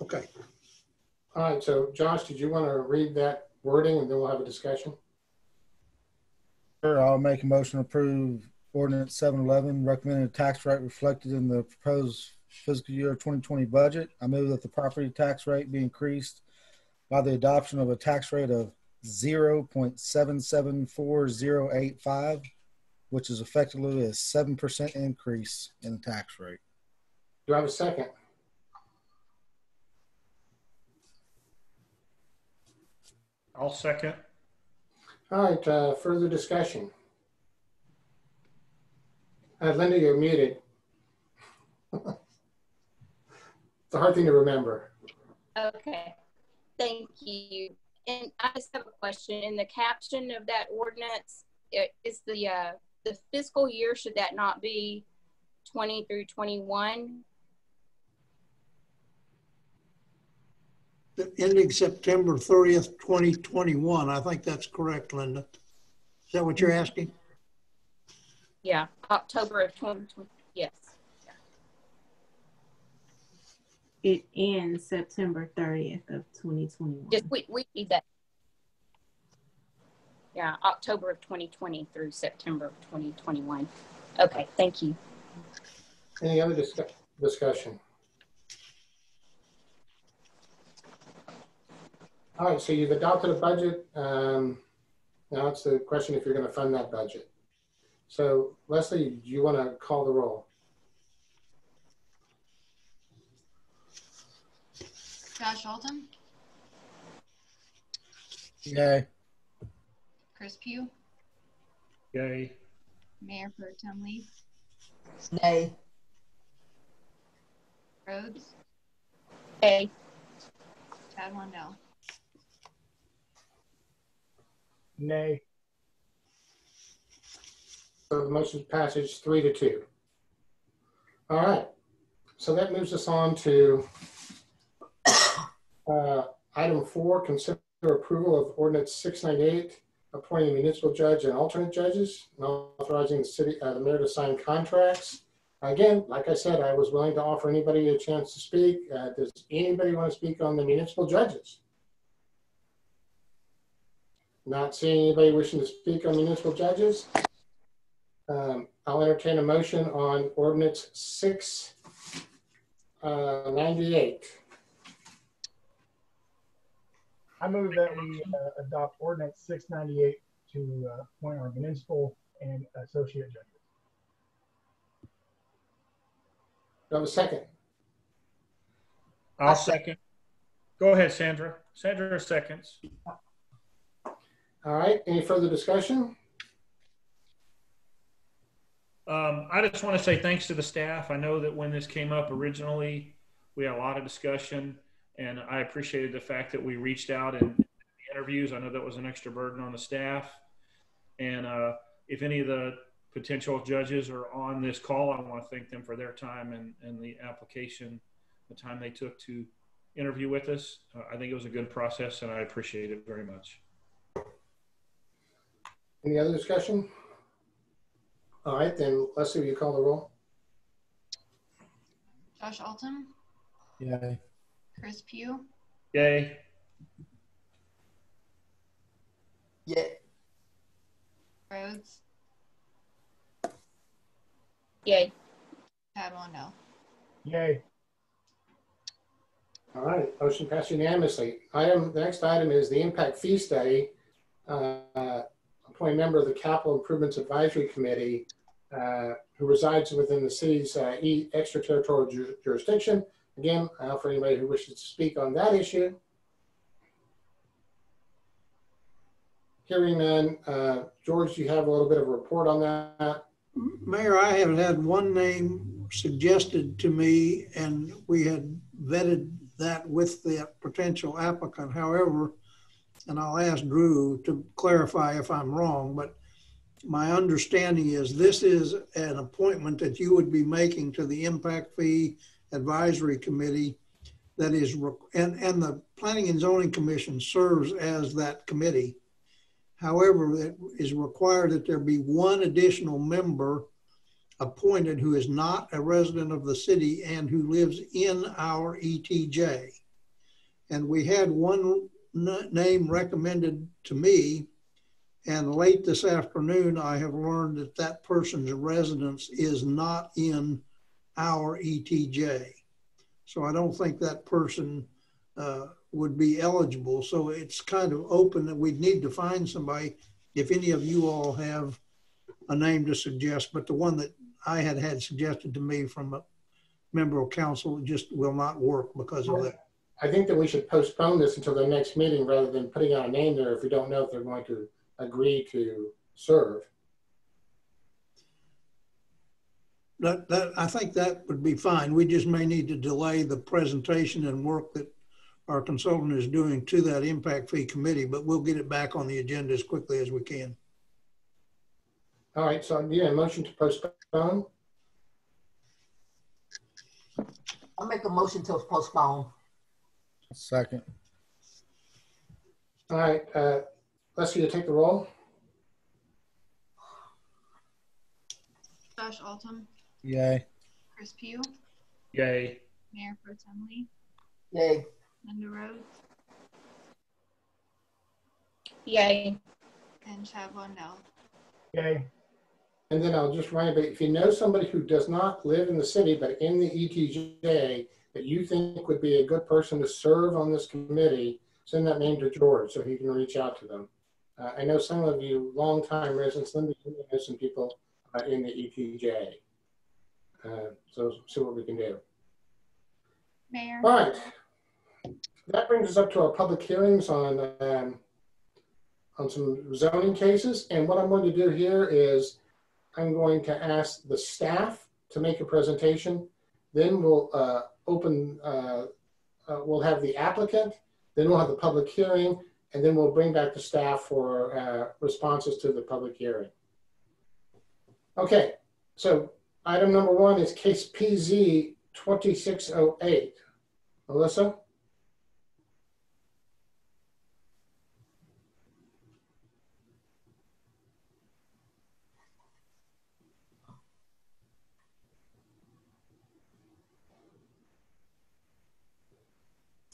Okay. All right, so Josh, did you want to read that wording and then we'll have a discussion? Sure, I'll make a motion to approve Ordinance 711, recommended tax rate reflected in the proposed fiscal year 2020 budget. I move that the property tax rate be increased by the adoption of a tax rate of 0.774085, which is effectively a 7% increase in the tax rate. Do I have a second? I'll second. All right, further discussion. Linda, you're muted. It's a hard thing to remember. Okay, thank you. And I just have a question. In the caption of that ordinance, is the fiscal year, should that not be 20 through 21? Ending September 30th, 2021. I think that's correct, Linda. Is that what you're asking? Yeah, October of 2020. Yes. It ends September 30th of 2021. Just we need that. Yeah, October of 2020 through September of 2021. Okay, thank you. Any other discussion? All right, so you've adopted a budget. Now it's the question if you're going to fund that budget. So Leslie, do you want to call the roll? Josh Altum? Yay. Chris Pugh? Yay. Mayor Pro Tem Lee? Nay. Rhodes? Yay. Chad Wandell? Nay. So the motion passes 3-2. All right, so that moves us on to item 4, consider approval of ordinance 698, appointing municipal judge and alternate judges, and authorizing the mayor to sign contracts. Again, like I said, I was willing to offer anybody a chance to speak. Does anybody want to speak on the municipal judges? Not seeing anybody wishing to speak on municipal judges. I'll entertain a motion on ordinance 698. I move that we adopt ordinance 698 to appoint our municipal and associate judges. Do I have a second? I'll second. Go ahead, Sandra. Sandra seconds. All right, any further discussion? I just want to say thanks to the staff. I know that when this came up originally, we had a lot of discussion, and I appreciated the fact that we reached out and interviews. I know that was an extra burden on the staff. And if any of the potential judges are on this call, I want to thank them for their time and the application, the time they took to interview with us. I think it was a good process, and I appreciate it very much. Any other discussion? All right, then Leslie, will you call the roll? Josh Altum? Yay. Chris Pugh? Yay. Yeah. Rhodes? Yay. Chad Wandell? Yay. All right, motion passed unanimously. The next item is the impact fee study. Appoint a member of the Capital Improvements Advisory Committee who resides within the city's extraterritorial jurisdiction. Again, for anybody who wishes to speak on that issue. Hearing none. George, do you have a little bit of a report on that? Mayor, I have had one name suggested to me, and we had vetted that with the potential applicant. However, and I'll ask Drew to clarify if I'm wrong, but my understanding is this is an appointment that you would be making to the Impact Fee Advisory Committee that is, and the Planning and Zoning Commission serves as that committee. However, it is required that there be one additional member appointed who is not a resident of the city and who lives in our ETJ. And we had one name recommended to me, and late this afternoon, I have learned that that person's residence is not in our ETJ. So I don't think that person would be eligible. So it's kind of open that we'd need to find somebody if any of you all have a name to suggest, but the one that I had suggested to me from a member of council just will not work because of that. I think that we should postpone this until the next meeting rather than putting out a name there if we don't know if they're going to agree to serve. I think that would be fine. We just may need to delay the presentation and work that our consultant is doing to that impact fee committee, but we'll get it back on the agenda as quickly as we can. All right, so I need a motion to postpone. I'll make a motion to postpone. Second. All right, Leslie, you take the roll. Josh Altum. Yay. Chris Pugh. Yay. Mayor Pro Tem Lee. Yay. Linda Rhodes. Yay. And Chad Blondell. Yay. And then I'll just remind you, if you know somebody who does not live in the city, but in the ETJ that you think would be a good person to serve on this committee, send that name to George so he can reach out to them. I know some of you longtime residents, Linda, you know some people in the ETJ. So see what we can do. Mayor. All right. That brings us up to our public hearings on some zoning cases. And what I'm going to do here is I'm going to ask the staff to make a presentation. Then we'll we'll have the applicant, then we'll have the public hearing, and then we'll bring back the staff for responses to the public hearing. Okay, so item number one is case PZ 2608. Melissa?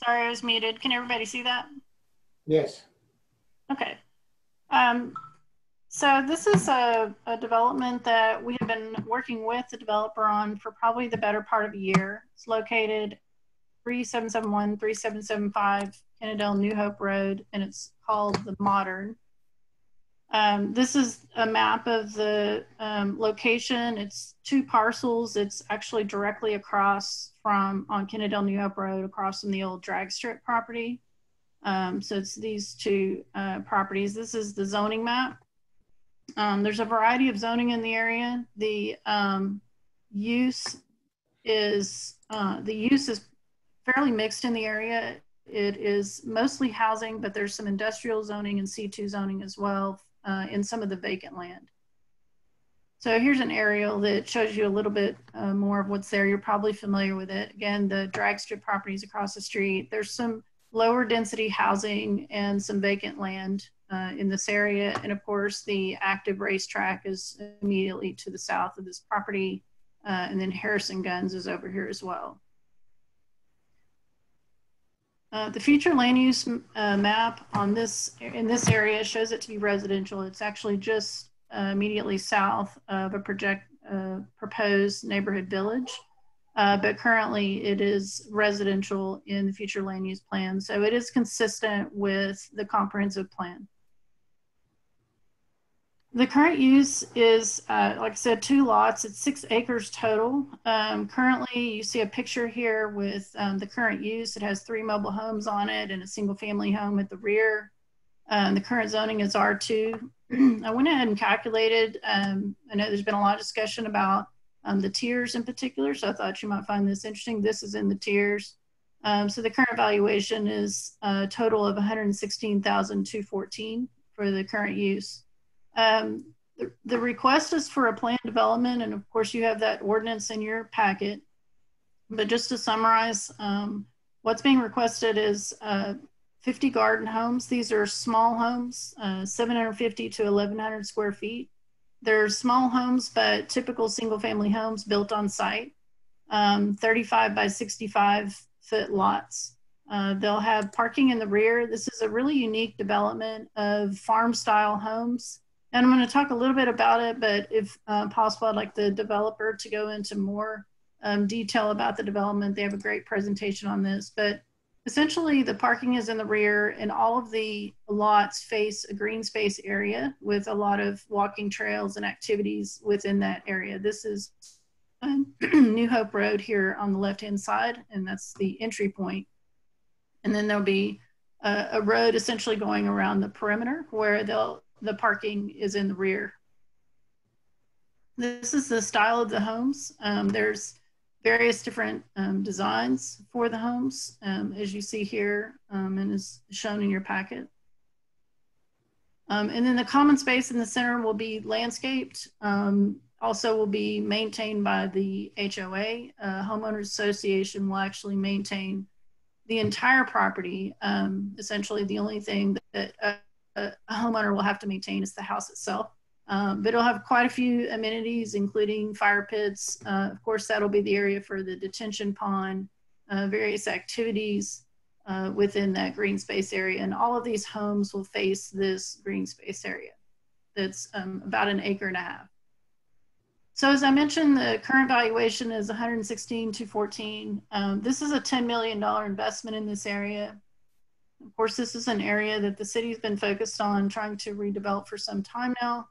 Sorry, I was muted. Can everybody see that? Yes. Okay. So this is a development that we have been working with the developer on for probably the better part of a year. It's located 3771, 3775 Kennedale New Hope Road, and it's called The Modern. This is a map of the location. It's 2 parcels. It's actually directly across from, on Kennedale New Hope Road, across from the old drag strip property. So it's these 2 properties. This is the zoning map. There's a variety of zoning in the area. The use is fairly mixed in the area. It is mostly housing, but there's some industrial zoning and C2 zoning as well in some of the vacant land. So here's an aerial that shows you a little bit more of what's there. You're probably familiar with it. Again, the drag strip properties across the street. There's some lower density housing and some vacant land in this area. And of course, the active racetrack is immediately to the south of this property. And then Harrison Guns is over here as well. The future land use map on in this area shows it to be residential. It's actually just immediately south of a proposed neighborhood village. But currently it is residential in the future land use plan. So it is consistent with the comprehensive plan. The current use is, like I said, 2 lots. It's 6 acres total. Currently, you see a picture here with the current use. It has 3 mobile homes on it and a single family home at the rear. The current zoning is R2. I went ahead and calculated. I know there's been a lot of discussion about the tiers in particular, so I thought you might find this interesting. This is in the tiers. So the current valuation is a total of $116,214 for the current use. The request is for a planned development, and of course you have that ordinance in your packet. But just to summarize, what's being requested is 50 garden homes. These are small homes, 750 to 1,100 square feet. They're small homes, but typical single family homes built on site, 35 by 65 foot lots. They'll have parking in the rear. This is a really unique development of farm style homes. And I'm going to talk a little bit about it, but if possible, I'd like the developer to go into more detail about the development. They have a great presentation on this, but essentially the parking is in the rear and all of the lots face a green space area with a lot of walking trails and activities within that area. This is New Hope Road here on the left-hand side, and that's the entry point. And then there'll be a road essentially going around the perimeter where the parking is in the rear. This is the style of the homes. There's various different designs for the homes, as you see here, and is shown in your packet. And then the common space in the center will be landscaped. Also will be maintained by the HOA. Homeowners Association will actually maintain the entire property. Essentially, the only thing that a homeowner will have to maintain is the house itself. But it'll have quite a few amenities, including fire pits. Of course, that'll be the area for the detention pond, various activities within that green space area. And all of these homes will face this green space area that's about 1.5 acres. So as I mentioned, the current valuation is $116,214. This is a $10 million investment in this area. Of course, this is an area that the city's been focused on trying to redevelop for some time now.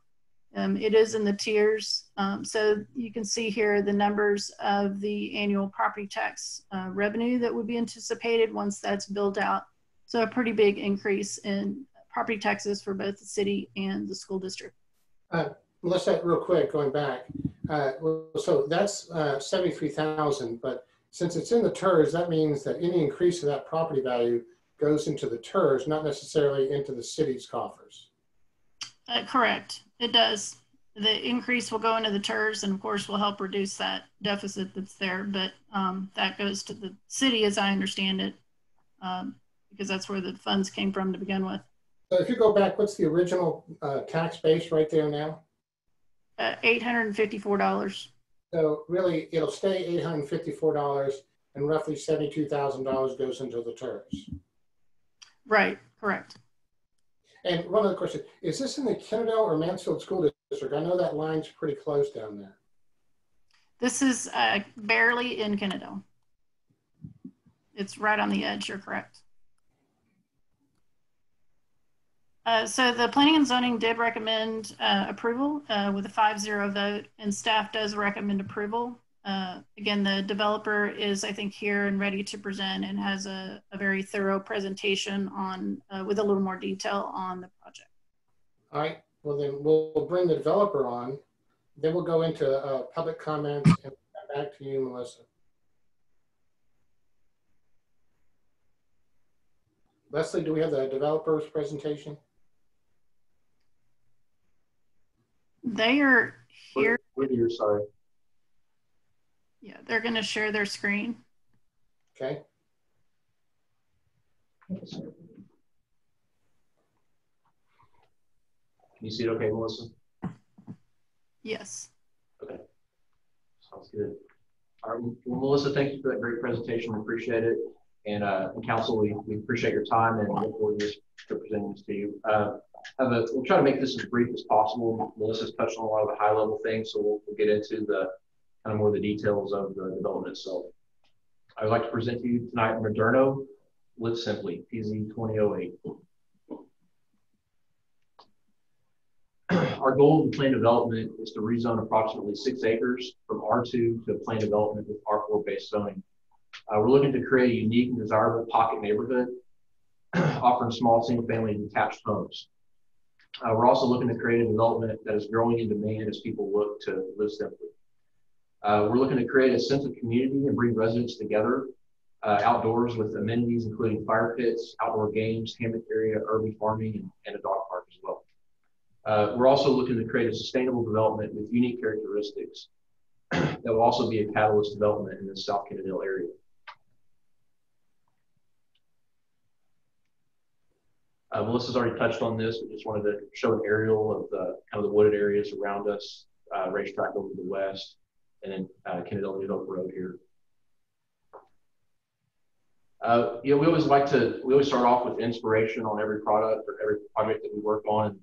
It is in the tiers. So you can see here the numbers of the annual property tax revenue that would be anticipated once that's built out. So a pretty big increase in property taxes for both the city and the school district. Melissa, real quick, going back. So that's 73,000, but since it's in the TERS, that means that any increase of that property value goes into the TERS, not necessarily into the city's coffers. Correct, it does. The increase will go into the TERS and of course will help reduce that deficit that's there, but that goes to the city as I understand it, because that's where the funds came from to begin with. So if you go back, what's the original tax base right there now? $854. So really, it'll stay $854, and roughly $72,000 goes into the TERS. Right, correct. And one other question, is this in the Kennedale or Mansfield School District? I know that line's pretty close down there. This is barely in Kennedale. It's right on the edge, you're correct. So the Planning and Zoning did recommend approval with a 5-0 vote, and staff does recommend approval. Again, the developer is, I think, here and ready to present and has a very thorough presentation on with a little more detail on the project. All right, well then we'll bring the developer on, then we'll go into public comments and back to you, Melissa. Leslie, do we have the developer's presentation? They are here. You're sorry. Yeah, they're going to share their screen. Okay. Can you see it okay, Melissa? Yes. Okay. Sounds good. All right. Well, Melissa, thank you for that great presentation. We appreciate it. And council, we appreciate your time and look forward to presenting this to you. We'll try to make this as brief as possible. Melissa's touched on a lot of the high level things, so we'll get into the kind of more the details of the development itself. I would like to present to you tonight Moderno Live Simply, PZ 2008. Our goal of the planned development is to rezone approximately 6 acres from R2 to planned development with R4 based zoning. We're looking to create a unique and desirable pocket neighborhood. offering small single-family detached homes. We're also looking to create a development that is growing in demand as people look to live simply. We're looking to create a sense of community and bring residents together outdoors with amenities including fire pits, outdoor games, hammock area, urban farming, and a dog park as well. We're also looking to create a sustainable development with unique characteristics that will also be a catalyst development in the South Kennedale area. Melissa's already touched on this, but just wanted to show an aerial of the kind of the wooded areas around us, racetrack over to the west, and then Kennedale New Hope Road here. You know, we always start off with inspiration on every product or every project that we work on,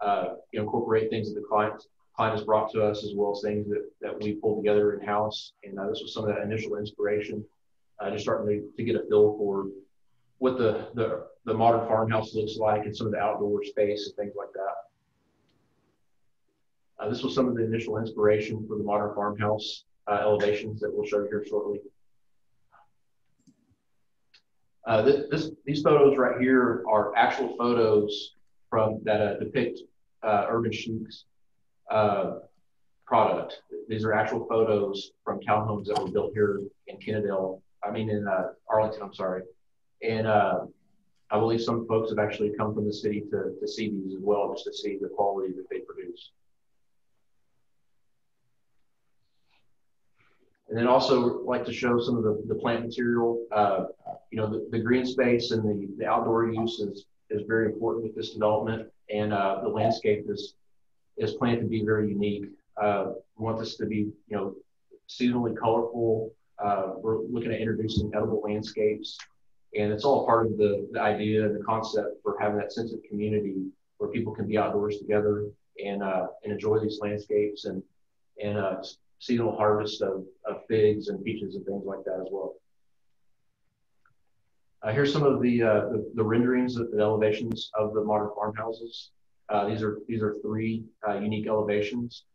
and you know, incorporate things that the client has brought to us, as well as things that we pull together in house. And this was some of that initial inspiration, just starting to get a feel for what the modern farmhouse looks like and some of the outdoor space and things like that. This was some of the initial inspiration for the modern farmhouse elevations that we'll show you here shortly. These photos right here are actual photos from that depict Urban Chic's product. These are actual photos from townhomes that were built here in Arlington, I'm sorry. And I believe some folks have actually come from the city to see these as well, just to see the quality that they produce. And then also like to show some of the plant material. You know, the green space and the outdoor use is very important with this development. And the landscape is planned to be very unique. We want this to be, you know, seasonally colorful. We're looking at introducing edible landscapes. And it's all part of the idea and the concept for having that sense of community where people can be outdoors together and enjoy these landscapes and seasonal harvest of figs and peaches and things like that as well. Here's some of the renderings of the elevations of the modern farmhouses. These are three unique elevations.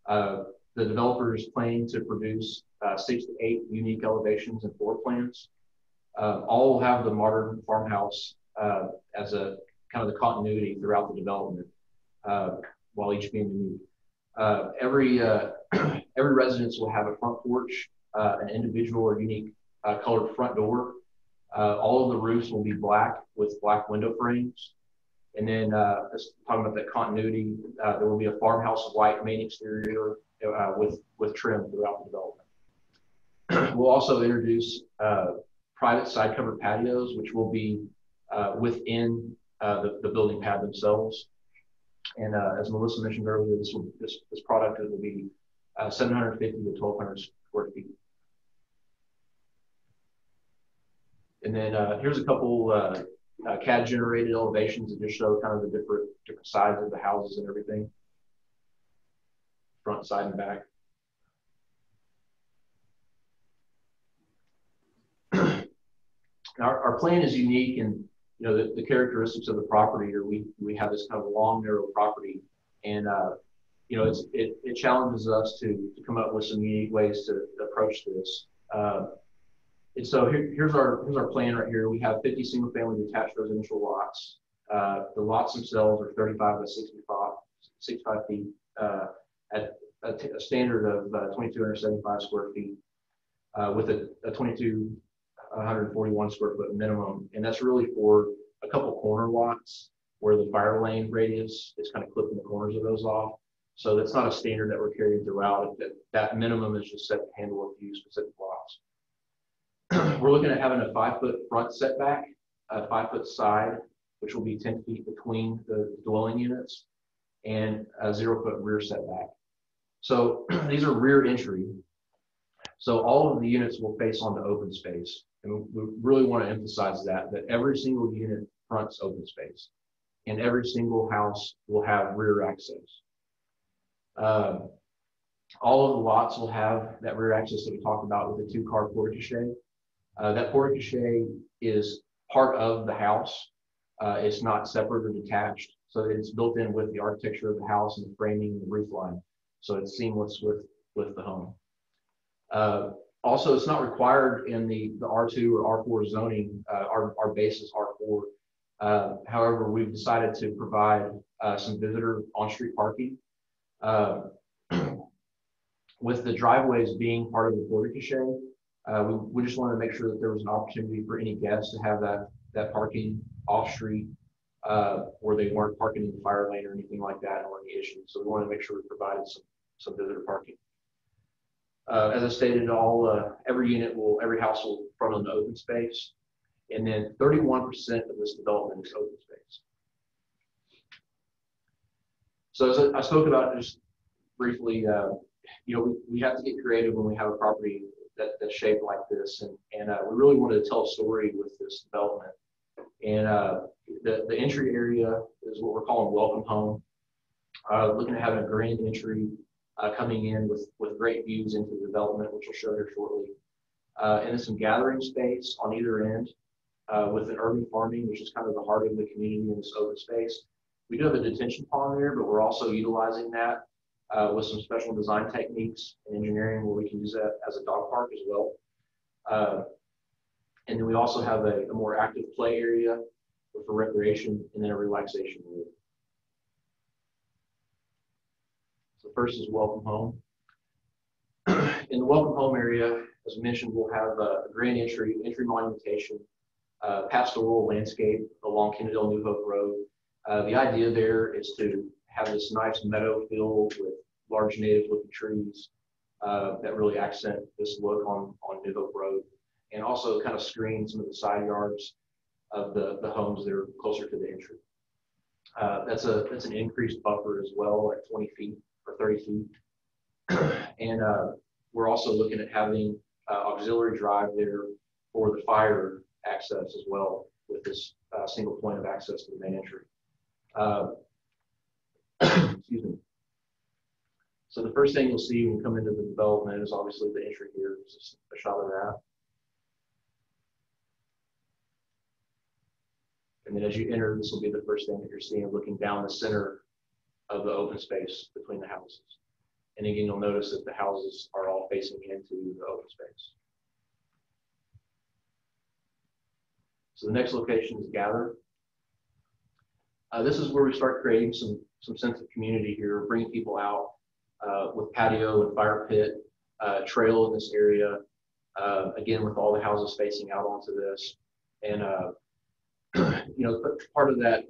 The developer is planning to produce 6 to 8 unique elevations and floor plans. All will have the modern farmhouse as a kind of the continuity throughout the development, while each being unique. Every residence will have a front porch, an individual or unique colored front door. All of the roofs will be black with black window frames. And then talking about that continuity, there will be a farmhouse white main exterior with trim throughout the development. We'll also introduce private side covered patios, which will be within the building pad themselves. And as Melissa mentioned earlier, this product will be 750 to 1,200 square feet. And then here's a couple CAD generated elevations that just show kind of the different sides of the houses and everything, front, side, and back. Our plan is unique, and you know the characteristics of the property are we have this kind of long, narrow property, and you know it challenges us to come up with some unique ways to approach this. And so here's our plan right here. We have 50 single-family detached residential lots. The lots themselves are 35 by 65 feet at a standard of 2,275 square feet with a 2,241 square foot minimum. And that's really for a couple corner lots where the fire lane radius is kind of clipping the corners of those off. So that's not a standard that we're carrying throughout. That minimum is just set to handle a few specific lots. We're looking at having a 5-foot front setback, a 5-foot side, which will be 10 feet between the dwelling units, and a 0-foot rear setback. So these are rear entry. So all of the units will face onto open space. And we really want to emphasize that every single unit fronts open space, and every single house will have rear access. All of the lots will have that rear access that we talked about with the 2-car porte-cochere. That porte-cochere is part of the house. It's not separate or detached. So it's built in with the architecture of the house and the framing and the roof line. So it's seamless with the home. Also, it's not required in the R2 or R4 zoning. Our base is R4. However, we've decided to provide some visitor on-street parking. With the driveways being part of the porte cochere, we just wanted to make sure that there was an opportunity for any guests to have that parking off-street where they weren't parking in the fire lane or anything like that or any issues. So we wanted to make sure we provided some visitor parking. As I stated, every house will front on the open space, and then 31% of this development is open space. So as I spoke about just briefly, we have to get creative when we have a property that's shaped like this, and we really wanted to tell a story with this development. And the entry area is what we're calling welcome home. Looking at having a grand entry coming in with great views into the development, which I'll show here shortly. And then some gathering space on either end with an urban farming, which is kind of the heart of the community in this open space. We do have a detention pond there, but we're also utilizing that with some special design techniques and engineering where we can use that as a dog park as well. And then we also have a more active play area for recreation and then a relaxation area. So first is welcome home. In the welcome home area, as mentioned, we'll have a grand entry monumentation, pastoral landscape along Kennedale New Hope Road. The idea there is to have this nice meadow field with large native looking trees that really accent this look on New Hope Road, and also kind of screen some of the side yards of the homes that are closer to the entry. That's an increased buffer as well at 20 feet or 30 feet. And we're also looking at having auxiliary drive there for the fire access as well with this single point of access to the main entry. Excuse me. So the first thing you'll see when you come into the development is obviously the entry here. This is a shot of that. And then as you enter, this will be the first thing that you're seeing looking down the center of the open space between the houses. And again, you'll notice that the houses are all facing into the open space. So the next location is Gather. This is where we start creating some sense of community here, bringing people out with patio and fire pit, trail in this area. Again, with all the houses facing out onto this. And part of that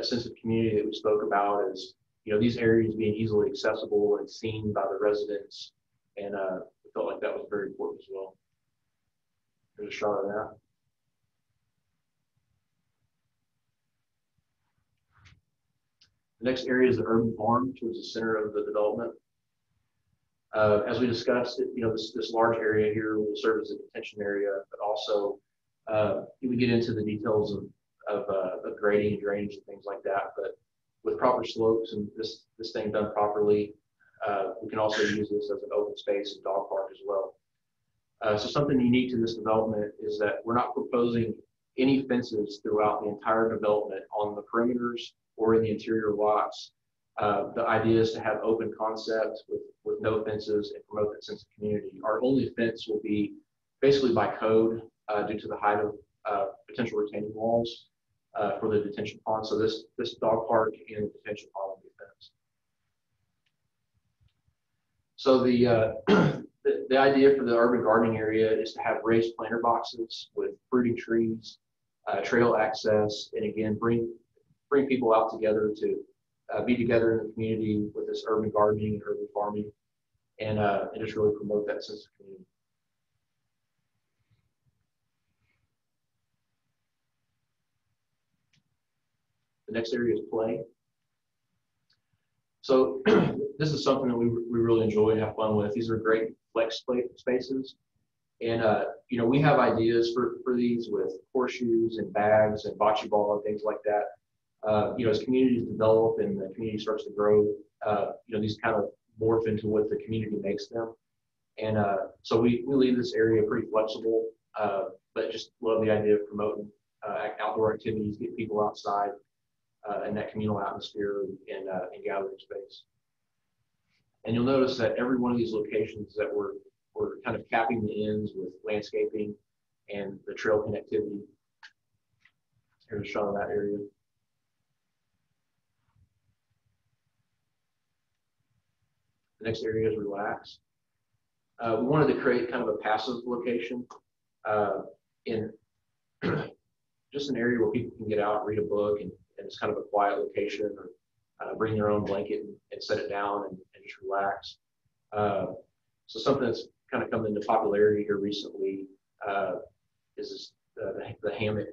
sense of community that we spoke about is, these areas being easily accessible and seen by the residents. And we felt like that was very important as well. There's a shot of that. The next area is the urban farm towards the center of the development. As we discussed, this large area here will serve as a detention area, but also we get into the details of grading and drainage and things like that. But with proper slopes and this thing done properly, we can also use this as an open space and dog park as well. So something unique to this development is that we're not proposing any fences throughout the entire development on the perimeters or in the interior lots. The idea is to have open concept with no fences and promote that sense of community. Our only fence will be basically by code due to the height of potential retaining walls for the detention pond. So this dog park and the detention pond will be fenced. So the idea for the urban gardening area is to have raised planter boxes with fruiting trees, trail access, and again, bring people out together to be together in the community with this urban gardening and urban farming, and just really promote that sense of community. The next area is play. So this is something that we really enjoy and have fun with. These are great flex spaces. And, we have ideas for these with horseshoes and bags and bocce ball and things like that. As communities develop and the community starts to grow, these kind of morph into what the community makes them. And so we leave this area pretty flexible, but just love the idea of promoting outdoor activities, get people outside in that communal atmosphere and gathering space. And you'll notice that every one of these locations that we're kind of capping the ends with landscaping and the trail connectivity. Here's a shot of that area. The next area is relax. We wanted to create kind of a passive location in just an area where people can get out, read a book, and it's kind of a quiet location, or bring their own blanket and set it down and just relax. So something that's kind of come into popularity here recently is the hammock,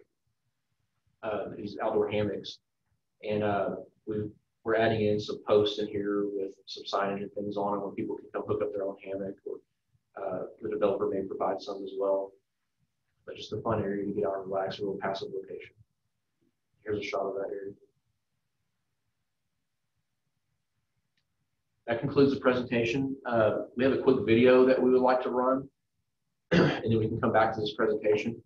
these outdoor hammocks. And we're adding in some posts in here with some signage and things on it where people can come hook up their own hammock, or the developer may provide some as well. But just a fun area to get out and relax, a little passive location. Here's a shot of that area. That concludes the presentation. We have a quick video that we would like to run, and then we can come back to this presentation.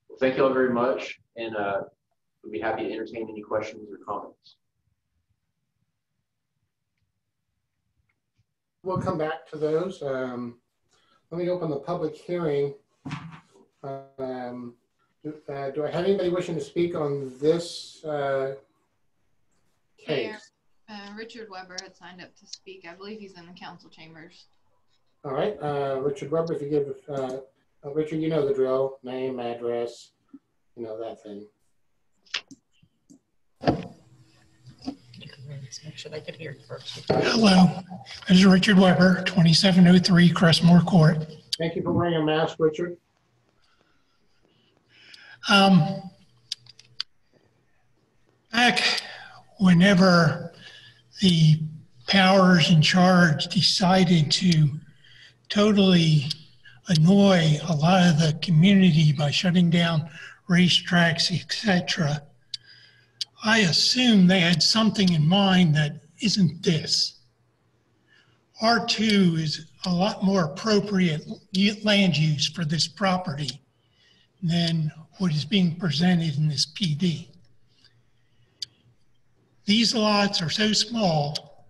Well, thank you all very much, and we'd be happy to entertain any questions or comments. We'll come back to those. Let me open the public hearing. Do I have anybody wishing to speak on this case? Richard Weber had signed up to speak. I believe he's in the council chambers. All right, Richard Weber, if you give, Richard, you know the drill, name, address, you know that thing. Make sure they could hear you first. Hello, this is Richard Weber, 2703 Crestmore Court. Thank you for wearing a mask, Richard. Back whenever the powers in charge decided to totally annoy a lot of the community by shutting down racetracks, etc., I assume they had something in mind that isn't this. R2 is a lot more appropriate land use for this property than what is being presented in this PD. These lots are so small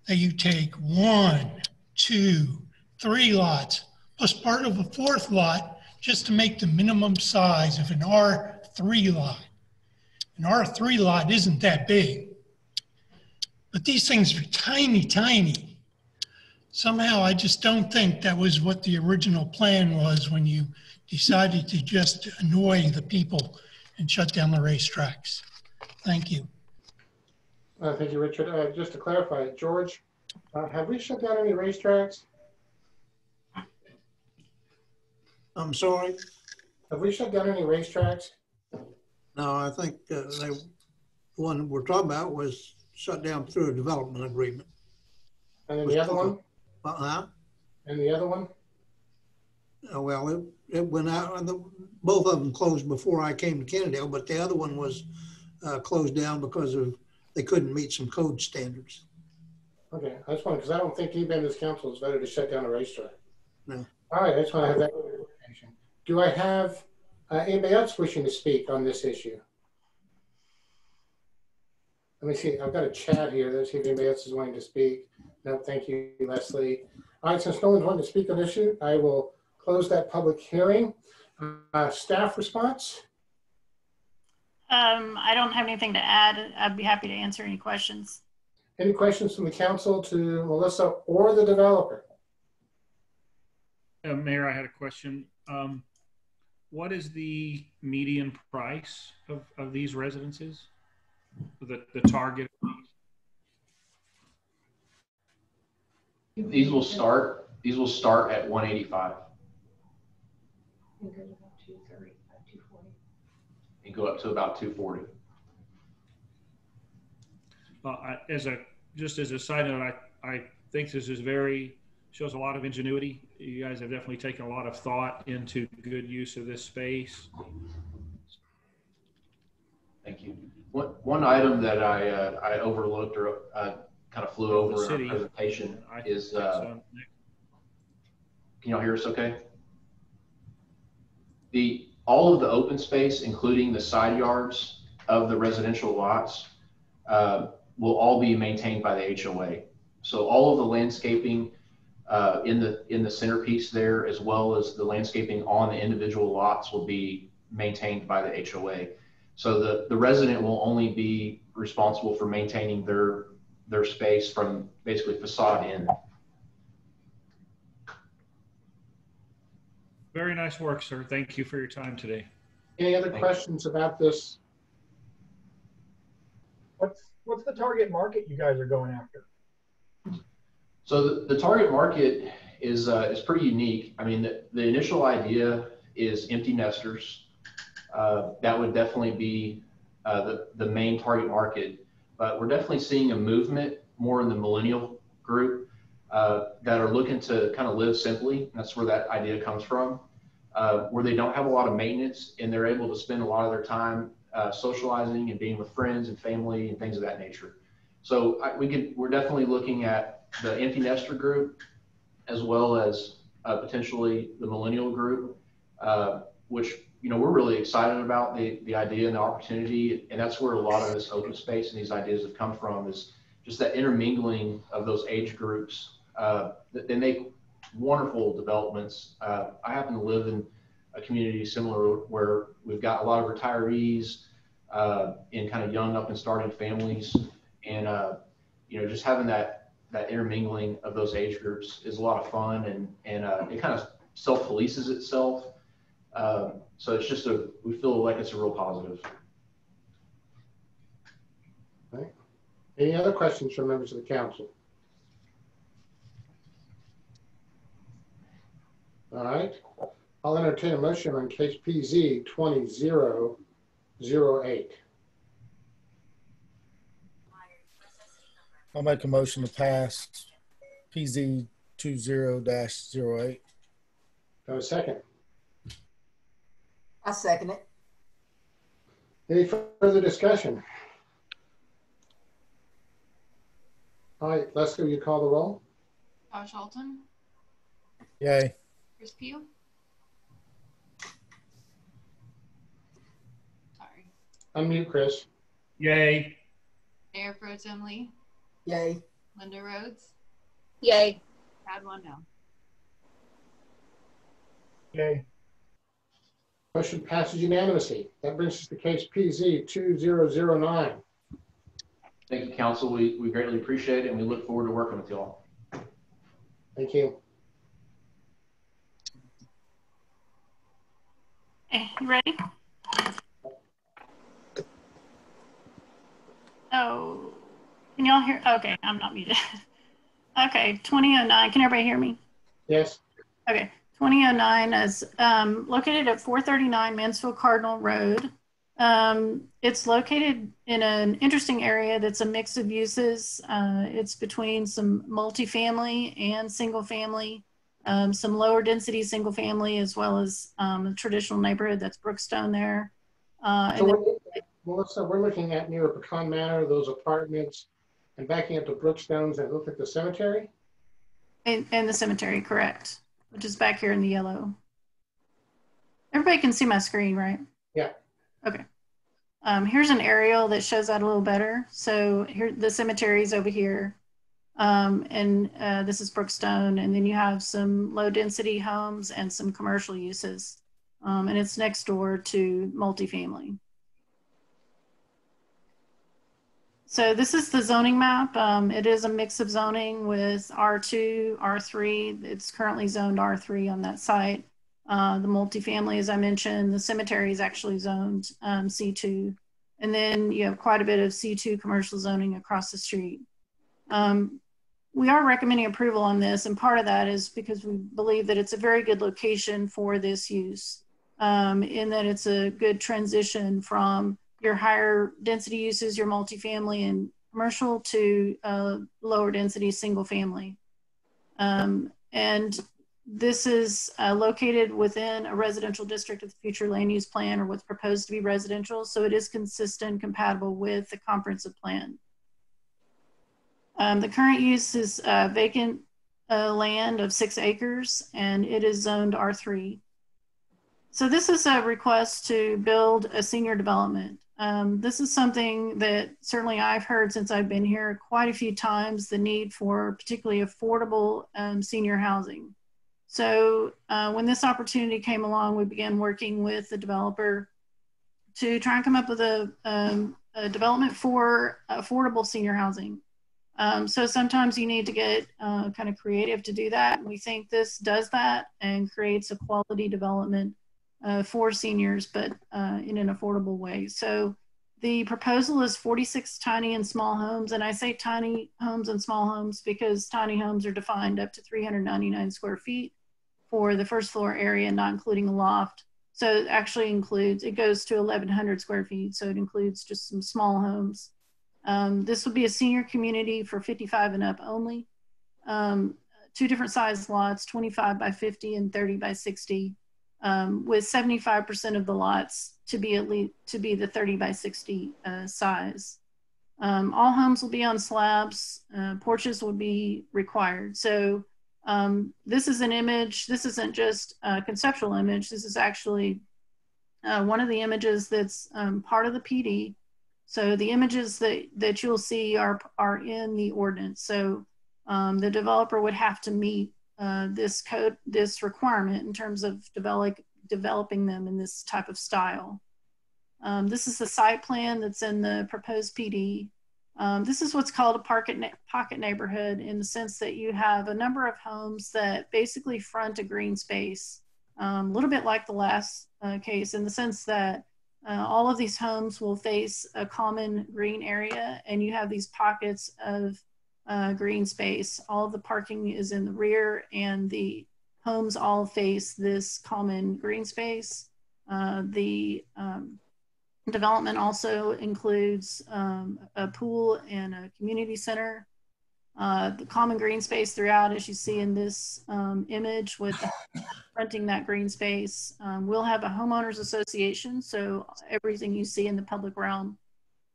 that you take 1, 2, 3 lots, plus part of a 4th lot, just to make the minimum size of an R3 lot. An R3 lot isn't that big, but these things are tiny, tiny. Somehow I just don't think that was what the original plan was when you decided to just annoy the people and shut down the racetracks. Thank you. Thank you, Richard. Just to clarify, George, have we shut down any racetracks? I'm sorry? Have we shut down any racetracks? No, I think the one we're talking about was shut down through a development agreement. And then the other one? Uh-huh. And the other one? Well, it went out, and both of them closed before I came to Kennedale, but the other one was closed down because of they couldn't meet some code standards. Okay, I just want because I don't think anybody in this council has voted to shut down a racetrack. No. All right, I just want to have that clarification. Do I have anybody else wishing to speak on this issue? Let me see. I've got a chat here. Let's see if anybody else is wanting to speak. No, thank you, Leslie. All right, since no one's wanting to speak on this issue, I will close that public hearing. Staff response? I don't have anything to add. I'd be happy to answer any questions. Any questions from the council to Melissa or the developer? Mayor, I had a question. What is the median price of these residences? The target? These will start at 185. And go up to about 240. Just as a side note, I think this is shows a lot of ingenuity. You guys have definitely taken a lot of thought into good use of this space. Thank you. One item that I overlooked or kind of flew over in our presentation is, can y'all hear us okay? All of the open space, including the side yards of the residential lots, will all be maintained by the HOA. So all of the landscaping in the centerpiece there, as well as the landscaping on the individual lots, will be maintained by the HOA. So the resident will only be responsible for maintaining their space from basically facade in. Very nice work, sir. Thank you for your time today. Any other questions about this? What's the target market you guys are going after? So the target market is pretty unique. I mean, the initial idea is empty nesters. That would definitely be the main target market, but we're definitely seeing a movement more in the millennial group that are looking to kind of live simply. That's where that idea comes from, where they don't have a lot of maintenance and they're able to spend a lot of their time socializing and being with friends and family and things of that nature. So we're definitely looking at the empty nester group as well as potentially the millennial group, which we're really excited about the idea and the opportunity, and that's where a lot of this open space and these ideas have come from, is just that intermingling of those age groups. They make wonderful developments. I happen to live in a community similar where we've got a lot of retirees in kind of young up and starting families, and just having that intermingling of those age groups is a lot of fun, and it kind of self-polices itself. So it's just we feel like it's a real positive. All right. Any other questions from members of the council? All right. I'll entertain a motion on case PZ 20-008. I'll make a motion to pass PZ 20-08. Have a second? I second it. Any further discussion? All right, Lesko, you call the roll? Josh Alton, Yay. Chris Peel. Sorry. Unmute, Chris. Yay. Mayor Pro Tem Lee. Yay. Linda Rhodes. Yay. Had one no. Yay. Motion passes unanimously. That brings us to case PZ 2009. Thank you, council. We greatly appreciate it, and we look forward to working with y'all. Thank you. Okay, you ready? Oh, can y'all hear? Okay, I'm not muted. Okay, 2009. Can everybody hear me? Yes. Okay, 2009 is located at 439 Mansfield Cardinal Road. It's located in an interesting area that's a mix of uses. It's between some multifamily and single family, some lower density single family, as well as a traditional neighborhood that's Brookstone there. Melissa, we're looking at near Pecan Manor, those apartments, and backing up to Brookstones and look at the cemetery? And the cemetery, correct, which is back here in the yellow. Everybody can see my screen, right? Yeah. Okay. Here's an aerial that shows that a little better. So here, the cemetery is over here. This is Brookstone. And then you have some low density homes and some commercial uses and it's next door to multifamily. So this is the zoning map. It is a mix of zoning with R2, R3. It's currently zoned R3 on that site. The multifamily, as I mentioned, the cemetery is actually zoned C2. And then you have quite a bit of C2 commercial zoning across the street. We are recommending approval on this, and part of that is because we believe that it's a very good location for this use, in that it's a good transition from your higher density uses, your multifamily and commercial, to lower density single family. And this is located within a residential district of the future land use plan, or what's proposed to be residential. So it is consistent, compatible with the comprehensive plan. The current use is vacant land of 6 acres, and it is zoned R3. So this is a request to build a senior development. This is something that certainly I've heard since I've been here quite a few times, the need for particularly affordable senior housing. So when this opportunity came along, we began working with the developer to try and come up with a development for affordable senior housing. So sometimes you need to get kind of creative to do that. And we think this does that and creates a quality development for seniors, but in an affordable way. So the proposal is 46 tiny and small homes. And I say tiny homes and small homes because tiny homes are defined up to 399 square feet for the first floor area, not including a loft. So it actually includes, it goes to 1,100 square feet. So it includes just some small homes. This would be a senior community for 55 and up only. 2 different size lots, 25 by 50 and 30 by 60, with 75% of the lots to be the 30 by 60 size. All homes will be on slabs. Porches will be required. So this is an image. This isn't just a conceptual image. This is actually one of the images that's part of the PD. So the images that you'll see are in the ordinance. So the developer would have to meet this requirement in terms of developing them in this type of style. This is the site plan that's in the proposed PD. This is what's called a pocket neighborhood, in the sense that you have a number of homes that basically front a green space, a little bit like the last case, in the sense that all of these homes will face a common green area, and you have these pockets of green space. All of the parking is in the rear, and the homes all face this common green space. The development also includes a pool and a community center. The common green space throughout, as you see in this image with fronting that green space. We'll have a homeowners association, so everything you see in the public realm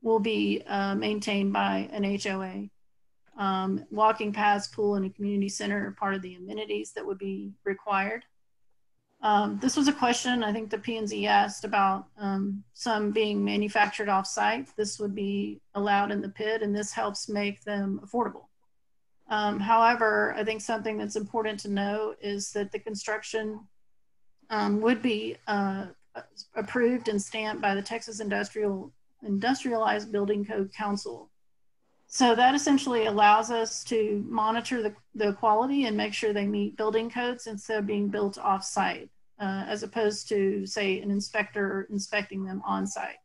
will be maintained by an HOA. Walking paths, pool, and a community center are part of the amenities that would be required. This was a question I think the P&Z asked about some being manufactured off-site. This would be allowed in the PID, and this helps make them affordable. However, I think something that's important to know is that the construction would be approved and stamped by the Texas Industrialized Building Code Council. So that essentially allows us to monitor the quality and make sure they meet building codes instead of being built off-site, as opposed to, say, an inspector inspecting them on-site.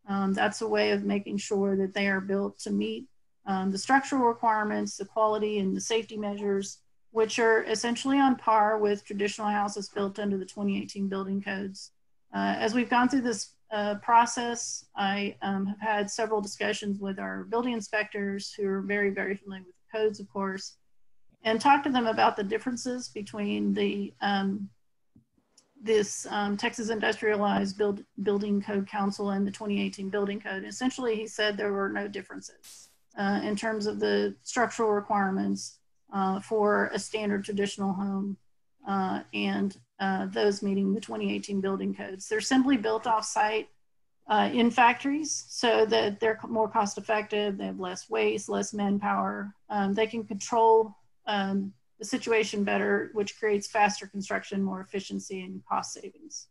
That's a way of making sure that they are built to meet the structural requirements, the quality, and the safety measures, which are essentially on par with traditional houses built under the 2018 building codes. As we've gone through this process, I have had several discussions with our building inspectors, who are very, very familiar with the codes, of course, and talked to them about the differences between the Texas Industrialized Building Code Council and the 2018 building code. Essentially, he said there were no differences in terms of the structural requirements for a standard traditional home and those meeting the 2018 building codes. They're simply built off-site in factories so that they're more cost effective, they have less waste, less manpower. They can control the situation better, which creates faster construction, more efficiency, and cost savings.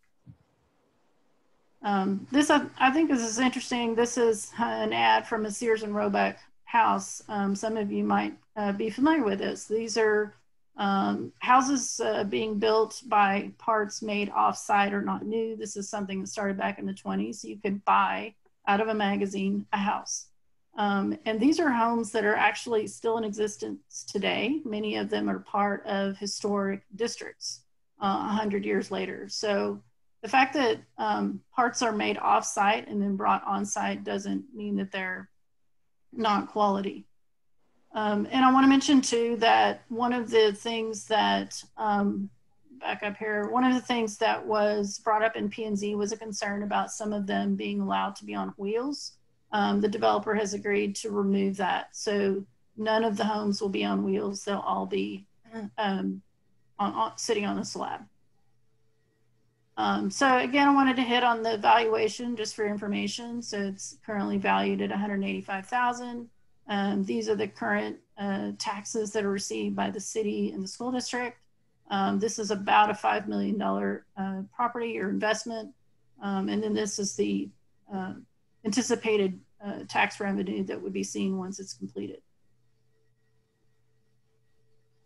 I think this is interesting. This is an ad from a Sears and Roebuck house. Some of you might be familiar with this. These are houses being built by parts made off-site or not new. This is something that started back in the 20s. You could buy out of a magazine a house. And these are homes that are actually still in existence today. Many of them are part of historic districts 100 years later. So the fact that parts are made off-site and then brought on-site doesn't mean that they're not quality. And I want to mention too that one of the things that, back up here, one of the things that was brought up in P&Z was a concern about some of them being allowed to be on wheels. The developer has agreed to remove that. So none of the homes will be on wheels. They'll all be sitting on a slab. So again, I wanted to hit on the valuation just for information. So it's currently valued at $185,000. These are the current taxes that are received by the city and the school district. This is about a $5 million property or investment. And then this is the anticipated tax revenue that would be seen once it's completed.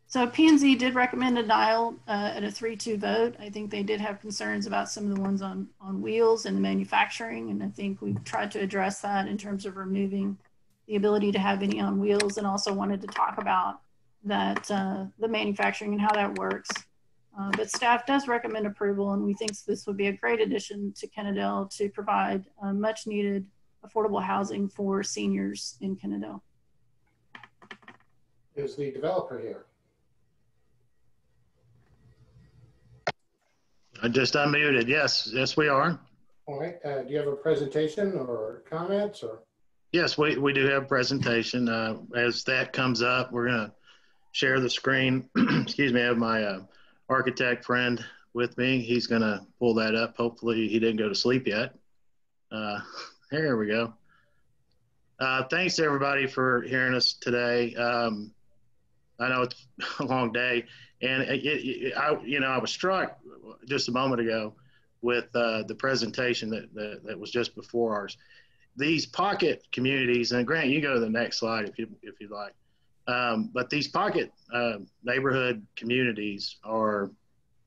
So P&Z did recommend a denial at a 3-2 vote. I think they did have concerns about some of the ones on wheels and the manufacturing. And I think we've tried to address that in terms of removing the ability to have any on wheels, and also wanted to talk about that the manufacturing and how that works. But staff does recommend approval, and we think this would be a great addition to Kennedale to provide much needed affordable housing for seniors in Kennedale. Is the developer here? I just unmuted. Yes, we are. All right. Do you have a presentation or comments or? Yes, we do have a presentation. As that comes up, we're going to share the screen. Excuse me, I have my architect friend with me. He's going to pull that up. Hopefully he didn't go to sleep yet. Here we go. Thanks everybody for hearing us today. I know it's a long day, and I was struck just a moment ago with the presentation that was just before ours. These pocket communities, and Grant, you go to the next slide if you'd like. But these pocket neighborhood communities are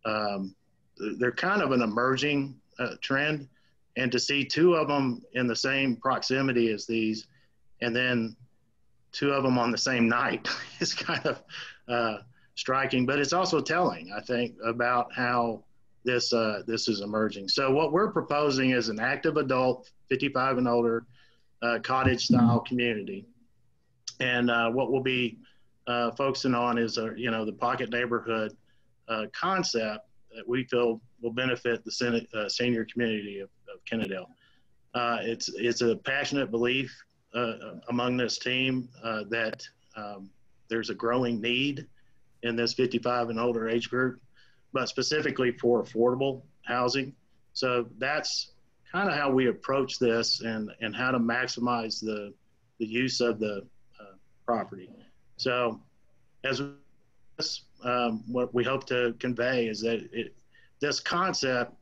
they're kind of an emerging trend, and to see two of them in the same proximity as these, and then two of them on the same night is kind of striking, but it's also telling, I think, about how this is emerging. So what we're proposing is an active adult, 55 and older, cottage style community. And what we'll be focusing on is, the pocket neighborhood concept that we feel will benefit the senior community of Kennedale. It's a passionate belief among this team that there's a growing need in this 55 and older age group, but specifically for affordable housing. So that's kind of how we approach this, and how to maximize the use of the property. So as what we hope to convey is that this concept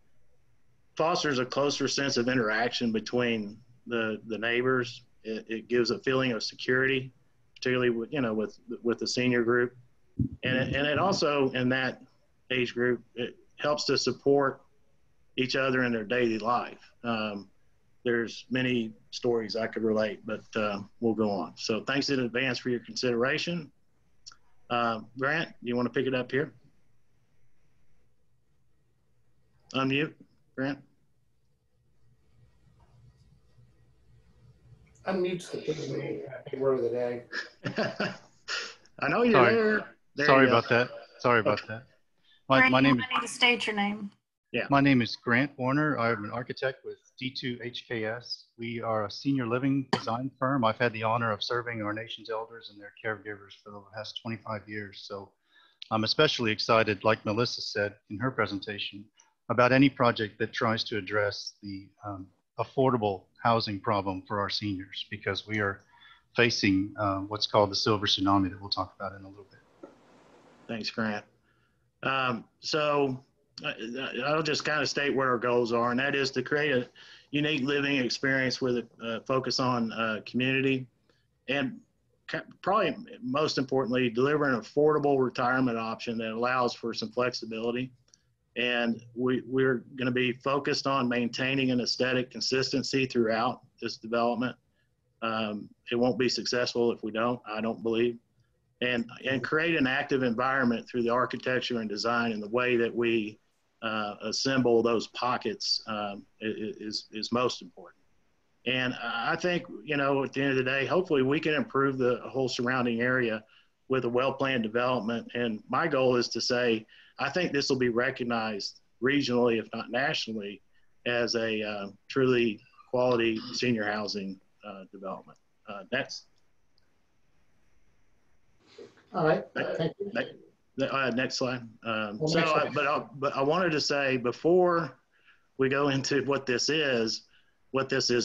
fosters a closer sense of interaction between the neighbors. It gives a feeling of security, particularly with the senior group, and it also, in that age group, it helps to support each other in their daily life. There's many stories I could relate, but we'll go on. So thanks in advance for your consideration. Grant, you want to pick it up here? Unmute, Grant. Unmute's the big word of the day. I know you're there. Sorry about that. Sorry about that. My name is. I need to state your name. Yeah. My name is Grant Warner. I'm an architect with D2HKS. We are a senior living design firm. I've had the honor of serving our nation's elders and their caregivers for the past 25 years. So I'm especially excited, like Melissa said in her presentation, about any project that tries to address the affordable housing problem for our seniors, because we are facing what's called the silver tsunami that we'll talk about in a little bit. Thanks, Grant. So I'll just kind of state what our goals are, and that is to create a unique living experience with a focus on community, and probably most importantly, deliver an affordable retirement option that allows for some flexibility. And we're going to be focused on maintaining an aesthetic consistency throughout this development. It won't be successful if we don't, I don't believe. And create an active environment through the architecture and design, and the way that we assemble those pockets is most important. And I think, you know, at the end of the day, hopefully we can improve the whole surrounding area with a well-planned development. And my goal is to say, I think this will be recognized regionally, if not nationally, as a truly quality senior housing development. That's all right. Thank you. Next slide. But I wanted to say, before we go into what this is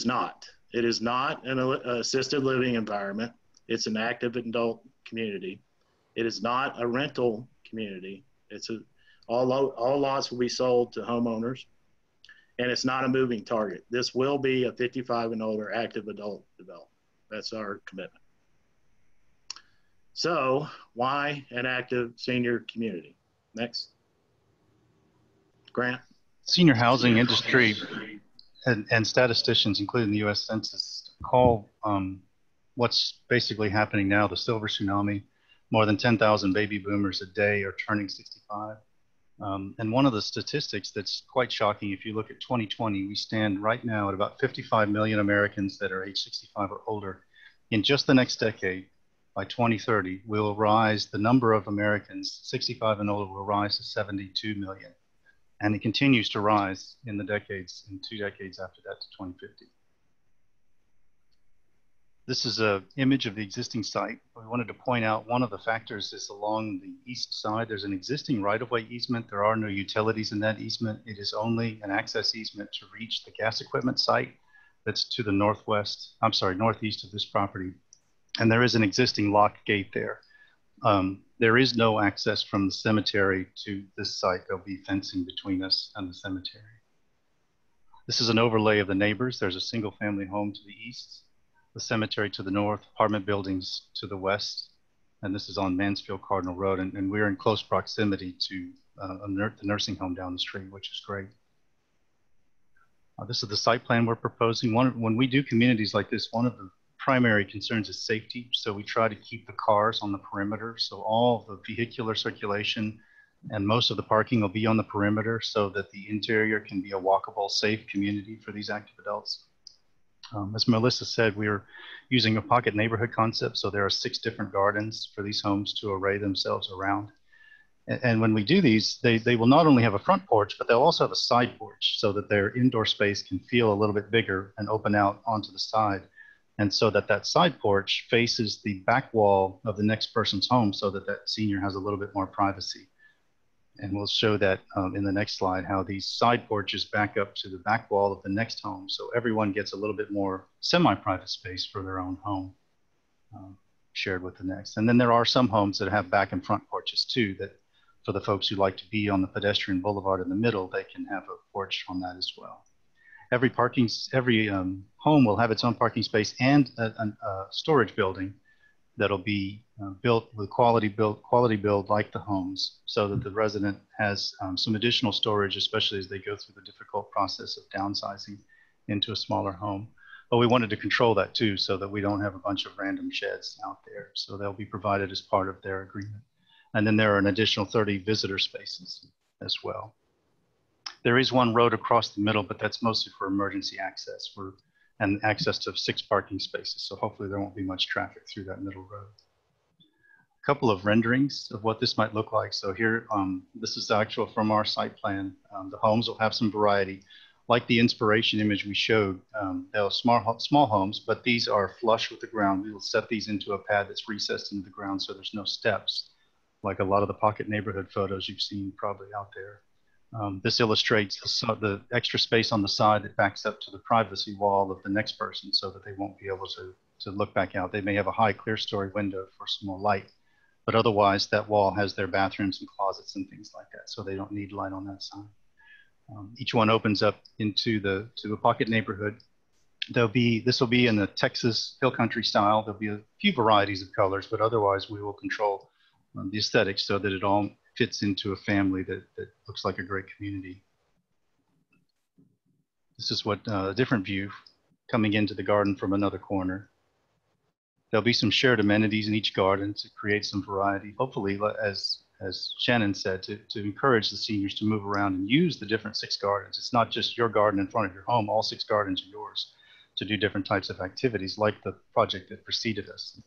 not. It is not an assisted living environment. It's an active adult community. It is not a rental community. All lots will be sold to homeowners, and it's not a moving target. This will be a 55 and older active adult development. That's our commitment. So why an active senior community? Next. Grant. Senior housing industry and statisticians, including the U.S. Census, call what's basically happening now the silver tsunami. More than 10,000 baby boomers a day are turning 65. And one of the statistics that's quite shocking, if you look at 2020, we stand right now at about 55 million Americans that are age 65 or older. In just the next decade, by 2030, we'll rise, the number of Americans 65 and older will rise to 72 million. And it continues to rise in the decades, in 2 decades after that to 2050. This is an image of the existing site. We wanted to point out one of the factors is along the east side. There's an existing right-of-way easement. There are no utilities in that easement. It is only an access easement to reach the gas equipment site that's to the northeast of this property. And there is an existing locked gate there. There is no access from the cemetery to this site. There'll be fencing between us and the cemetery. This is an overlay of the neighbors. There's a single family home to the east, the cemetery to the north, apartment buildings to the west. And this is on Mansfield Cardinal Road. And we're in close proximity to the nursing home down the street, which is great. This is the site plan we're proposing. When we do communities like this, one of the primary concerns is safety. So we try to keep the cars on the perimeter. So all the vehicular circulation and most of the parking will be on the perimeter so that the interior can be a walkable, safe community for these active adults. As Melissa said, we're using a pocket neighborhood concept. So there are 6 different gardens for these homes to array themselves around. And when we do these, they will not only have a front porch, but they'll also have a side porch so that their indoor space can feel a little bit bigger and open out onto the side. And so that side porch faces the back wall of the next person's home so that senior has a little bit more privacy. And we'll show that in the next slide, how these side porches back up to the back wall of the next home. So everyone gets a little bit more semi-private space for their own home shared with the next. And then there are some homes that have back and front porches too, that for the folks who like to be on the pedestrian boulevard in the middle, they can have a porch on that as well. Every home will have its own parking space and a storage building that'll be built with quality build like the homes, so that the resident has some additional storage, especially as they go through the difficult process of downsizing into a smaller home. But we wanted to control that too, so that we don't have a bunch of random sheds out there. So they'll be provided as part of their agreement. And then there are an additional 30 visitor spaces as well. There is one road across the middle, but that's mostly for emergency access and access to 6 parking spaces. So hopefully there won't be much traffic through that middle road. A couple of renderings of what this might look like. So here, this is actual from our site plan. The homes will have some variety. Like the inspiration image we showed, they're small homes, but these are flush with the ground. We will set these into a pad that's recessed into the ground so there's no steps, like a lot of the pocket neighborhood photos you've seen probably out there. This illustrates the extra space on the side that backs up to the privacy wall of the next person so that they won't be able to look back out. They may have a high clear story window for some more light, But otherwise, that wall has their bathrooms and closets and things like that, so they don't need light on that side. Each one opens up into a pocket neighborhood. This will be in the Texas Hill Country style. There'll be a few varieties of colors, but otherwise we will control the aesthetics so that it all fits into a family that looks like a great community. This is what a different view coming into the garden from another corner. There'll be some shared amenities in each garden to create some variety. Hopefully, as Shannon said, to encourage the seniors to move around and use the different 6 gardens. It's not just your garden in front of your home. All 6 gardens are yours to do different types of activities like the project that preceded us.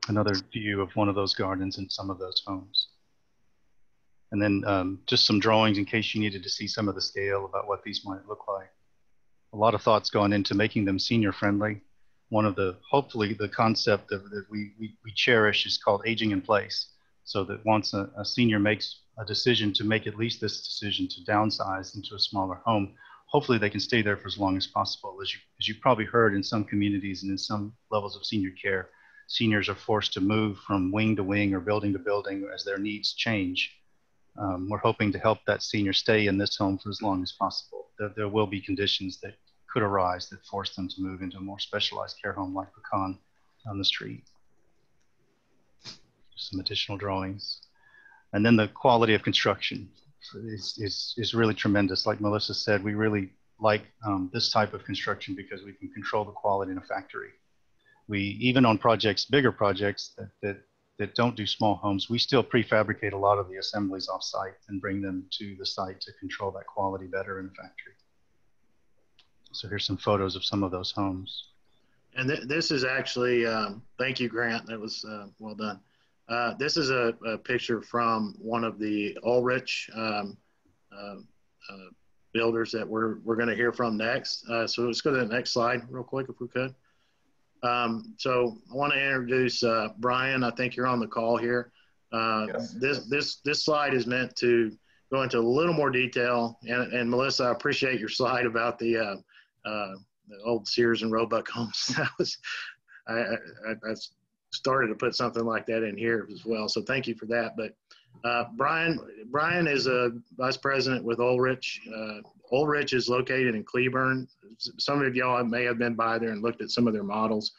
Another view of one of those gardens in some of those homes. And then just some drawings in case you needed to see some of the scale about what these might look like. A lot of thoughts gone into making them senior friendly. One of hopefully the concept that we cherish is called aging in place. So that once a senior makes a decision to make at least this decision to downsize into a smaller home, hopefully they can stay there for as long as possible. As you probably heard in some communities and in some levels of senior care, seniors are forced to move from wing to wing or building to building as their needs change. We're hoping to help that senior stay in this home for as long as possible. There will be conditions that could arise that force them to move into a more specialized care home like Pecan down the street. Some additional drawings. And then the quality of construction is really tremendous. Like Melissa said, we really like this type of construction because we can control the quality in a factory. Even on projects, bigger projects that don't do small homes, we still prefabricate a lot of the assemblies off site and bring them to the site to control that quality better in the factory. So here's some photos of some of those homes. And this is actually, thank you, Grant. That was well done. This is a picture from one of the Ulrich builders that we're going to hear from next. So let's go to the next slide real quick if we could. So I want to introduce Brian. I think you're on the call here. Yes. This slide is meant to go into a little more detail. And Melissa, I appreciate your slide about the old Sears and Roebuck homes. That was I started to put something like that in here as well. So thank you for that. But Brian is a vice president with Ulrich. Ulrich is located in Cleburne. Some of y'all may have been by there and looked at some of their models,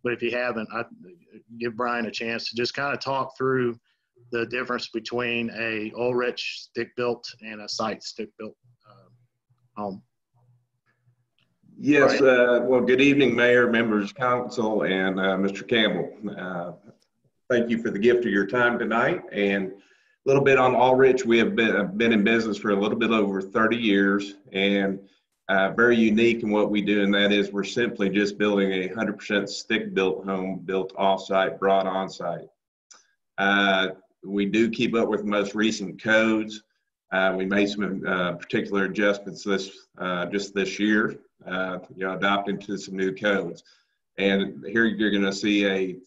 but if you haven't, I give Brian a chance to just kind of talk through the difference between a Ulrich stick-built and a site stick-built home. Yes, well, good evening, Mayor, members of council, and Mr. Campbell. Thank you for the gift of your time tonight. And a little bit on Ulrich. We have been in business for a little bit over 30 years and very unique in what we do, and that is we're simply just building a 100% stick-built home built off-site, brought on-site. We do keep up with the most recent codes. We made some particular adjustments just this year, adopting to some new codes. And here you're going to see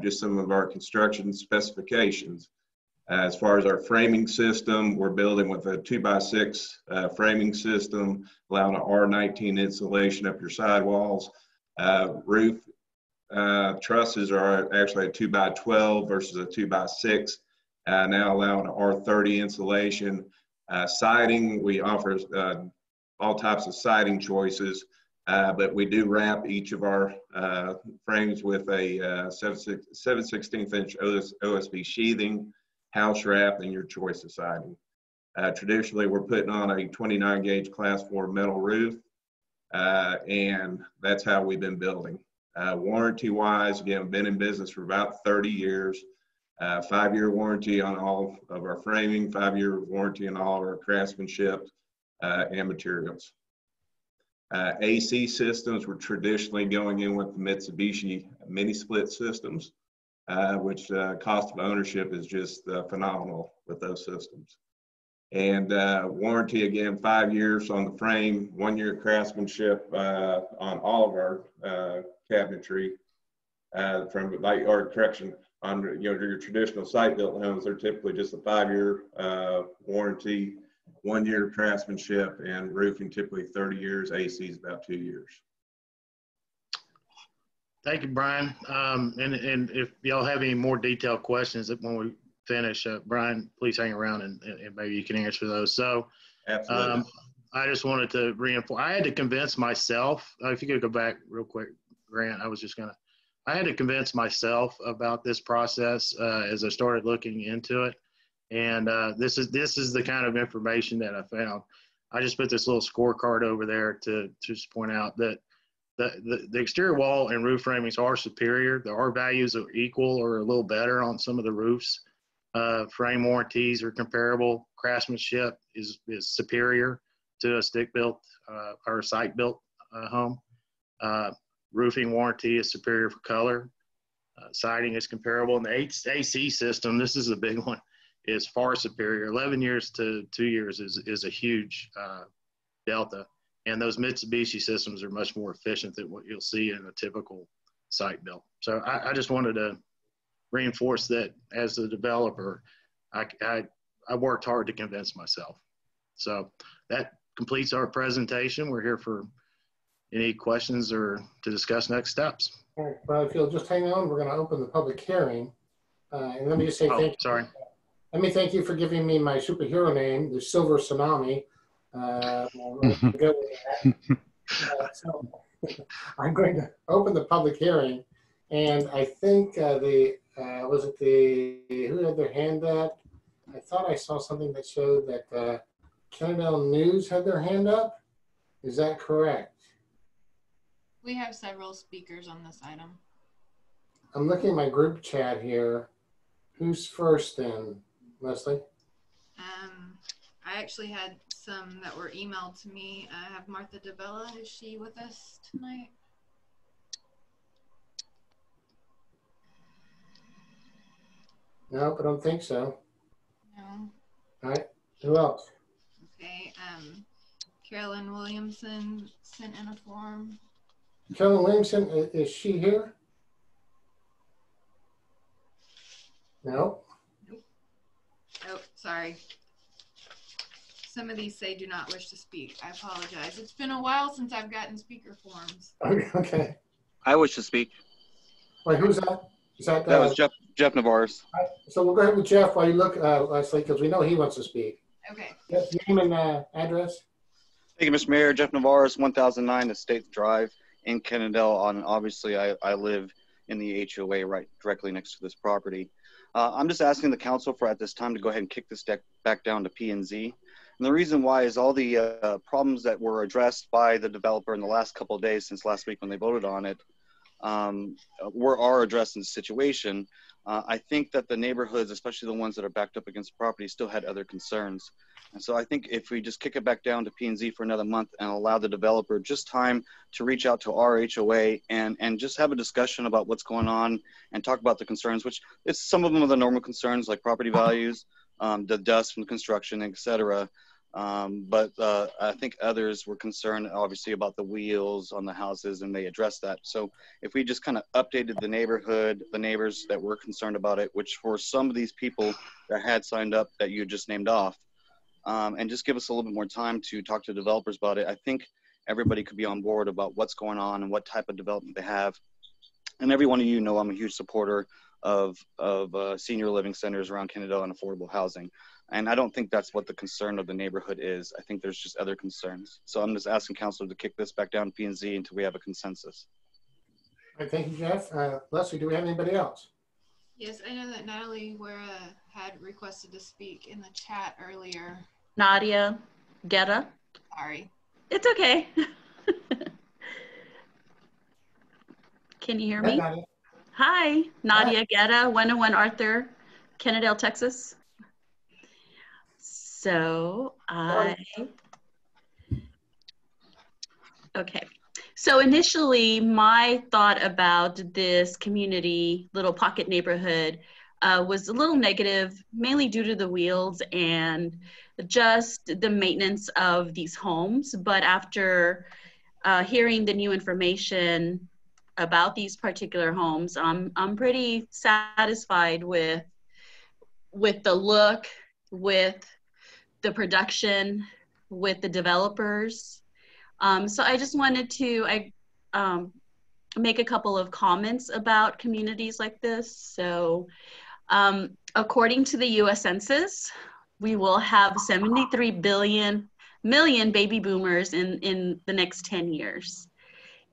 just some of our construction specifications. As far as our framing system, we're building with a 2x6 framing system, allowing an R19 insulation up your sidewalls. Roof trusses are actually a 2x12 versus a 2x6, now allowing an R30 insulation. Siding, we offer all types of siding choices, but we do wrap each of our frames with a 7/16 inch OSB sheathing, house wrap, and your choice of siding. Traditionally, we're putting on a 29 gauge class 4 metal roof, and that's how we've been building. Warranty wise, again, we've been in business for about 30 years. 5-year warranty on all of our framing, 5-year warranty on all of our craftsmanship and materials. AC systems, we're traditionally going in with the Mitsubishi mini split systems, which cost of ownership is just phenomenal with those systems. And warranty, again, 5 years on the frame, 1 year craftsmanship on all of our cabinetry. On your traditional site-built homes, they're typically just a 5-year warranty, 1 year craftsmanship, and roofing typically 30 years. AC is about 2 years. Thank you, Brian. And if y'all have any more detailed questions when we finish, Brian, please hang around and maybe you can answer those. So Absolutely. I just wanted to reinforce, I had to convince myself, if you could go back real quick, Grant, I had to convince myself about this process as I started looking into it. And this is the kind of information that I found. I just put this little scorecard over there to just point out that the exterior wall and roof framings are superior. The R values are equal or a little better on some of the roofs. Frame warranties are comparable. Craftsmanship is superior to a stick-built or site-built home. Roofing warranty is superior for color. Siding is comparable. And the AC system, this is a big one, is far superior. 11 years to 2 years is a huge delta. And those Mitsubishi systems are much more efficient than what you'll see in a typical site built. So I just wanted to reinforce that as the developer, I worked hard to convince myself. So that completes our presentation. We're here for any questions or to discuss next steps. All right, well, if you'll just hang on, we're going to open the public hearing. And let me just say thank you. Sorry. Let me thank you for giving me my superhero name, the Silver Tsunami. So I'm going to open the public hearing. And I think was it who had their hand up? I thought I saw something that showed that Kennedale News had their hand up. Is that correct? We have several speakers on this item. I'm looking at my group chat here. Who's first then, Leslie? I actually had some that were emailed to me. I have Martha DeBella. Is she with us tonight? Nope, I don't think so. No. All right, who else? Okay, Carolyn Williamson sent in a form. Carolyn Williamson, is she here? No. Nope. Oh, sorry. Some of these say do not wish to speak. I apologize. It's been a while since I've gotten speaker forms. Okay. I wish to speak. Wait, who's that? Is that was Jeff Navarez. So we'll go ahead with Jeff while you look, Leslie, because we know he wants to speak. Okay. Yes, name and address. Thank you, Mr. Mayor. Jeff Navarez, 1009 Estate Drive in Kennedale. Obviously, I live in the HOA right directly next to this property. I'm just asking the council for at this time to go ahead and kick this deck back down to P&Z. And the reason why is all the problems that were addressed by the developer in the last couple of days since last week when they voted on it are addressed in the situation. I think that the neighborhoods, especially the ones that are backed up against the property, still had other concerns. And so I think if we just kick it back down to P&Z for another month and allow the developer just time to reach out to our HOA and just have a discussion about what's going on and talk about the concerns, which is some of them are the normal concerns like property values, the dust from construction, etc. But I think others were concerned obviously about the wheels on the houses, and they addressed that. So if we just kind of updated the neighborhood, the neighbors that were concerned about it, which for some of these people that had signed up that you just named off, and just give us a little bit more time to talk to developers about it, I think everybody could be on board about what's going on and what type of development they have. And every one of you know I'm a huge supporter of senior living centers around Kennedale and affordable housing. And I don't think that's what the concern of the neighborhood is. I think there's just other concerns. So I'm just asking council to kick this back down to P&Z until we have a consensus. All right, thank you, Jeff. Leslie, do we have anybody else? Yes, I know that Natalie Wera had requested to speak in the chat earlier. Nadia Guetta. Sorry. It's okay. Can you hear me? Nadia. Hi, Nadia Guetta, 101 Arthur, Kennedale, Texas. So okay. So initially my thought about this community, little pocket neighborhood, was a little negative, mainly due to the wheels and just the maintenance of these homes. But after hearing the new information about these particular homes, I'm pretty satisfied with the look, with the production, with the developers. So I just wanted to, make a couple of comments about communities like this. So according to the US Census, we will have 73 million baby boomers in the next 10 years.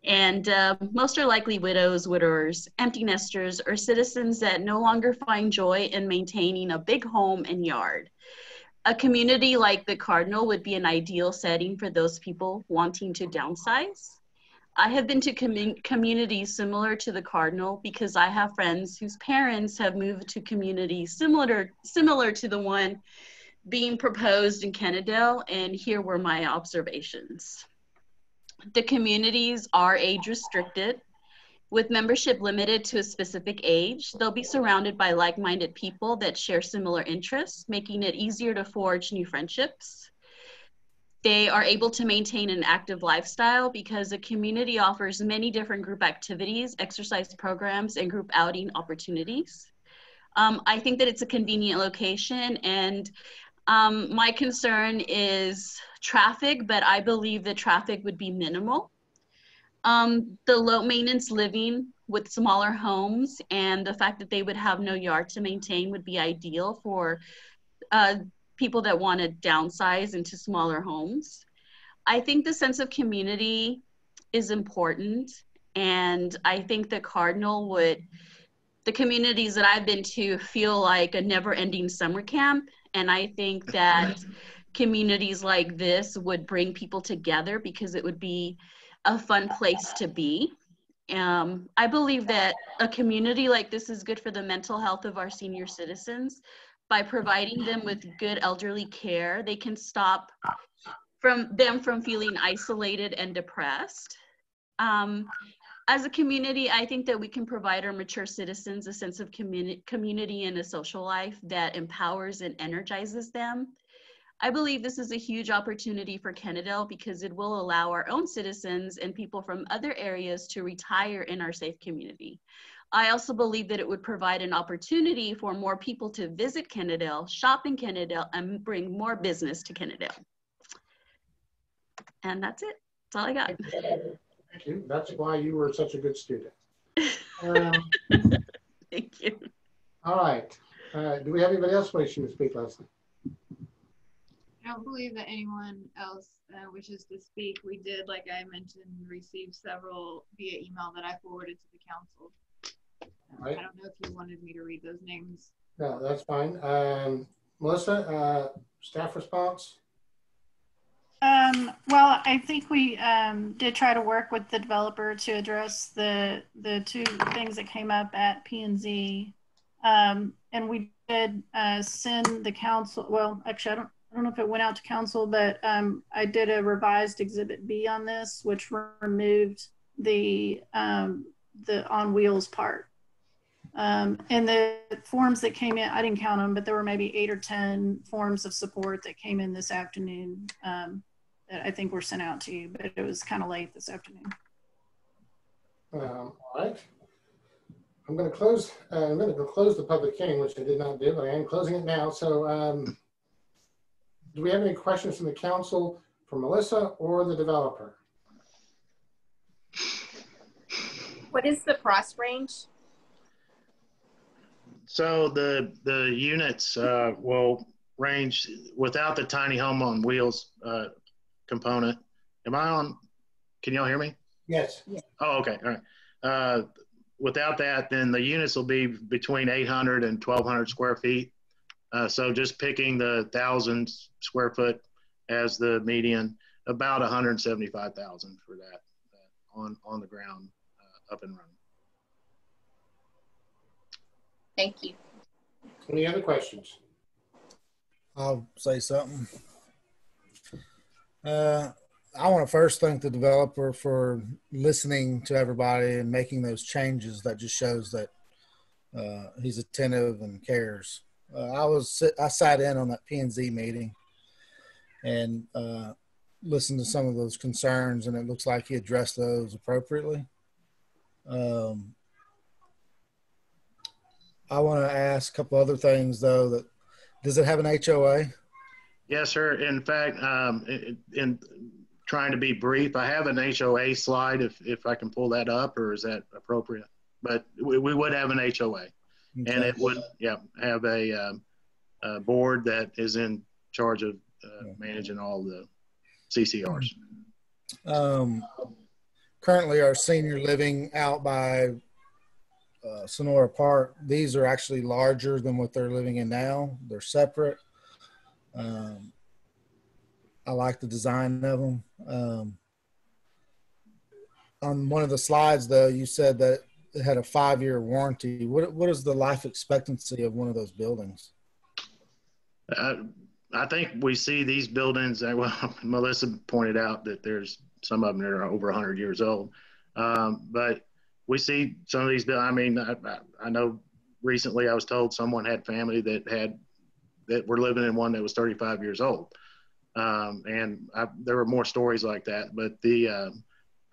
And most are likely widows, widowers, empty nesters, or citizens that no longer find joy in maintaining a big home and yard. A community like the Cardinal would be an ideal setting for those people wanting to downsize. I have been to communities similar to the Cardinal because I have friends whose parents have moved to communities similar to the one being proposed in Kennedale, and here were my observations. The communities are age restricted. With membership limited to a specific age, they'll be surrounded by like-minded people that share similar interests, making it easier to forge new friendships. They are able to maintain an active lifestyle because the community offers many different group activities, exercise programs, and group outing opportunities. I think that it's a convenient location, and my concern is traffic, but I believe the traffic would be minimal. The low maintenance living with smaller homes and the fact that they would have no yard to maintain would be ideal for people that want to downsize into smaller homes. I think the sense of community is important, and I think the Cardinal the communities that I've been to feel like a never-ending summer camp, and I think that communities like this would bring people together because it would be a fun place to be. I believe that a community like this is good for the mental health of our senior citizens. By providing them with good elderly care, they can stop them from feeling isolated and depressed. As a community, I think that we can provide our mature citizens a sense of community and a social life that empowers and energizes them. I believe this is a huge opportunity for Kennedale because it will allow our own citizens and people from other areas to retire in our safe community. I also believe that it would provide an opportunity for more people to visit Kennedale, shop in Kennedale, and bring more business to Kennedale. And that's it. That's all I got. Thank you. That's why you were such a good student. Thank you. All right. Do we have anybody else wishing to speak, Leslie? I don't believe that anyone else wishes to speak. We did, like I mentioned, receive several via email that I forwarded to the council. Right. I don't know if you wanted me to read those names. No, that's fine. Melissa, staff response? Well, I think we did try to work with the developer to address the two things that came up at P&Z. And we did send the council, well, actually, I don't know if it went out to council, but I did a revised Exhibit B on this, which removed the on wheels part. And the forms that came in, I didn't count them, but there were maybe 8 or 10 forms of support that came in this afternoon that I think were sent out to you, but it was kind of late this afternoon. All right. I'm going to close the public hearing, which I did not do, but I am closing it now. So do we have any questions from the council for Melissa or the developer? What is the price range? So the units will range without the tiny home on wheels component. Am I on? Can y'all hear me? Yes. Oh, okay. All right. Without that, then the units will be between 800 and 1,200 square feet. So just picking the 1,000 square foot as the median, about 175,000 for that on the ground, up and running. Thank you. Any other questions? I'll say something. I want to first thank the developer for listening to everybody and making those changes. That just shows that he's attentive and cares. I sat in on that P&Z meeting and listened to some of those concerns, and it looks like he addressed those appropriately. I want to ask a couple other things, though. Does it have an HOA? Yes, sir. In fact, in trying to be brief. I have an HOA slide if I can pull that up, or is that appropriate? But we would have an HOA, and it would have a board that is in charge of managing all the CCRs. Currently, our senior living out by Sonora Park, these are actually larger than what they're living in now. They're separate. I like the design of them. On one of the slides, though, you said that it had a 5-year warranty. What is the life expectancy of one of those buildings? I think we see these buildings, well, Melissa pointed out that there's some of them that are over 100 years old. But we see some of these, I mean, I know recently I was told someone had family that were living in one that was 35 years old. And there were more stories like that, but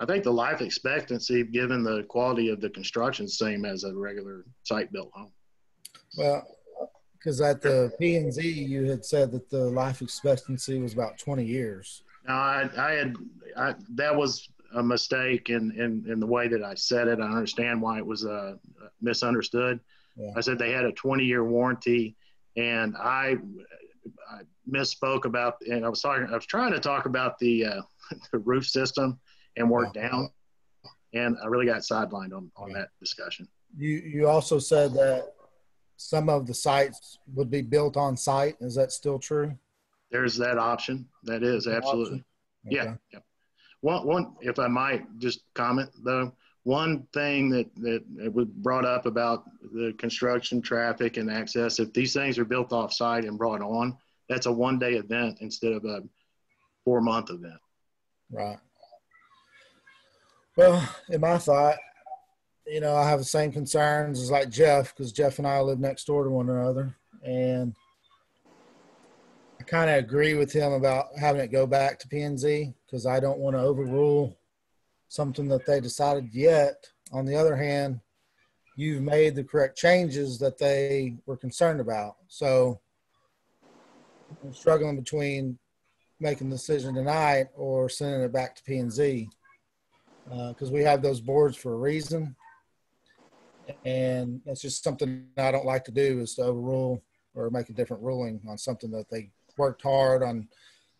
I think the life expectancy, given the quality of the construction, is the same as a regular site-built home. Well, because at the P&Z, you had said that the life expectancy was about 20 years. No, that was a mistake in the way that I said it. I understand why it was misunderstood. Yeah. I said they had a 20-year warranty, and I misspoke about, and I was trying to talk about the roof system and work down, and I really got sidelined on that discussion. You also said that some of the sites would be built on site. Is that still true? There's that option. That is absolutely. Okay. Yeah. One, if I might just comment though, one thing that was brought up about the construction, traffic, and access, if these things are built off site and brought on, that's a one-day event instead of a 4-month event. Right. Well, in my thought, I have the same concerns as like Jeff, because Jeff and I live next door to one another. And I kind of agree with him about having it go back to P&Z, because I don't want to overrule something that they decided yet. On the other hand, you've made the correct changes that they were concerned about. So I'm struggling between making the decision tonight or sending it back to P&Z, because we have those boards for a reason. And that's just something I don't like to do, is to overrule or make a different ruling on something that they worked hard on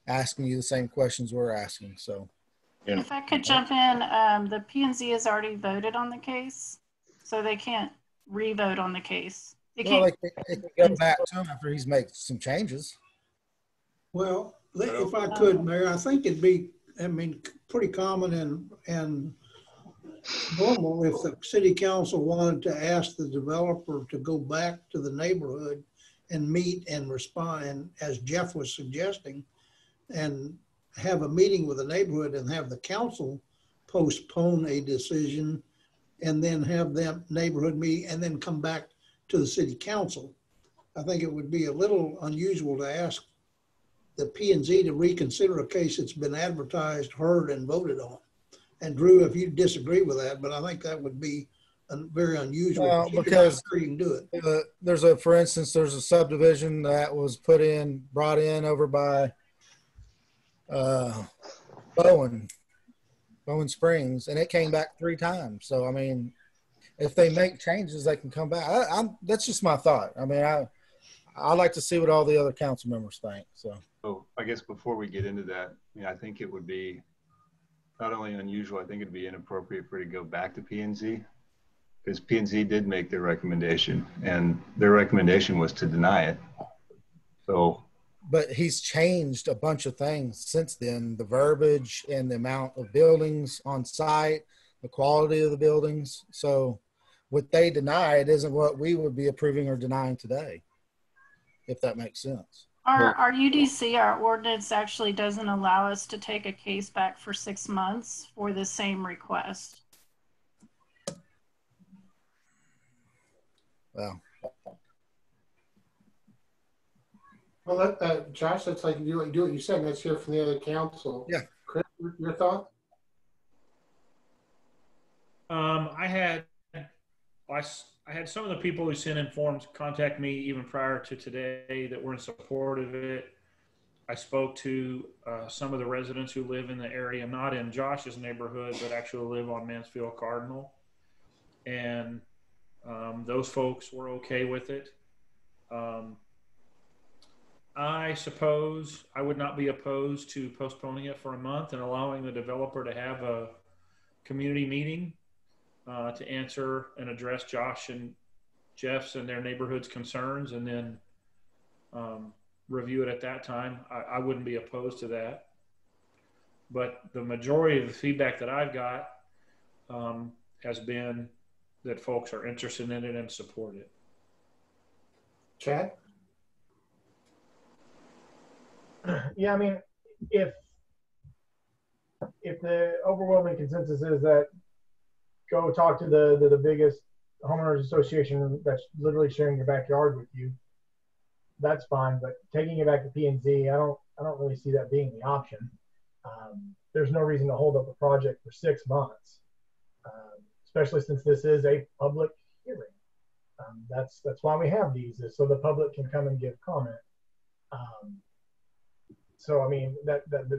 asking you the same questions we're asking. So, if I could jump in, the P&Z has already voted on the case, so they can't re-vote on the case. They can go back to him after he's made some changes. Well, if I could, Mayor, I think it'd be, pretty common and normal if the city council wanted to ask the developer to go back to the neighborhood and meet and respond, and as Jeff was suggesting, and have a meeting with the neighborhood and have the council postpone a decision and then have them neighborhood meet and then come back to the city council. I think it would be a little unusual to ask the P&Z to reconsider a case that's been advertised, heard, and voted on. And Drew, if you disagree with that, but I think that would be very unusual. Well, because you can do it. For instance, there's a subdivision that was brought in over by Bowen Springs, and it came back 3 times. So, if they make changes, they can come back. That's just my thought. I like to see what all the other council members think. So I guess before we get into that, I think it would be not only unusual, I think it'd be inappropriate for it to go back to P&Z, because P&Z did make their recommendation, and their recommendation was to deny it. So, but he's changed a bunch of things since then, the verbiage and the amount of buildings on site, the quality of the buildings. So what they denied isn't what we would be approving or denying today, if that makes sense. Our UDC, our ordinance actually doesn't allow us to take a case back for 6 months for the same request. Wow. Well, Josh, that's like do what you said. Let's hear from the other council. Yeah. Chris, your thought? I had some of the people who sent in forms contact me even prior to today that were in support of it. I spoke to some of the residents who live in the area, not in Josh's neighborhood, but actually live on Mansfield Cardinal. And those folks were okay with it. I suppose I would not be opposed to postponing it for a month and allowing the developer to have a community meeting to answer and address Josh and Jeff's and their neighborhood's concerns, and then review it at that time. I wouldn't be opposed to that. But the majority of the feedback that I've got has been that folks are interested in it and support it. Chad? Yeah, I mean, if the overwhelming consensus is that go talk to the biggest homeowners association that's literally sharing your backyard with you, that's fine. But taking it back to P&Z, I don't really see that being the option. There's no reason to hold up a project for 6 months, especially since this is a public hearing. That's why we have these, is so the public can come and give comment. So I mean,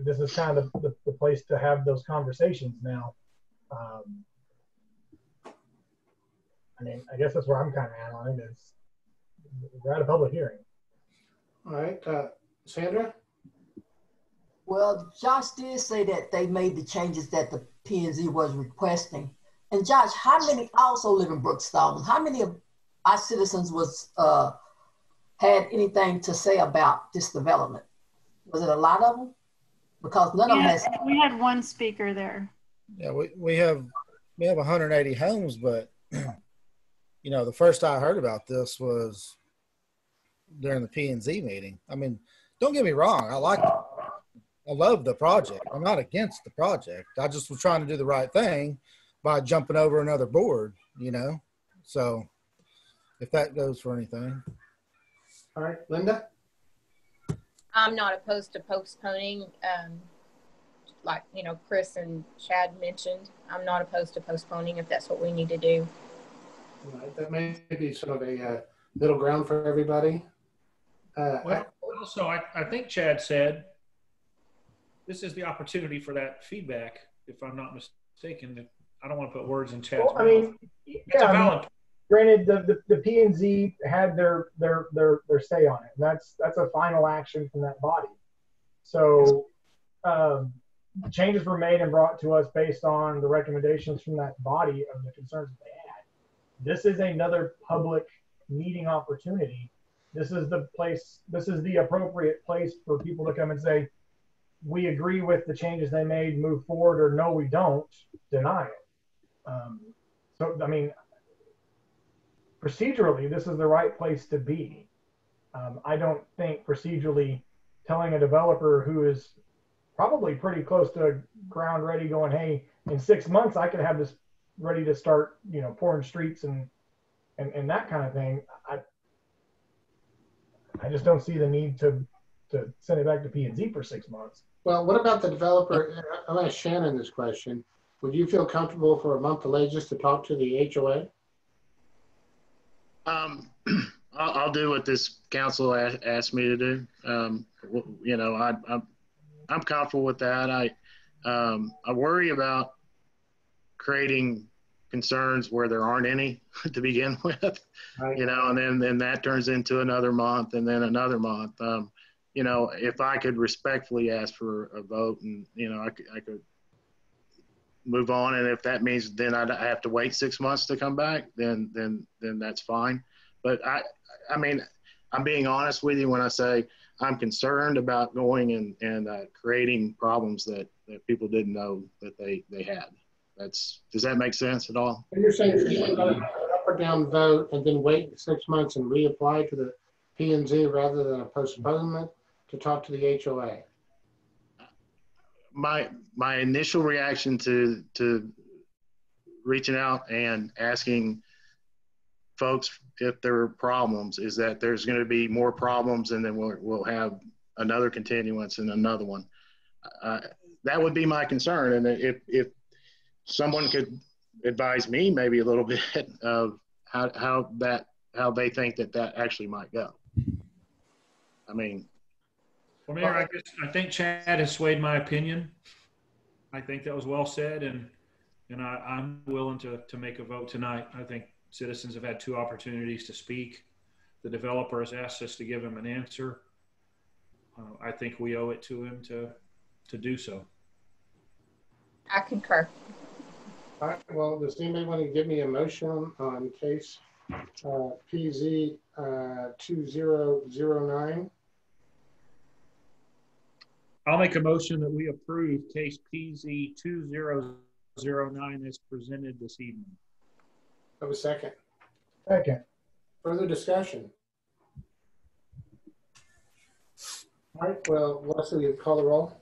this is kind of the place to have those conversations now. I mean, I guess that's where I'm kind of at on it, is we're at a public hearing. All right, Sandra? Well, Josh did say that they made the changes that the P&Z was requesting. And Josh, how many, I also live in Brookstone, how many of our citizens had anything to say about this development? Was it a lot of them? Because none of them has. We had one speaker there. Yeah, we have 180 homes, but you know, the first I heard about this was during the P&Z meeting. I mean, don't get me wrong, I love the project. I'm not against the project. I just was trying to do the right thing by jumping over another board, you know. So if that goes for anything. All right, Linda? I'm not opposed to postponing, like, you know, Chris and Chad mentioned. I'm not opposed to postponing if that's what we need to do. All right, that may be sort of a middle ground for everybody. Well, also, I think Chad said this is the opportunity for that feedback, if I'm not mistaken. I don't want to put words in Chad's mouth. I mean, yeah, I mean, granted, the P&Z had their say on it, and that's a final action from that body. So changes were made and brought to us based on the recommendations from that body of the concerns that they had. This is another public meeting opportunity. This is the place, this is the appropriate place for people to come and say, we agree with the changes they made, move forward, or no, we don't, deny it. So, I mean, procedurally, this is the right place to be. I don't think procedurally telling a developer who is probably pretty close to ground ready going, hey, in 6 months, I could have this ready to start, you know, pouring streets and that kind of thing. I just don't see the need to send it back to P&Z for 6 months. Well, what about the developer? I'm going to ask Shannon this question. Would you feel comfortable for a month delay just to talk to the HOA? I'll do what this council asked me to do. You know, I'm comfortable with that. I worry about creating concerns where there aren't any to begin with, right. You know, and then that turns into another month and then another month. You know, if I could respectfully ask for a vote and, you know, I could move on. And if that means then I have to wait 6 months to come back, then that's fine. But I mean, I'm being honest with you when I say I'm concerned about going and creating problems that people didn't know that they had. Does that make sense at all? And you're saying you're going to up or down vote and then wait 6 months and reapply to the P&Z rather than a postponement to talk to the HOA? My initial reaction to reaching out and asking folks if there are problems is that there's going to be more problems, and then we'll have another continuance and another one. That would be my concern. And if someone could advise me maybe a little bit of how they think that actually might go. I mean, Well, Mayor, I think Chad has swayed my opinion. I think that was well said, and I'm willing to make a vote tonight. I think citizens have had 2 opportunities to speak. The developer has asked us to give him an answer. I think we owe it to him to do so. I concur. All right, well, does anybody want to give me a motion on case PZ 2009? I'll make a motion that we approve case PZ 2009 as presented this evening. Have a second. Second. Further discussion? All right, well, Leslie, you call the roll.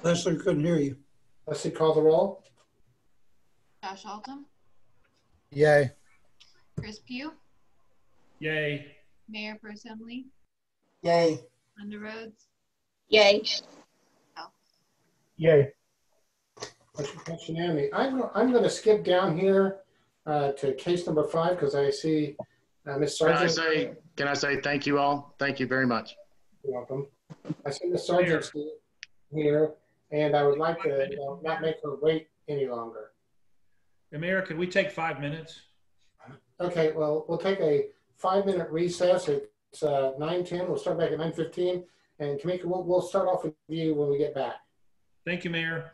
Leslie, couldn't hear you. Leslie, call the roll. Josh Altum, Yay. Chris Pugh, Yay. Mayor Pro Tem Lee, Yay. Linda Rhodes, Yay. Yay. I'm going to skip down here to case number 5 because I see Ms. Sargent. Can I say thank you all? Thank you very much. You're welcome. I see Ms. Sargent here, and I would like to not make her wait any longer. And Mayor, could we take 5 minutes? Okay, well, we'll take a 5-minute recess. It's 9:10. We'll start back at 9:15. And Kamika, we'll start off with you when we get back. Thank you, Mayor.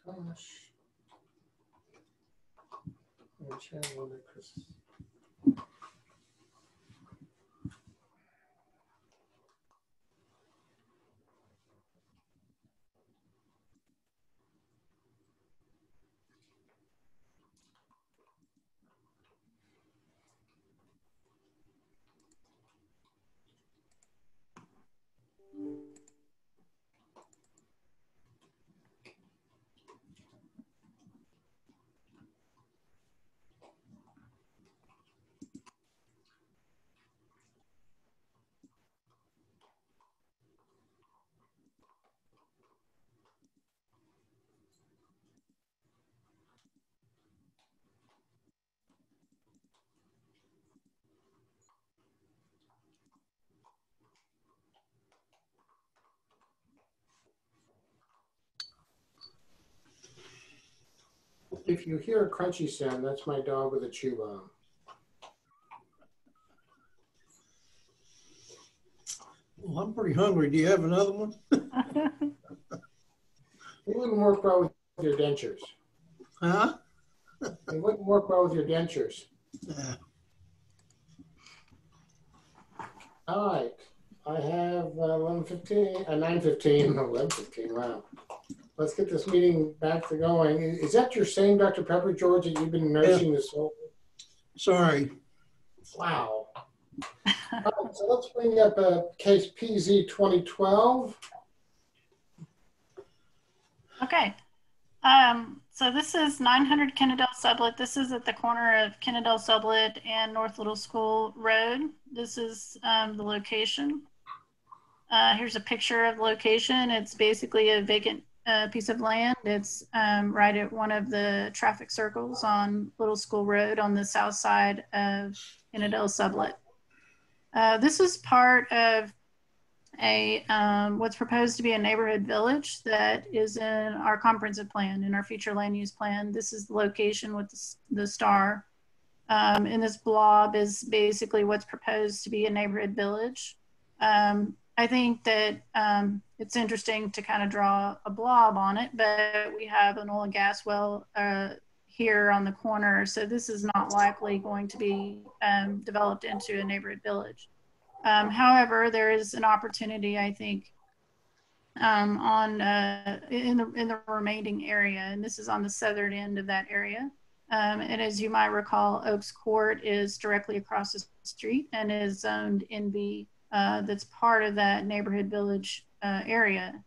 Gosh. Chris. If you hear a crunchy sound, that's my dog with a chew bomb. Well, I'm pretty hungry. Do you have another one? It wouldn't work well with your dentures. Huh? It wouldn't work well with your dentures. Yeah. All right. I have 11:15, 9:15, 11:15. Wow. Let's get this meeting back to going. Is that your same Dr. Pepper, George, that you've been nursing this whole? Sorry. Wow. All right, so let's bring up case PZ 2012. Okay. So this is 900 Kennedale Sublet. This is at the corner of Kennedale Sublet and North Little School Road. This is the location. Here's a picture of the location. It's basically a vacant piece of land. It's right at one of the traffic circles on Little School Road on the south side of Kennedale Sublet. This is part of a what's proposed to be a neighborhood village that is in our comprehensive plan, in our future land use plan. This is the location with the star. And this blob is basically what's proposed to be a neighborhood village. I think that it's interesting to kind of draw a blob on it, but we have an oil and gas well here on the corner. So this is not likely going to be developed into a neighborhood village. However, there is an opportunity, I think, in the remaining area, and this is on the southern end of that area. And as you might recall, Oaks Court is directly across the street and is zoned NB. That's part of that neighborhood village area.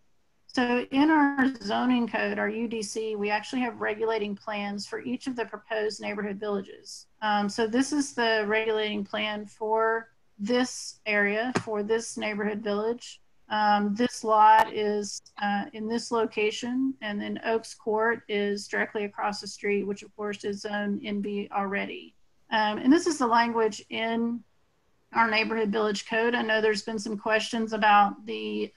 So in our zoning code, our UDC, we actually have regulating plans for each of the proposed neighborhood villages. So this is the regulating plan for this area, for this neighborhood village. This lot is in this location, and then Oaks Court is directly across the street, which of course is zone NB already. And this is the language in our neighborhood village code. I know there's been some questions about the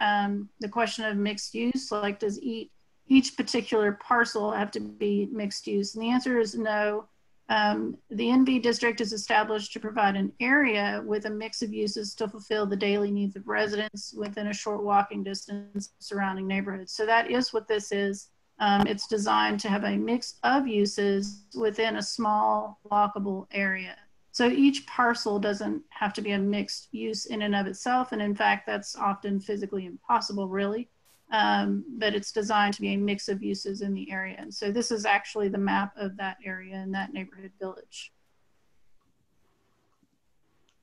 question of mixed use, like does each particular parcel have to be mixed use? And the answer is no. The NB district is established to provide an area with a mix of uses to fulfill the daily needs of residents within a short walking distance of surrounding neighborhoods. So that is what this is. It's designed to have a mix of uses within a small walkable area. So each parcel doesn't have to be a mixed use in and of itself. And in fact, that's often physically impossible, really. But it's designed to be a mix of uses in the area. And so this is actually the map of that area in that neighborhood village.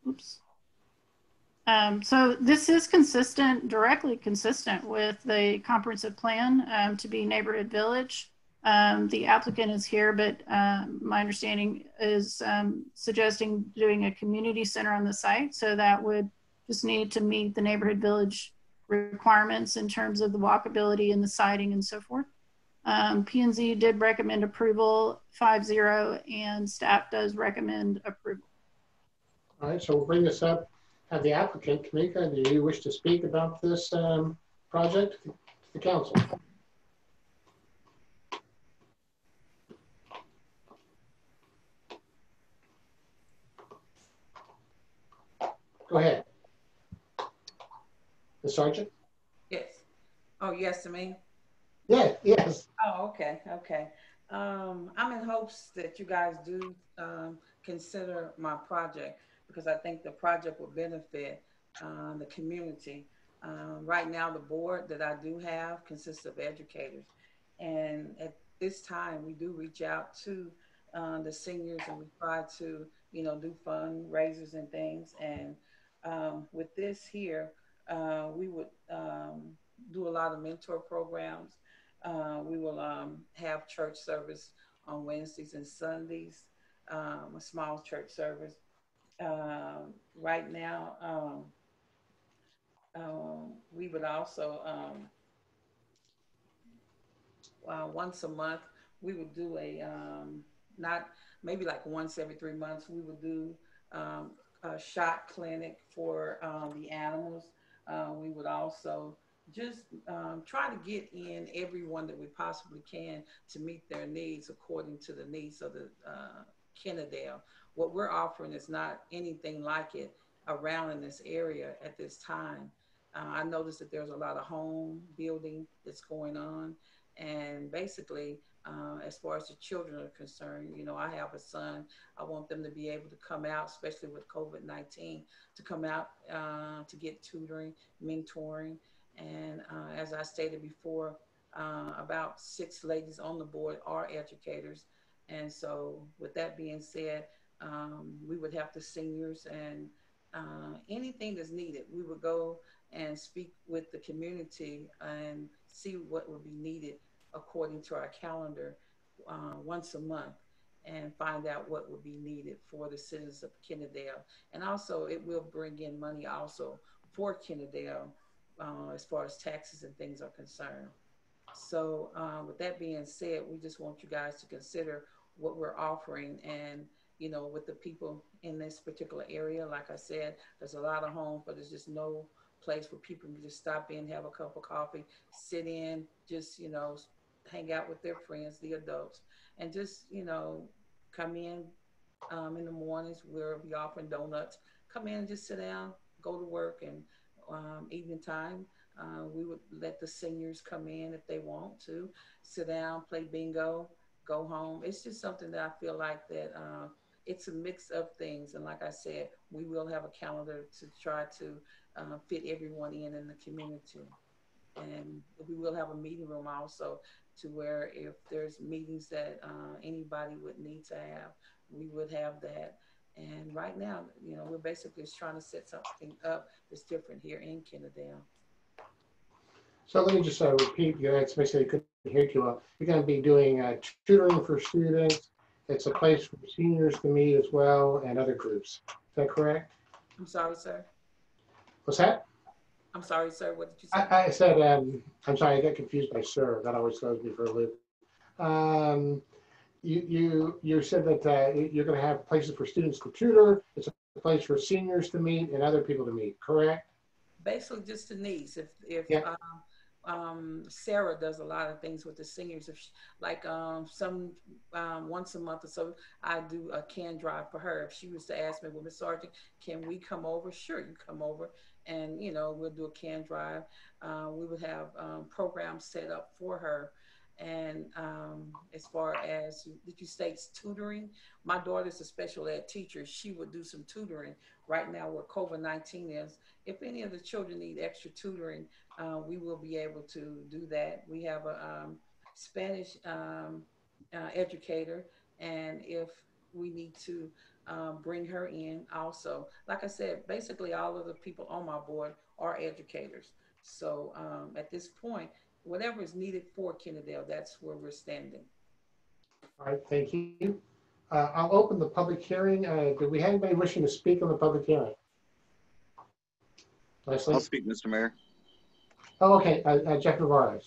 Oops. So this is consistent, directly consistent with the comprehensive plan to be neighborhood village. The applicant is here, but my understanding is suggesting doing a community center on the site. So that would just need to meet the neighborhood village requirements in terms of the walkability and the siding and so forth. P&Z did recommend approval 5-0, and staff does recommend approval. All right, so we'll bring this up. Have the applicant, Kamika, do you wish to speak about this project to the council? Go ahead. The sergeant? Yes. Oh, yes to me? Yeah, yes. Oh, okay, okay. I'm in hopes that you guys do consider my project because I think the project will benefit the community. Right now, the board that I do have consists of educators. And at this time, we do reach out to the seniors and we try to, do fundraisers and things. And with this here, we would do a lot of mentor programs. We will have church service on Wednesdays and Sundays, a small church service. Right now, we would also once a month, we would do not maybe like once every 3 months, we would do a shot clinic for the animals. We would also just try to get in everyone that we possibly can to meet their needs according to the needs of the Kennedale. What we're offering is not anything like it around in this area at this time. I noticed that there's a lot of home building that's going on. And basically, as far as the children are concerned, I have a son. I want them to be able to come out, especially with COVID-19, to come out to get tutoring, mentoring. And as I stated before, about 6 ladies on the board are educators. And so with that being said, we would have the seniors and anything that's needed. We would go and speak with the community and see what would be needed according to our calendar once a month and find out what would be needed for the citizens of Kennedale. And also it will bring in money also for Kennedale as far as taxes and things are concerned. So with that being said, we just want you guys to consider what we're offering. And with the people in this particular area, like I said, there's a lot of homes, but there's just no place where people can just stop in, have a cup of coffee, sit in, just, hang out with their friends, the adults, and just, come in the mornings. We'll be offering donuts. Come in and just sit down, go to work, and evening time, we would let the seniors come in if they want to, sit down, play bingo, go home. It's just something that I feel like that it's a mix of things. And like I said, we will have a calendar to try to fit everyone in the community. And we will have a meeting room also to where if there's meetings that anybody would need to have, we would have that. And right now, we're basically just trying to set something up that's different here in Kennedale. So let me just repeat your explanation. I couldn't hear you well. You're going to be doing tutoring for students. It's a place for seniors to meet as well and other groups. Is that correct? I'm sorry, sir. What's that? I'm sorry, sir. What did you say? I said, I'm sorry, I got confused by sir. That always throws me for a loop. You said that you're going to have places for students to tutor. It's a place for seniors to meet and other people to meet, correct? Basically, just the needs. If yeah. Sarah does a lot of things with the seniors. If she, like some once a month or so, I do a can drive for her. If she was to ask me, well, Miss Sargent, can we come over? Sure, you come over, and we'll do a can drive. We would have programs set up for her. And as far as did you state tutoring, my daughter's a special ed teacher. She would do some tutoring right now where COVID-19 is. If any of the children need extra tutoring, we will be able to do that. We have a Spanish educator, and if we need to bring her in also. Like I said, basically all of the people on my board are educators. So at this point, whatever is needed for Kennedale, that's where we're standing. All right, thank you. I'll open the public hearing. Do we have anybody wishing to speak on the public hearing? Leslie? I'll speak, Mr. Mayor. Oh, okay. Jeff Navarez.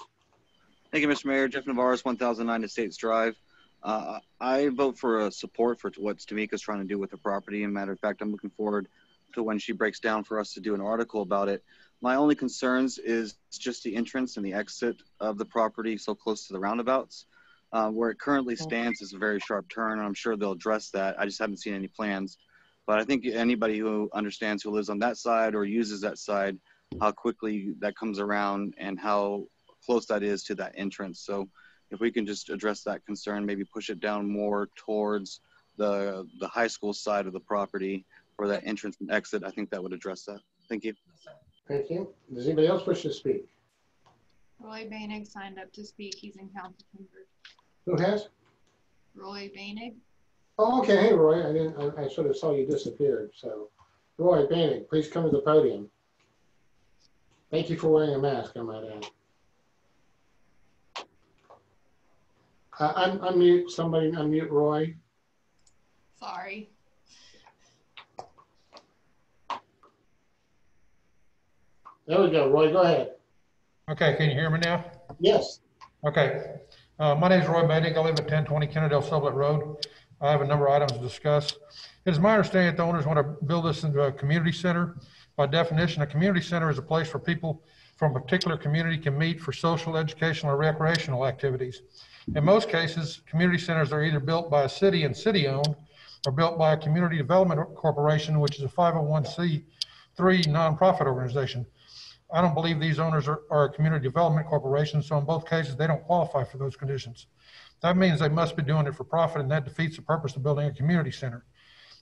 Thank you, Mr. Mayor. Jeff Navarez, 1009 Estates Drive. I vote for support for what Tamika's trying to do with the property. And matter of fact, I'm looking forward to when she breaks down for us to do an article about it. My only concerns is just the entrance and the exit of the property so close to the roundabouts. Where it currently stands is a very sharp turn, and I'm sure they'll address that. I just haven't seen any plans. But I think anybody who understands who lives on that side or uses that side, how quickly that comes around and how close that is to that entrance. So if we can just address that concern, maybe push it down more towards the high school side of the property for that entrance and exit, I think that would address that. Thank you. Thank you. Does anybody else wish to speak? Roy Bainig signed up to speak. He's in council chambers. Who has? Roy Bainig. Oh, okay. Hey, Roy. I sort of saw you disappeared. So, Roy Bainig, please come to the podium. Thank you for wearing a mask, I might add. Unmute somebody. Unmute Roy. Sorry. There we go. Roy, go ahead. Okay, can you hear me now? Yes. Okay. My name is Roy Bainig. I live at 1020 Kennedale Sublette Road. I have a number of items to discuss. It is my understanding that the owners want to build this into a community center. By definition, a community center is a place where people from a particular community can meet for social, educational, or recreational activities. In most cases, community centers are either built by a city and city-owned or built by a community development corporation, which is a 501c3 nonprofit organization. I don't believe these owners are a community development corporation, so in both cases, they don't qualify for those conditions. That means they must be doing it for profit, and that defeats the purpose of building a community center.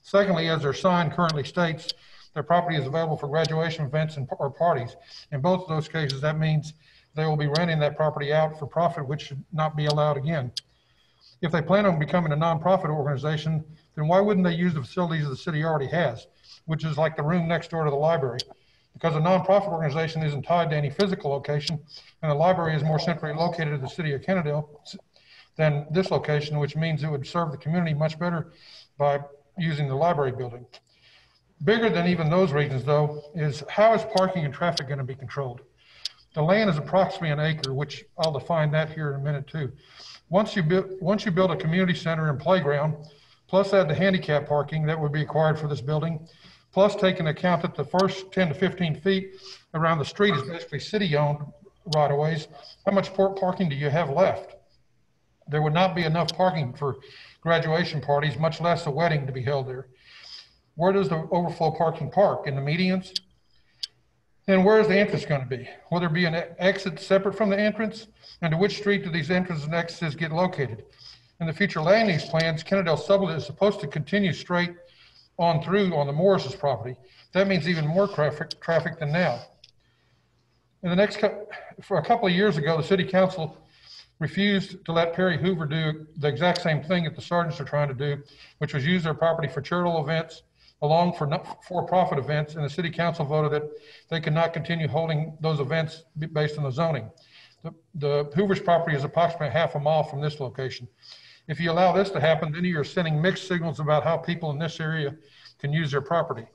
Secondly, as their sign currently states, their property is available for graduation events or parties. In both of those cases, that means they will be renting that property out for profit, which should not be allowed again. If they plan on becoming a nonprofit organization, then why wouldn't they use the facilities the city already has, which is like the room next door to the library? Because a nonprofit organization isn't tied to any physical location, and the library is more centrally located in the city of Kennedale than this location, which means it would serve the community much better by using the library building. Bigger than even those reasons, though, is how is parking and traffic going to be controlled? The land is approximately an acre, which I'll define that here in a minute too. Once you build a community center and playground, plus add the handicap parking that would be required for this building, plus take into account that the first 10 to 15 feet around the street is basically city-owned right-of-ways, how much parking do you have left? There would not be enough parking for graduation parties, much less a wedding to be held there. Where does the overflow parking park? In the medians? And where is the entrance going to be? Will there be an exit separate from the entrance? And to which street do these entrances and exits get located? In the future land use plans, Kennedale Sublette is supposed to continue straight on through on the Morris's property. That means even more traffic than now. For a couple of years ago, the city council refused to let Perry Hoover do the exact same thing that the sergeants are trying to do, which was use their property for charitable events, along for-profit events, and the city council voted that they could not continue holding those events based on the zoning. The Hoover's property is approximately half a mile from this location. If you allow this to happen, then you're sending mixed signals about how people in this area can use their property.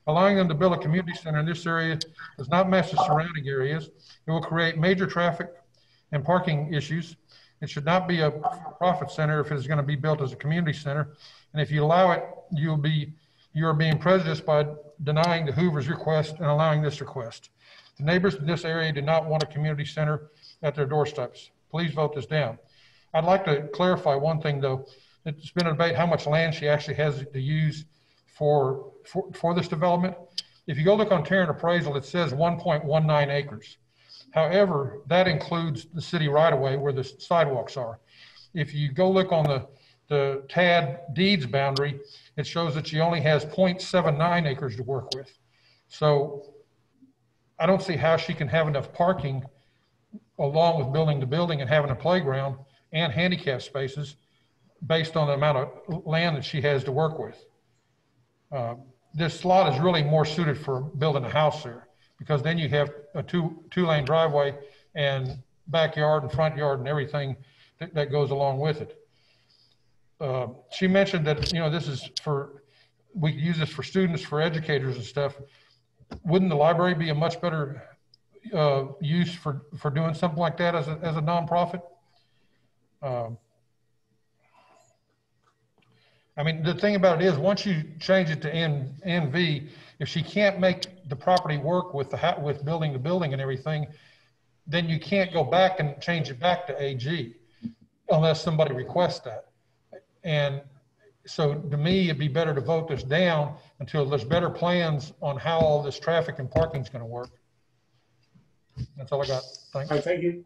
Allowing them to build a community center in this area does not match the surrounding areas. It will create major traffic and parking issues. It should not be a profit center if it is going to be built as a community center. And if you allow it, you are being prejudiced by denying the Hoover's request and allowing this request. The neighbors in this area do not want a community center at their doorsteps. Please vote this down. I'd like to clarify one thing though. It's been a debate how much land she actually has to use for this development. If you go look on Tarrant Appraisal, it says 1.19 acres. However, that includes the city right-of-way where the sidewalks are. If you go look on the TAD deeds boundary, it shows that she only has 0.79 acres to work with. So I don't see how she can have enough parking along with building the building and having a playground and handicap spaces based on the amount of land that she has to work with. This lot is really more suited for building a house there, because then you have a two-lane driveway and backyard and front yard and everything that goes along with it. She mentioned that, this is we use this for students, for educators and stuff. Wouldn't the library be a much better use for doing something like that as a nonprofit? I mean, the thing about it is, once you change it to NV, if she can't make the property work with building the building and everything, then you can't go back and change it back to AG unless somebody requests that. And so to me, it'd be better to vote this down until there's better plans on how all this traffic and parking is going to work. That's all I got. Thanks. All right, thank you,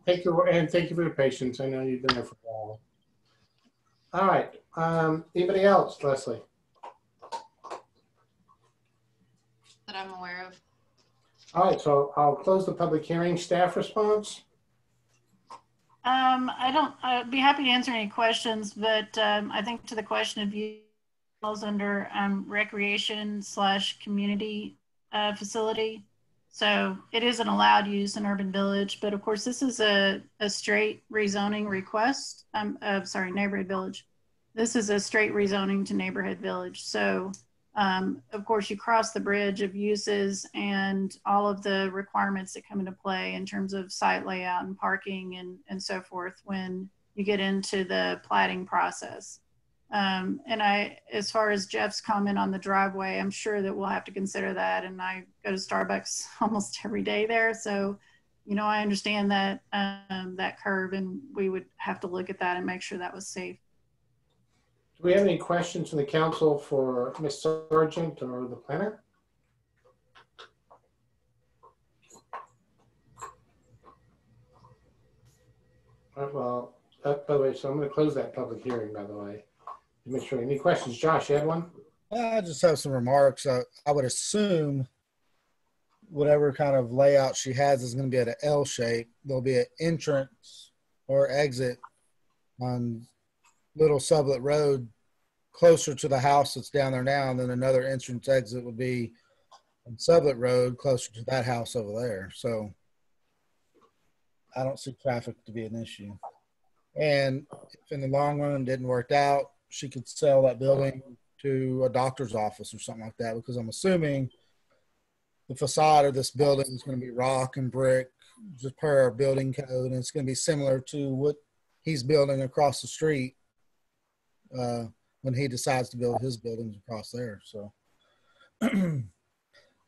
and thank you for your patience. I know you've been there for a while. All right, anybody else, Leslie? That I'm aware of. All right, so I'll close the public hearing. Staff response? I'd be happy to answer any questions, but I think to the question of you falls under recreation/community facility. So it is an allowed use in urban village, but of course this is a straight rezoning request. Sorry, neighborhood village. This is a straight rezoning to neighborhood village. So of course you cross the bridge of uses and all of the requirements that come into play in terms of site layout and parking and so forth when you get into the platting process. And as far as Jeff's comment on the driveway, I'm sure that we'll have to consider that. And I go to Starbucks almost every day there. So, you know, I understand that, that curve, and we would have to look at that and make sure that was safe. Do we have any questions from the council for Ms. Sargent or the planner? Well, by the way, so I'm going to close that public hearing, by the way. Make sure. Any questions? Josh, you had one? I just have some remarks. I would assume whatever kind of layout she has is going to be at an L shape. There'll be an entrance or exit on Little Sublet Road closer to the house that's down there now, and then another entrance exit would be on Sublet Road closer to that house over there. So I don't see traffic to be an issue. And if in the long run it didn't work out, she could sell that building to a doctor's office or something like that, because I'm assuming the facade of this building is going to be rock and brick, just per our building code, and it's going to be similar to what he's building across the street when he decides to build his buildings across there. So,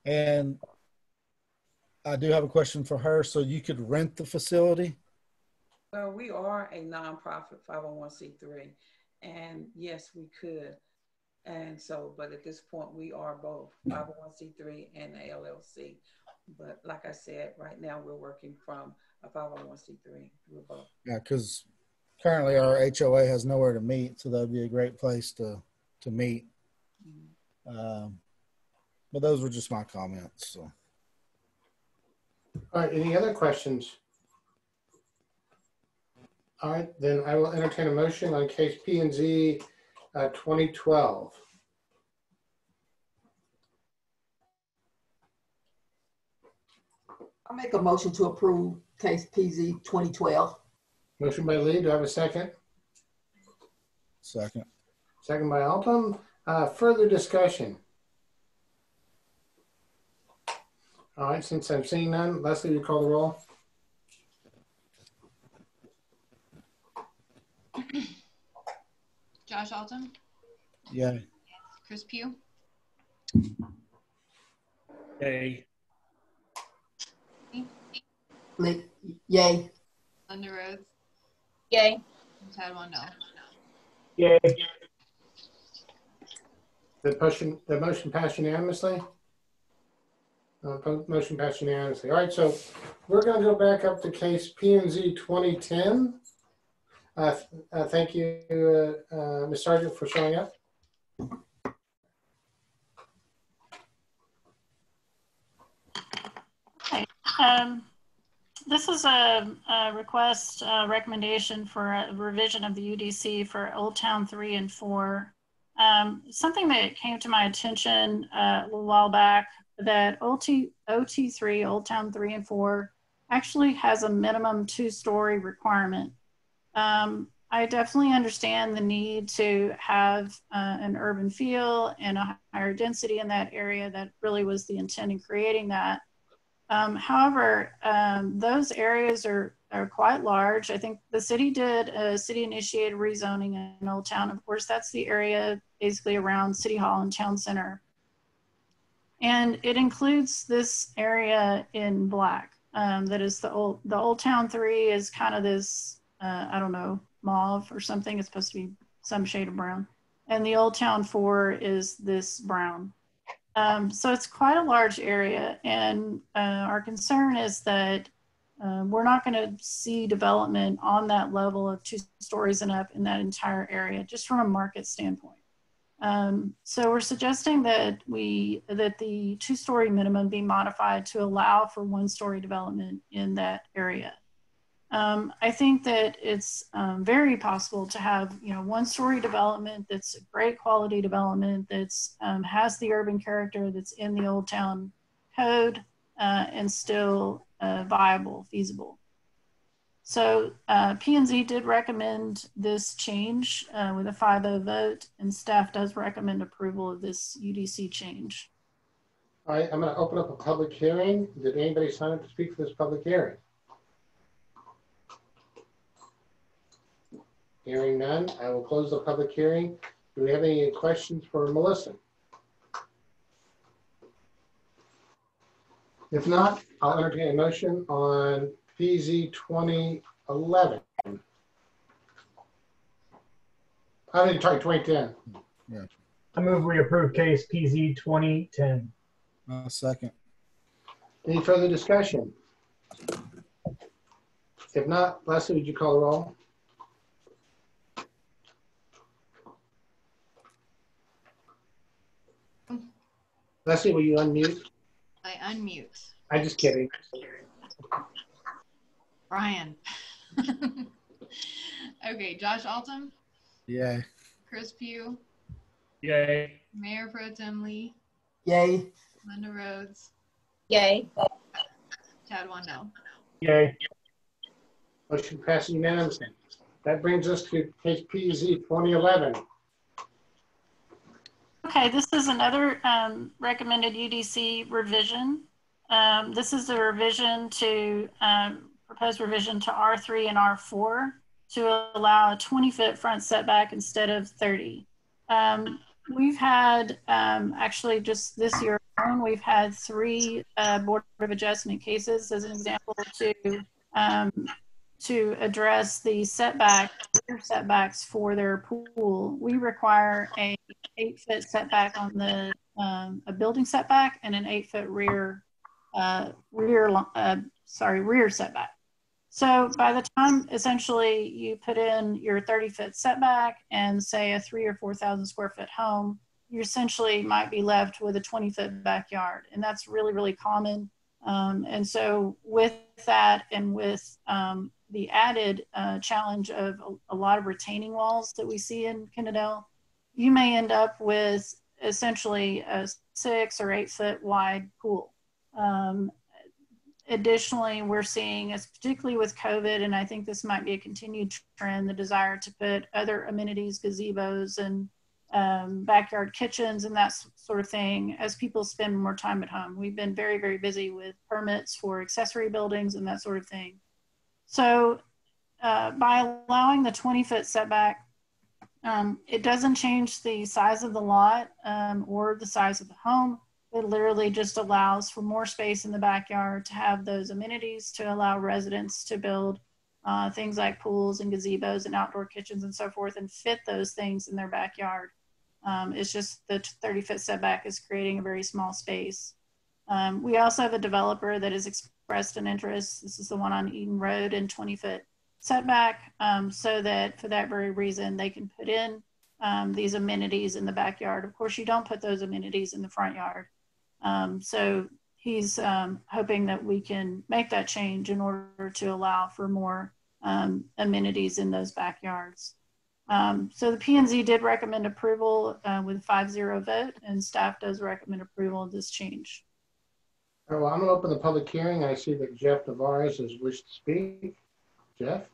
and I do have a question for her. So you could rent the facility? Well, we are a nonprofit 501c3, and yes, we could. And so, but at this point, we are both 501c3 and a LLC. But like I said, right now we're working from a 501c3. We're both. Yeah, because currently our HOA has nowhere to meet, so that'd be a great place to meet. Mm-hmm. But those were just my comments. So. All right, any other questions? All right, then I will entertain a motion on case P&Z 2012. I'll make a motion to approve case PZ 2012. Motion by Lee, do I have a second? Second. Second by Alton. Further discussion? All right, since I'm seeing none, Leslie, you call the roll. Josh Alton? Yeah. Chris Pugh? Yay. Yay. Linda Rhodes? Yay. And Tad Wandell? Yay. The motion passed unanimously? Motion passed unanimously. All right, so we're going to go back up to case P&Z 2010. Thank you, Ms. Sargent, for showing up. Okay. This is a request, recommendation for a revision of the UDC for Old Town 3 and 4. Something that came to my attention a little while back, that OT3, Old Town 3 and 4, actually has a minimum 2-story requirement. I definitely understand the need to have an urban feel and a higher density in that area. That really was the intent in creating that. However, those areas are quite large. I think the city did a city-initiated rezoning in Old Town. Of course, that's the area basically around City Hall and Town Center. And it includes this area in black. That is the Old Town 3 is kind of this, I don't know, mauve or something. It's supposed to be some shade of brown. And the Old Town 4 is this brown. So it's quite a large area. And our concern is that We're not going to see development on that level of 2 stories and up in that entire area, just from a market standpoint. So we're suggesting that the 2-story minimum be modified to allow for 1-story development in that area. I think that it's very possible to have 1-story development that's a great quality development that's has the urban character that's in the Old Town Code and still viable, feasible. So P&Z did recommend this change with a 5-0 vote, and staff does recommend approval of this UDC change. All right, I'm going to open up a public hearing. Did anybody sign up to speak for this public hearing? Hearing none, I will close the public hearing. Do we have any questions for Melissa? If not, I'll entertain a motion on PZ 2011. I mean, sorry, 2010. Yeah. I move we approve case PZ 2010. Second. Any further discussion? If not, Leslie, would you call the roll? Leslie, will you unmute? I unmute. I'm just kidding. Brian. Okay, Josh Altum. Yay. Chris Pugh. Yay. Mayor Pro Tem Lee. Yay. Linda Rhodes. Yay. Chad Wandell. Yay. Motion passes unanimously. That brings us to case PZ 2011. Okay, this is another recommended UDC revision. This is a revision to proposed revision to R3 and R4 to allow a 20-foot front setback instead of 30. We've had actually just this year alone, we've had 3 Board of Adjustment cases as an example to address the rear setbacks for their pool. We require a 8-foot setback on the a building setback and an 8-foot rear setback. So by the time essentially you put in your 30-foot setback and say a 3,000 or 4,000 square foot home, you essentially might be left with a 20-foot backyard, and that's really, really common. And so with that and with the added challenge of a lot of retaining walls that we see in Kennedale, you may end up with essentially a 6 or 8-foot wide pool. Additionally, we're seeing, particularly with COVID, and I think this might be a continued trend, the desire to put other amenities, gazebos, and backyard kitchens and that sort of thing as people spend more time at home. We've been very, very busy with permits for accessory buildings and that sort of thing. So by allowing the 20-foot setback, it doesn't change the size of the lot or the size of the home. It literally just allows for more space in the backyard to have those amenities to allow residents to build things like pools and gazebos and outdoor kitchens and so forth and fit those things in their backyard. It's just the 30-foot setback is creating a very small space. We also have a developer that has expressed an interest. This is the one on Eden Road and 20-foot setback, so that for that very reason, they can put in these amenities in the backyard. Of course, you don't put those amenities in the front yard. So he's hoping that we can make that change in order to allow for more amenities in those backyards. So the P&Z did recommend approval with a 5-0 vote, and staff does recommend approval of this change. All right, well, I'm going to open the public hearing. I see that Jeff Navarez has wished to speak. Jeff?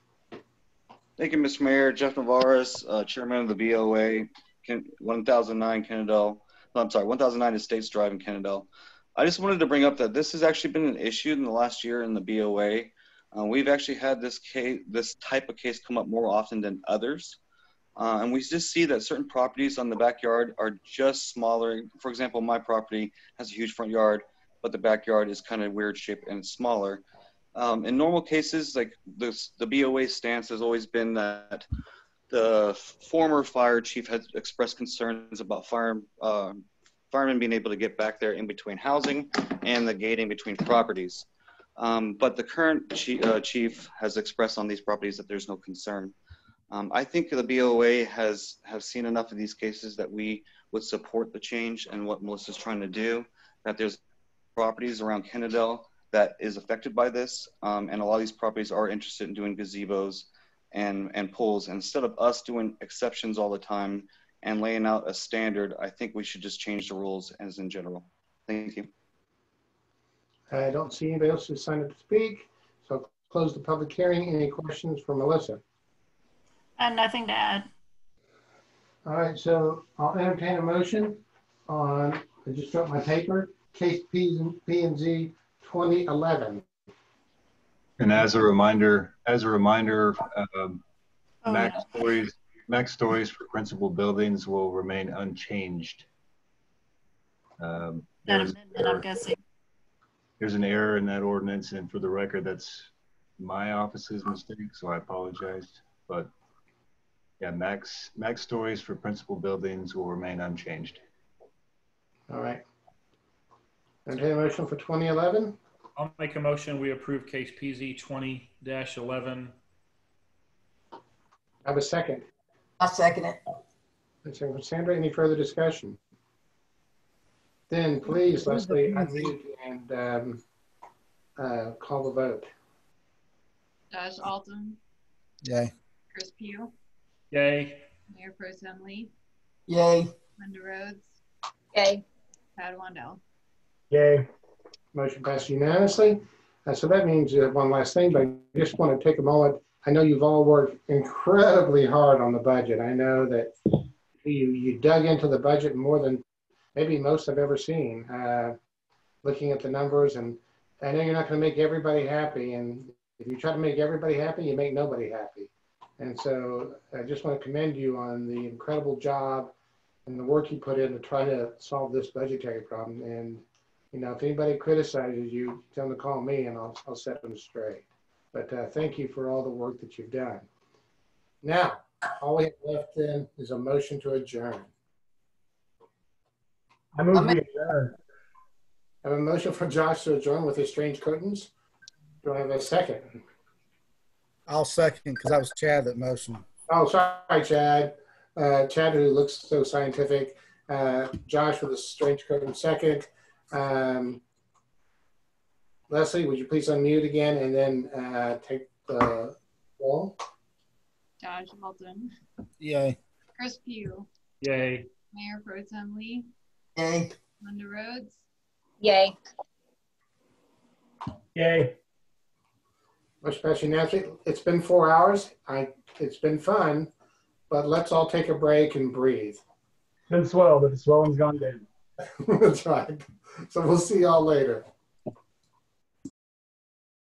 Thank you, Mr. Mayor. Jeff Navarez, Chairman of the BOA, 1009 Kennedale. I'm sorry, 1009 Estates Drive in Kennedale. I just wanted to bring up that this has actually been an issue in the last year in the BOA. We've actually had this type of case come up more often than others. And we just see that certain properties on the backyard are just smaller. For example, my property has a huge front yard, but the backyard is kind of weird shaped and smaller. In normal cases, like the BOA stance has always been that the former fire chief has expressed concerns about firemen being able to get back there in between housing and the gating between properties. But the current chief has expressed on these properties that there's no concern. I think the BOA has seen enough of these cases that we would support the change and what Melissa's trying to do, that there's properties around Kennedale that is affected by this. And a lot of these properties are interested in doing gazebos and pools. And instead of us doing exceptions all the time and laying out a standard, I think we should just change the rules as in general. Thank you. I don't see anybody else who's signed up to speak. So I'll close the public hearing. Any questions for Melissa? I have nothing to add. All right, so I'll entertain a motion on, I just wrote my paper, case P&Z 2011. And as a reminder, max stories for principal buildings will remain unchanged. That amendment, I'm guessing. There's an error in that ordinance, and for the record, that's my office's mistake, so I apologize. But yeah, max stories for principal buildings will remain unchanged. All right. Entertain a motion for 2011. I'll make a motion. We approve case PZ 20-11. I have a second. I'll second it. Second from Sandra. Any further discussion? Then please, Leslie, unmute and call the vote. Josh Alton. Yay. Chris Pugh. Yay. Mayor Pro Tem Lee. Yay. Linda Rhodes. Yay. Pat Wandell. Yay. Motion passed unanimously. So that means one last thing, but I just want to take a moment. I know you've all worked incredibly hard on the budget. I know that you dug into the budget more than maybe most I've ever seen, looking at the numbers. And I know you're not going to make everybody happy. And if you try to make everybody happy, you make nobody happy. And so I just want to commend you on the incredible job and the work you put in to try to solve this budgetary problem. And, you know, if anybody criticizes you, tell them to call me and I'll set them straight. But thank you for all the work that you've done. Now, all we have left then is a motion to adjourn. I move we adjourn. I have a motion for Josh to adjourn with his strange curtains. Do I have a second? I'll second because that was Chad that motioned. Oh, sorry, Chad. Chad, who looks so scientific. Josh with a strange curtain second. Leslie, would you please unmute again and then take the roll? Josh Alton. Yay. Chris Pugh. Yay. Mayor Pro Tem Lee. Yay. Linda Rhodes. Yay. Yay. Much better, Nancy. It's been 4 hours. It's been fun, but let's all take a break and breathe. It's been swell, but the swelling's gone down. That's right. So we'll see y'all later.